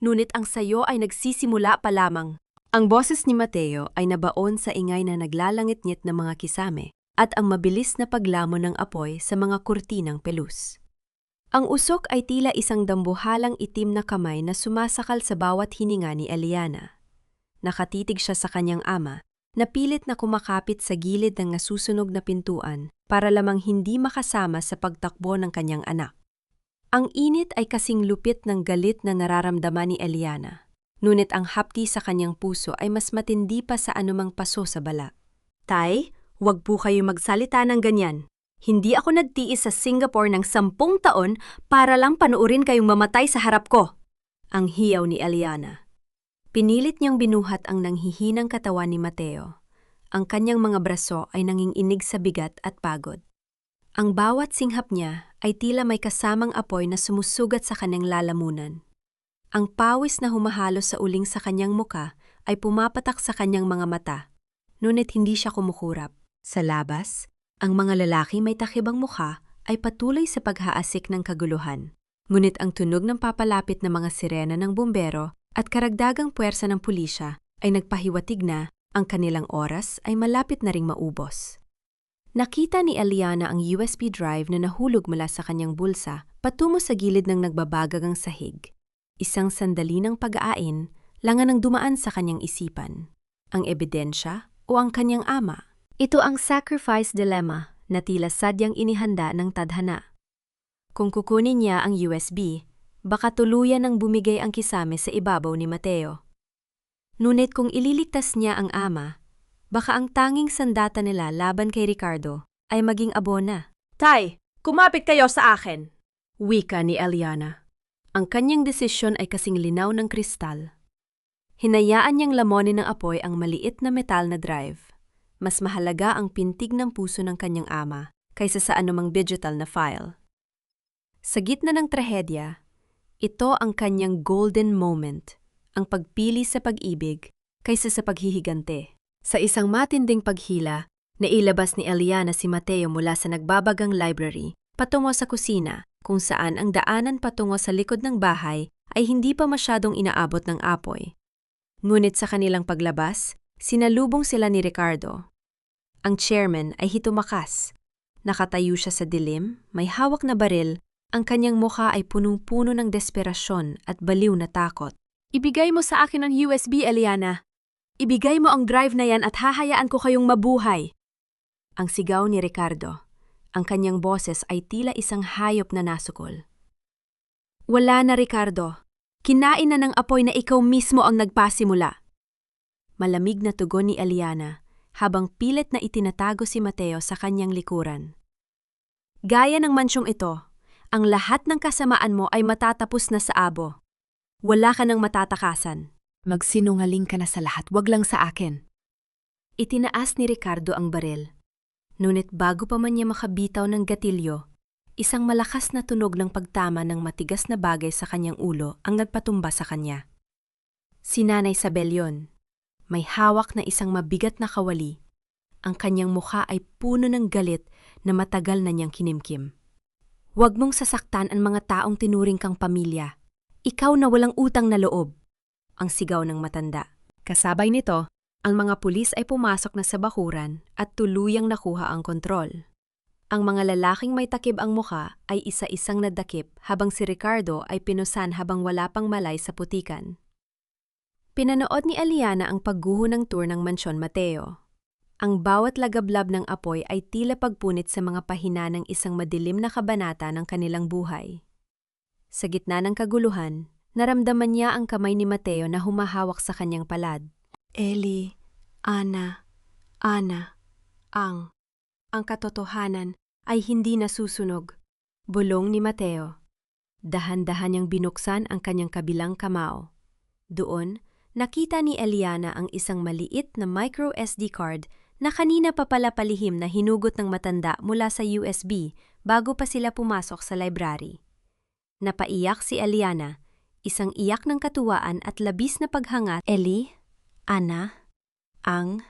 ngunit ang sayo ay nagsisimula pa lamang. Ang boses ni Mateo ay nabaon sa ingay na naglalangit-ngit ng mga kisame at ang mabilis na paglamon ng apoy sa mga kurtinang pelus. Ang usok ay tila isang dambuhalang itim na kamay na sumasakal sa bawat hininga ni Eliana. Nakatitig siya sa kanyang ama, na pilit na kumakapit sa gilid ng nasusunog na pintuan para lamang hindi makasama sa pagtakbo ng kanyang anak. Ang init ay kasing lupit ng galit na nararamdaman ni Eliana, ngunit ang hapdi sa kanyang puso ay mas matindi pa sa anumang paso sa bala. Tay, wag po kayo magsalita ng ganyan. Hindi ako nagtiis sa Singapore ng 10 taon para lang panuurin kayong mamatay sa harap ko. Ang hiyaw ni Eliana. Pinilit niyang binuhat ang nanghihinang katawan ni Mateo. Ang kanyang mga braso ay nanginginig sa bigat at pagod. Ang bawat singhap niya ay tila may kasamang apoy na sumusugat sa kanyang lalamunan. Ang pawis na humahalo sa uling sa kanyang muka ay pumapatak sa kanyang mga mata, ngunit hindi siya kumukurap. Sa labas, ang mga lalaki may takibang mukha ay patuloy sa paghaasik ng kaguluhan. Ngunit ang tunog ng papalapit na mga sirena ng bumbero at karagdagang puwersa ng pulisya ay nagpahiwatig na ang kanilang oras ay malapit na ring maubos. Nakita ni Eliana ang USB drive na nahulog mula sa kanyang bulsa patungo sa gilid ng nagbabagang sahig. Isang sandali ng pag-aain lang ang dumaan sa kanyang isipan. Ang ebidensya o ang kanyang ama? Ito ang sacrifice dilemma na tila sadyang inihanda ng tadhana. Kung kukunin niya ang USB, baka tuluyan ng bumigay ang kisame sa ibabaw ni Mateo. Ngunit kung ililigtas niya ang ama, baka ang tanging sandata nila laban kay Ricardo ay maging abona. Tay, kumapit kayo sa akin! Wika ni Eliana. Ang kanyang desisyon ay kasing linaw ng kristal. Hinayaan niyang lamonin ng apoy ang maliit na metal na drive. Mas mahalaga ang pintig ng puso ng kanyang ama kaysa sa anumang digital na file. Sa gitna ng trahedya, ito ang kanyang golden moment, ang pagpili sa pag-ibig kaysa sa paghihigante. Sa isang matinding paghila, nailabas ni Eliana si Mateo mula sa nagbabagang library patungo sa kusina kung saan ang daanan patungo sa likod ng bahay ay hindi pa masyadong inaabot ng apoy. Ngunit sa kanilang paglabas, sinalubong sila ni Ricardo. Ang chairman ay hitumakas. Nakatayo siya sa dilim, may hawak na baril, ang kanyang mukha ay punong-puno ng desperasyon at baliw na takot. Ibigay mo sa akin ang USB, Eliana. Ibigay mo ang drive na yan at hahayaan ko kayong mabuhay. Ang sigaw ni Ricardo. Ang kanyang boses ay tila isang hayop na nasukol. Wala na, Ricardo. Kinain na ng apoy na ikaw mismo ang nagpasimula. Malamig na tugon ni Eliana habang pilit na itinatago si Mateo sa kanyang likuran. Gaya ng mansyong ito, ang lahat ng kasamaan mo ay matatapos na sa abo. Wala ka nang matatakasan. Magsinungaling ka na sa lahat, wag lang sa akin. Itinaas ni Ricardo ang baril. Ngunit bago pa man niya makabitaw ng gatilyo, isang malakas na tunog ng pagtama ng matigas na bagay sa kanyang ulo ang nagpatumba sa kanya. Si Nanay Isabel yon. May hawak na isang mabigat na kawali. Ang kanyang mukha ay puno ng galit na matagal na niyang kinimkim. Huwag mong sasaktan ang mga taong tinuring kang pamilya. Ikaw na walang utang na loob. Ang sigaw ng matanda. Kasabay nito, ang mga pulis ay pumasok na sa bakuran at tuluyang nakuha ang kontrol. Ang mga lalaking may takip ang mukha ay isa-isang nadakip habang si Ricardo ay pinusan habang wala pang malay sa putikan. Pinanood ni Eliana ang pagguho ng tour ng Mansyon Mateo. Ang bawat lagablab ng apoy ay tila pagpunit sa mga pahina ng isang madilim na kabanata ng kanilang buhay. Sa gitna ng kaguluhan, naramdaman niya ang kamay ni Mateo na humahawak sa kanyang palad. Eli, Ana, ang katotohanan ay hindi nasusunog. Bulong ni Mateo. Dahan-dahan niyang binuksan ang kanyang kabilang kamao. Doon, nakita ni Eliana ang isang maliit na micro SD card na kanina pa pala palihim na hinugot ng matanda mula sa USB bago pa sila pumasok sa library. Napaiyak si Eliana, isang iyak ng katuwaan at labis na paghanga. Eli, Ana, ang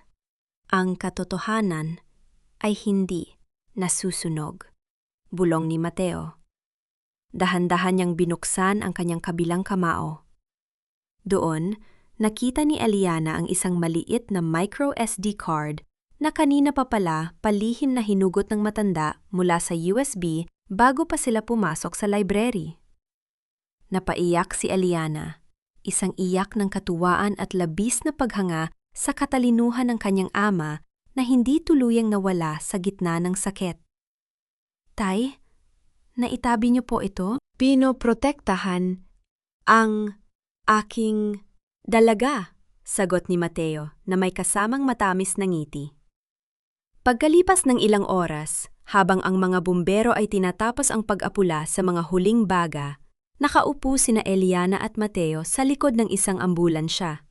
katotohanan ay hindi nasusunog. Bulong ni Mateo. Dahan-dahan niyang binuksan ang kanyang kabilang kamao. Doon, nakita ni Eliana ang isang maliit na micro SD card na kanina pa pala palihim na hinugot ng matanda mula sa USB bago pa sila pumasok sa library. Napaiyak si Eliana, isang iyak ng katuwaan at labis na paghanga sa katalinuhan ng kanyang ama na hindi tuluyang nawala sa gitna ng sakit. Tay, naitabi niyo po ito? Pinoprotektahan ang aking dalaga, sagot ni Mateo na may kasamang matamis na ngiti. Pagkalipas ng ilang oras, habang ang mga bumbero ay tinatapos ang pag-apula sa mga huling baga, nakaupo sina Eliana at Mateo sa likod ng isang ambulansya.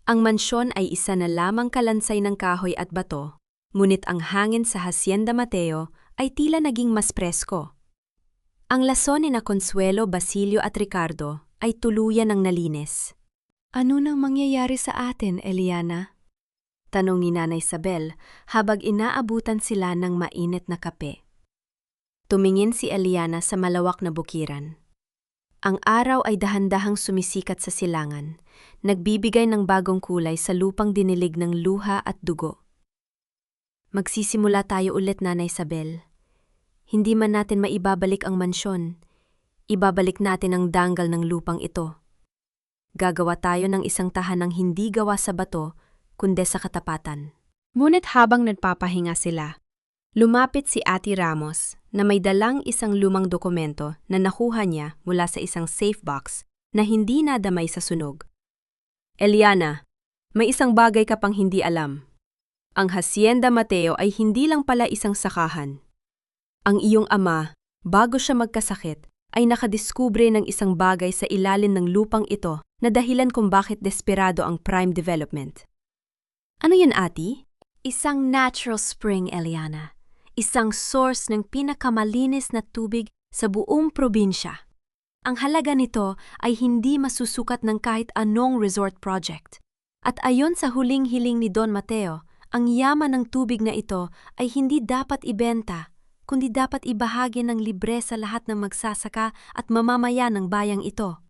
Ang mansyon ay isa na lamang kalansay ng kahoy at bato, ngunit ang hangin sa Hacienda Mateo ay tila naging mas presko. Ang lason ni na Consuelo, Basilio at Ricardo ay tuluyan ng nalinis. Ano nang mangyayari sa atin, Eliana? Tanong ni Nanay Isabel habang inaabutan sila ng mainit na kape. Tumingin si Eliana sa malawak na bukiran. Ang araw ay dahan-dahang sumisikat sa silangan, nagbibigay ng bagong kulay sa lupang dinilig ng luha at dugo. Magsisimula tayo ulit, Nanay Isabel. Hindi man natin maibabalik ang mansyon, ibabalik natin ang danggal ng lupang ito. Gagawa tayo ng isang tahanang hindi gawa sa bato, kundi sa katapatan. Ngunit habang nagpapahinga sila, lumapit si Ate Ramos na may dalang isang lumang dokumento na nakuha niya mula sa isang safe box na hindi nadamay sa sunog. Eliana, may isang bagay ka pang hindi alam. Ang Hacienda Mateo ay hindi lang pala isang sakahan. Ang iyong ama, bago siya magkasakit, ay nakadiskubre ng isang bagay sa ilalim ng lupang ito na dahilan kung bakit desperado ang Prime Development. Ano yan, Ate? Isang natural spring, Eliana. Isang source ng pinakamalinis na tubig sa buong probinsya. Ang halaga nito ay hindi masusukat ng kahit anong resort project. At ayon sa huling hiling ni Don Mateo, ang yaman ng tubig na ito ay hindi dapat ibenta, kundi dapat ibahagi ng libre sa lahat ng magsasaka at mamamayan ng bayang ito.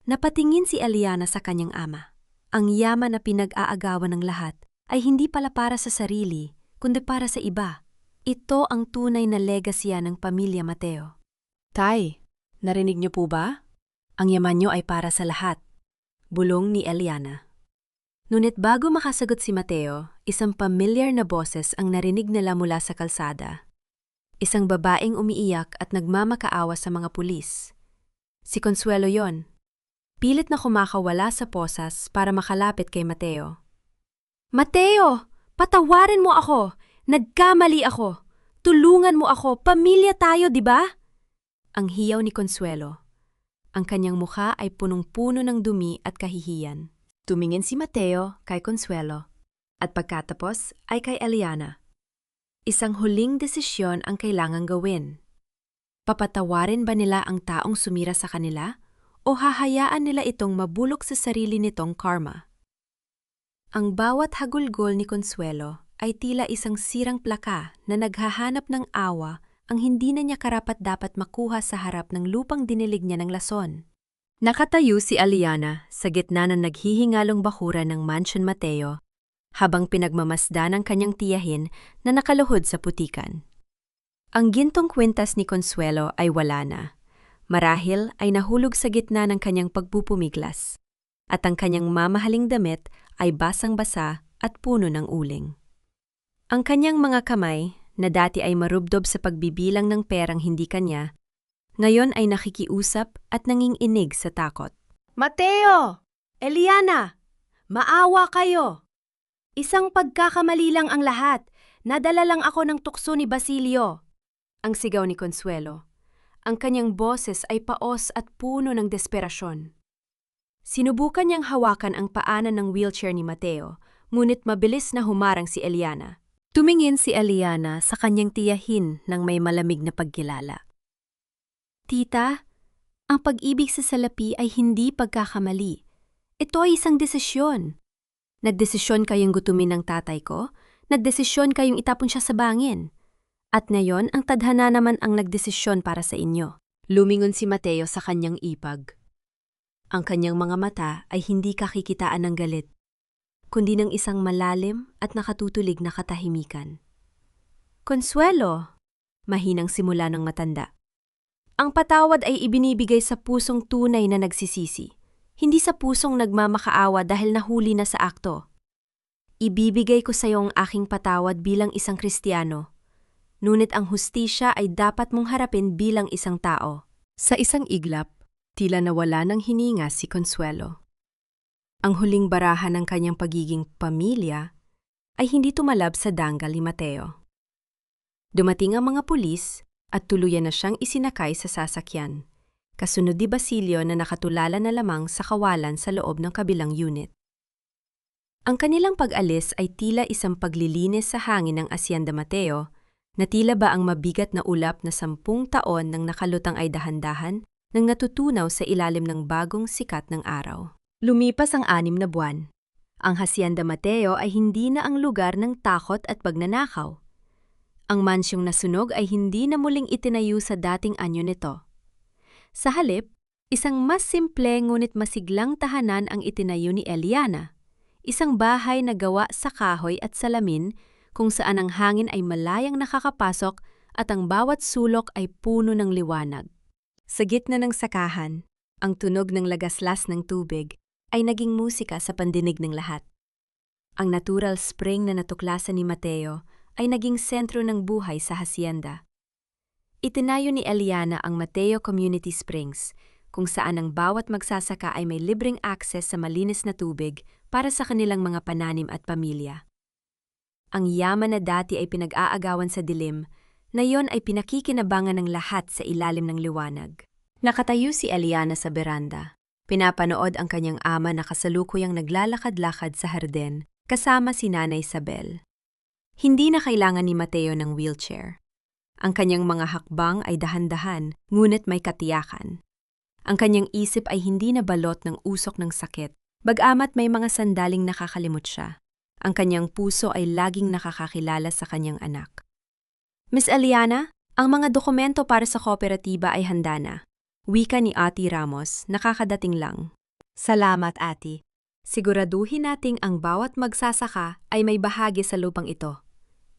Napatingin si Eliana sa kanyang ama. Ang yaman na pinag-aagawan ng lahat ay hindi pala para sa sarili, kundi para sa iba. Ito ang tunay na legasya ng pamilya Mateo. Tay, narinig niyo po ba? Ang yaman niyo ay para sa lahat. Bulong ni Eliana. Ngunit bago makasagot si Mateo, isang pamilyar na boses ang narinig nila mula sa kalsada. Isang babaeng umiiyak at nagmamakaawa sa mga pulis. Si Consuelo yon. Pilit na kumakawala sa posas para makalapit kay Mateo. Mateo! Patawarin mo ako! Nagkamali ako! Tulungan mo ako! Pamilya tayo, di ba? Ang hiyaw ni Consuelo. Ang kanyang mukha ay punong-puno ng dumi at kahihiyan. Tumingin si Mateo kay Consuelo at pagkatapos ay kay Eliana. Isang huling desisyon ang kailangang gawin. Papatawarin ba nila ang taong sumira sa kanila o hahayaan nila itong mabulok sa sarili nitong karma? Ang bawat hagulgol ni Consuelo ay tila isang sirang plaka na naghahanap ng awa ang hindi na niya karapat-dapat makuha sa harap ng lupang dinilig niya ng lason. Nakatayo si Eliana sa gitna ng naghihingalong bakuran ng Mansion Mateo habang pinagmamasdan ang kanyang tiyahin na nakaluhod sa putikan. Ang gintong kwintas ni Consuelo ay wala na. Marahil ay nahulog sa gitna ng kanyang pagpupumiglas at ang kanyang mamahaling damit ay basang-basa at puno ng uling. Ang kanyang mga kamay na dati ay marubdob sa pagbibilang ng perang hindi kanya, ngayon ay nakikiusap at nanginginig sa takot. Mateo! Eliana! Maawa kayo! Isang pagkakamali lang ang lahat. Nadala lang ako ng tukso ni Basilio. Ang sigaw ni Consuelo. Ang kanyang boses ay paos at puno ng desperasyon. Sinubukan niyang hawakan ang paanan ng wheelchair ni Mateo, ngunit mabilis na humarang si Eliana. Tumingin si Eliana sa kanyang tiyahin ng may malamig na pagkilala. Tita, ang pag-ibig sa salapi ay hindi pagkakamali. Ito ay isang desisyon. Nagdesisyon kayong gutumin ng tatay ko, nagdesisyon kayong itapon siya sa bangin. At ngayon, ang tadhana naman ang nagdesisyon para sa inyo. Lumingon si Mateo sa kanyang ipag. Ang kanyang mga mata ay hindi kakikitaan ng galit, kundi ng isang malalim at nakatutulig na katahimikan. Consuelo, mahinang simula ng matanda. Ang patawad ay ibinibigay sa pusong tunay na nagsisisi, hindi sa pusong nagmamakaawa dahil nahuli na sa akto. Ibibigay ko sa iyo ang aking patawad bilang isang Kristiyano, ngunit ang hustisya ay dapat mong harapin bilang isang tao. Sa isang iglap, tila nawala ng hininga si Consuelo. Ang huling barahan ng kanyang pagiging pamilya ay hindi tumalab sa danggal ni Mateo. Dumating ang mga pulis at tuluyan na siyang isinakay sa sasakyan, kasunod ni Basilio na nakatulala na lamang sa kawalan sa loob ng kabilang unit. Ang kanilang pag-alis ay tila isang paglilinis sa hangin ng Hacienda Mateo, na tila ba ang mabigat na ulap na 10 taon ng nakalutang ay dahan-dahan nang natutunaw sa ilalim ng bagong sikat ng araw. Lumipas ang 6 na buwan. Ang Hacienda Mateo ay hindi na ang lugar ng takot at pagnanakaw. Ang mansyong nasunog ay hindi na muling itinayo sa dating anyo nito. Sa halip, isang mas simple ngunit masiglang tahanan ang itinayo ni Eliana, isang bahay na gawa sa kahoy at salamin kung saan ang hangin ay malayang nakakapasok at ang bawat sulok ay puno ng liwanag. Sa gitna ng sakahan, ang tunog ng lagaslas ng tubig ay naging musika sa pandinig ng lahat. Ang natural spring na natuklasan ni Mateo ay naging sentro ng buhay sa hacienda. Itinayo ni Eliana ang Mateo Community Springs, kung saan ang bawat magsasaka ay may libreng access sa malinis na tubig para sa kanilang mga pananim at pamilya. Ang yaman na dati ay pinag-aagawan sa dilim, na iyon ay pinakikinabangan ng lahat sa ilalim ng liwanag. Nakatayo si Eliana sa beranda. Pinapanood ang kanyang ama na kasalukuyang naglalakad-lakad sa harden kasama si Nanay Isabel. Hindi na kailangan ni Mateo ng wheelchair. Ang kanyang mga hakbang ay dahan-dahan, ngunit may katiyakan. Ang kanyang isip ay hindi na balot ng usok ng sakit, bagamat may mga sandaling nakakalimot siya. Ang kanyang puso ay laging nakakakilala sa kanyang anak. Miss Eliana, ang mga dokumento para sa kooperatiba ay handa na. Wika ni Ate Ramos, nakakadating lang. Salamat, Ate. Siguraduhin nating ang bawat magsasaka ay may bahagi sa lupang ito.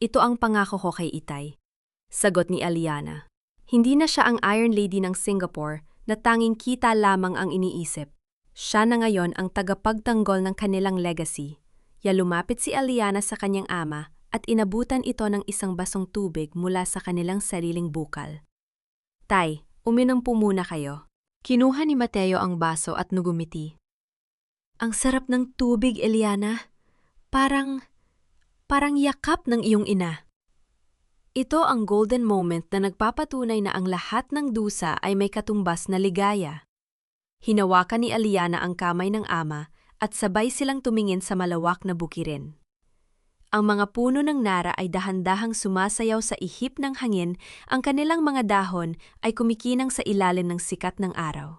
Ito ang pangako ko kay Itay. Sagot ni Eliana. Hindi na siya ang Iron Lady ng Singapore na tanging kita lamang ang iniisip. Siya na ngayon ang tagapagtanggol ng kanilang legacy. Lumapit si Eliana sa kanyang ama at inabutan ito ng isang basong tubig mula sa kanilang sariling bukal. Tay, uminom po muna kayo. Kinuha ni Mateo ang baso at nugumiti. Ang sarap ng tubig, Eliana. Parang yakap ng iyong ina. Ito ang golden moment na nagpapatunay na ang lahat ng dusa ay may katumbas na ligaya. Hinawakan ni Eliana ang kamay ng ama at sabay silang tumingin sa malawak na bukirin. Ang mga puno ng nara ay dahan-dahang sumasayaw sa ihip ng hangin, ang kanilang mga dahon ay kumikinang sa ilalim ng sikat ng araw.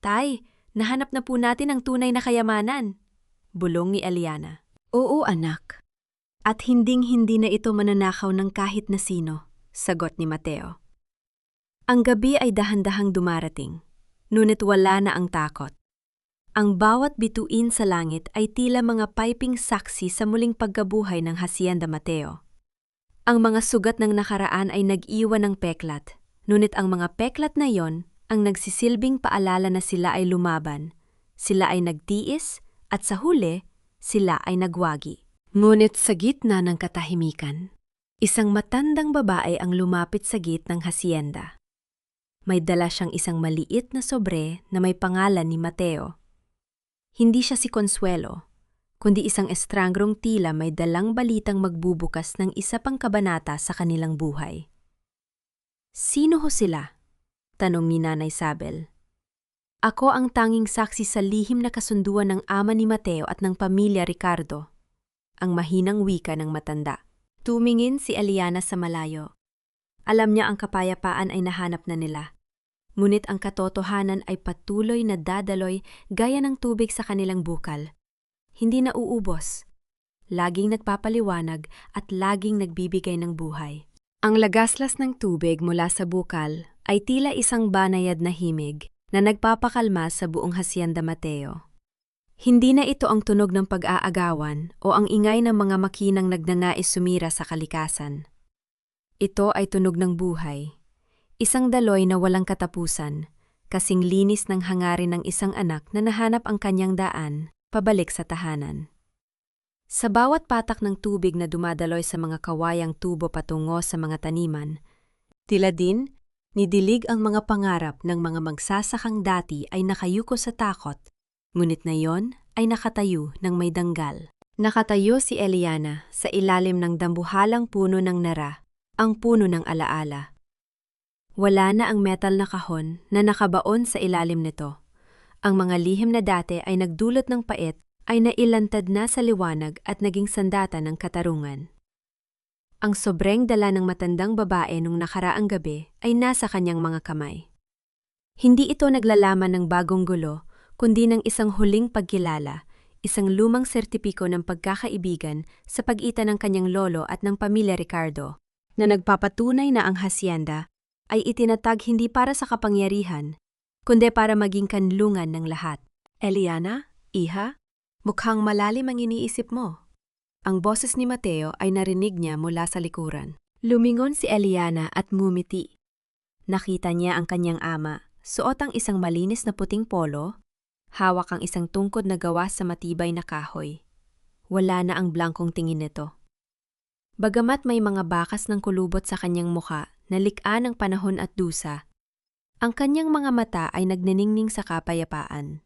Tay, nahanap na po natin ang tunay na kayamanan, bulong ni Eliana. Oo anak. At hinding-hindi na ito mananakaw ng kahit na sino, sagot ni Mateo. Ang gabi ay dahan-dahang dumarating, ngunit wala na ang takot. Ang bawat bituin sa langit ay tila mga piping saksi sa muling pagkabuhay ng Hacienda Mateo. Ang mga sugat ng nakaraan ay nag-iwan ng peklat, ngunit ang mga peklat na yon ang nagsisilbing paalala na sila ay lumaban, sila ay nagtiis, at sa huli, sila ay nagwagi. Ngunit sa gitna ng katahimikan, isang matandang babae ang lumapit sa gate ng hacienda. May dala siyang isang maliit na sobre na may pangalan ni Mateo. Hindi siya si Consuelo, kundi isang estrangrong tila may dalang balitang magbubukas ng isa pang kabanata sa kanilang buhay. Sino ho sila? Tanong ni Nanay Sabel. Ako ang tanging saksi sa lihim na kasunduan ng ama ni Mateo at ng pamilya Ricardo, ang mahinang wika ng matanda. Tumingin si Eliana sa malayo. Alam niya ang kapayapaan ay nahanap na nila. Ngunit ang katotohanan ay patuloy na dadaloy gaya ng tubig sa kanilang bukal. Hindi na uubos. Laging nagpapaliwanag at laging nagbibigay ng buhay. Ang lagaslas ng tubig mula sa bukal ay tila isang banayad na himig na nagpapakalma sa buong Hacienda Mateo. Hindi na ito ang tunog ng pag-aagawan o ang ingay ng mga makinang nagnanais sumira sa kalikasan. Ito ay tunog ng buhay. Isang daloy na walang katapusan, kasing linis ng hangarin ng isang anak na nahanap ang kanyang daan, pabalik sa tahanan. Sa bawat patak ng tubig na dumadaloy sa mga kawayang tubo patungo sa mga taniman, tila din, nidilig ang mga pangarap ng mga magsasakang dati ay nakayuko sa takot, ngunit ngayon ay nakatayo ng may danggal. Nakatayo si Eliana sa ilalim ng dambuhalang puno ng nara, ang puno ng alaala. Wala na ang metal na kahon na nakabaon sa ilalim nito. Ang mga lihim na dati ay nagdulot ng pait ay nailantad na sa liwanag at naging sandata ng katarungan. Ang sobreng dala ng matandang babae nung nakaraang gabi ay nasa kanyang mga kamay. Hindi ito naglalaman ng bagong gulo, kundi ng isang huling pagkilala, isang lumang sertipiko ng pagkakaibigan sa pagitan ng kanyang lolo at ng pamilya Ricardo, na nagpapatunay na ang hacienda ay itinatag hindi para sa kapangyarihan, kundi para maging kanlungan ng lahat. Eliana, iha, mukhang malalim ang iniisip mo. Ang boses ni Mateo ay narinig niya mula sa likuran. Lumingon si Eliana at ngumiti. Nakita niya ang kanyang ama, suot ang isang malinis na puting polo, hawak ang isang tungkod na gawa sa matibay na kahoy. Wala na ang blankong tingin nito. Bagamat may mga bakas ng kulubot sa kanyang muka, nalikha ng panahon at dusa, ang kanyang mga mata ay nagniningning sa kapayapaan.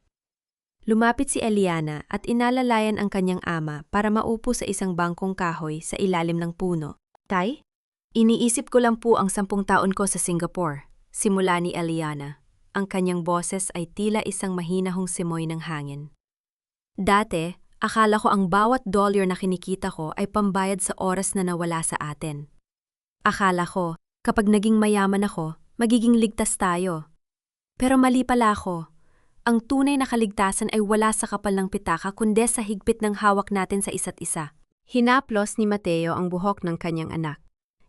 Lumapit si Eliana at inalalayan ang kanyang ama para maupo sa isang bangkong kahoy sa ilalim ng puno. Tay, iniisip ko lang po ang 10 taon ko sa Singapore, simula ni Eliana. Ang kanyang boses ay tila isang mahinahong simoy ng hangin. Dati, akala ko ang bawat dollar na kinikita ko ay pambayad sa oras na nawala sa atin. Akala ko, kapag naging mayaman ako, magiging ligtas tayo. Pero mali pala ako. Ang tunay na kaligtasan ay wala sa kapal ng pitaka kundi sa higpit ng hawak natin sa isa't isa. Hinaplos ni Mateo ang buhok ng kanyang anak.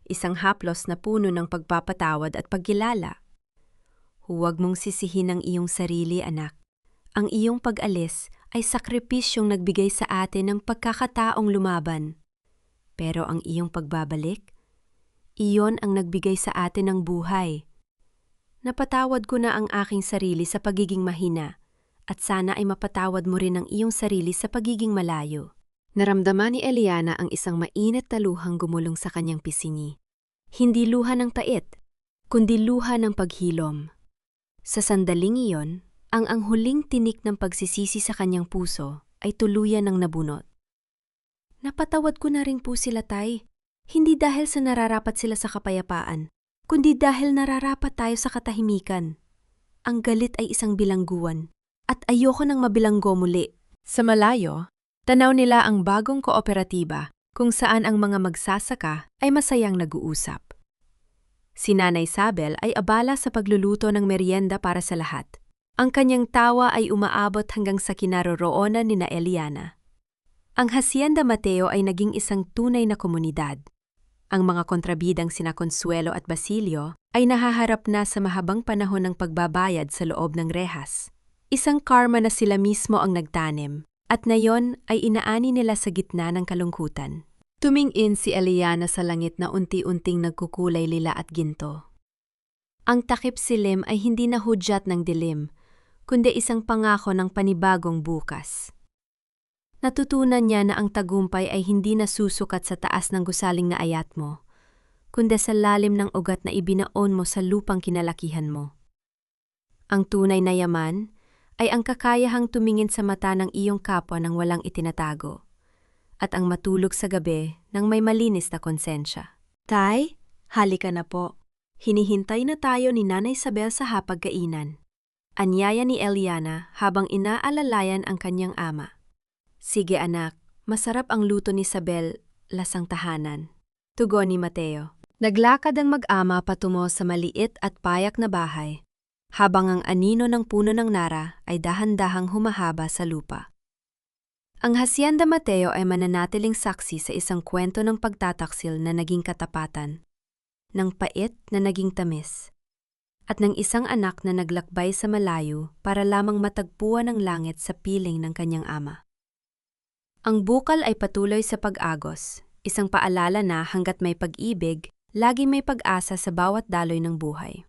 Isang haplos na puno ng pagpapatawad at pagkilala. Huwag mong sisihin ang iyong sarili, anak. Ang iyong pag-alis ay sakripisyong nagbigay sa atin ng pagkakataong lumaban. Pero ang iyong pagbabalik, iyon ang nagbigay sa atin ng buhay. Napatawad ko na ang aking sarili sa pagiging mahina, at sana ay mapatawad mo rin ang iyong sarili sa pagiging malayo. Naramdaman ni Eliana ang isang mainit na luhang gumulong sa kanyang pisngi. Hindi luha ng pait, kundi luha ng paghilom. Sa sandaling iyon, ang huling tinik ng pagsisisi sa kanyang puso ay tuluyan ng nabunot. Napatawad ko na rin po sila, Tay. Hindi dahil sa nararapat sila sa kapayapaan, kundi dahil nararapat tayo sa katahimikan. Ang galit ay isang bilangguan, At ayoko nang mabilanggo muli. Sa malayo, tanaw nila ang bagong kooperatiba kung saan ang mga magsasaka ay masayang nag-uusap. Si Nanay Sabel ay abala sa pagluluto ng merienda para sa lahat. Ang kanyang tawa ay umaabot hanggang sa kinaroroonan ni na Eliana. Ang Hacienda Mateo ay naging isang tunay na komunidad. Ang mga kontrabidang sina Consuelo at Basilio ay nahaharap na sa mahabang panahon ng pagbabayad sa loob ng rehas. Isang karma na sila mismo ang nagtanim, at ngayon ay inaani nila sa gitna ng kalungkutan. Tumingin si Eliana sa langit na unti-unting nagkukulay lila at ginto. Ang takip silim ay hindi na hudyat ng dilim, kundi isang pangako ng panibagong bukas. Natutunan niya na ang tagumpay ay hindi nasusukat sa taas ng gusaling na ayat mo, kundi sa lalim ng ugat na ibinaon mo sa lupang kinalakihan mo. Ang tunay na yaman ay ang kakayahang tumingin sa mata ng iyong kapwa nang walang itinatago, at ang matulog sa gabi nang may malinis na konsensya. Tay, halika na po. Hinihintay na tayo ni Nanay Sabel sa hapagkainan. Anyaya ni Eliana habang inaalalayan ang kanyang ama. Sige anak, masarap ang luto ni Sabel, lasang tahanan. Tugon ni Mateo. Naglakad ang mag-ama patungo sa maliit at payak na bahay, habang ang anino ng puno ng nara ay dahan-dahang humahaba sa lupa. Ang Hacienda Mateo ay mananatiling saksi sa isang kwento ng pagtataksil na naging katapatan, ng pait na naging tamis, at ng isang anak na naglakbay sa malayo para lamang matagpuan ang langit sa piling ng kanyang ama. Ang bukal ay patuloy sa pag-agos, isang paalala na hanggat may pag-ibig, laging may pag-asa sa bawat daloy ng buhay.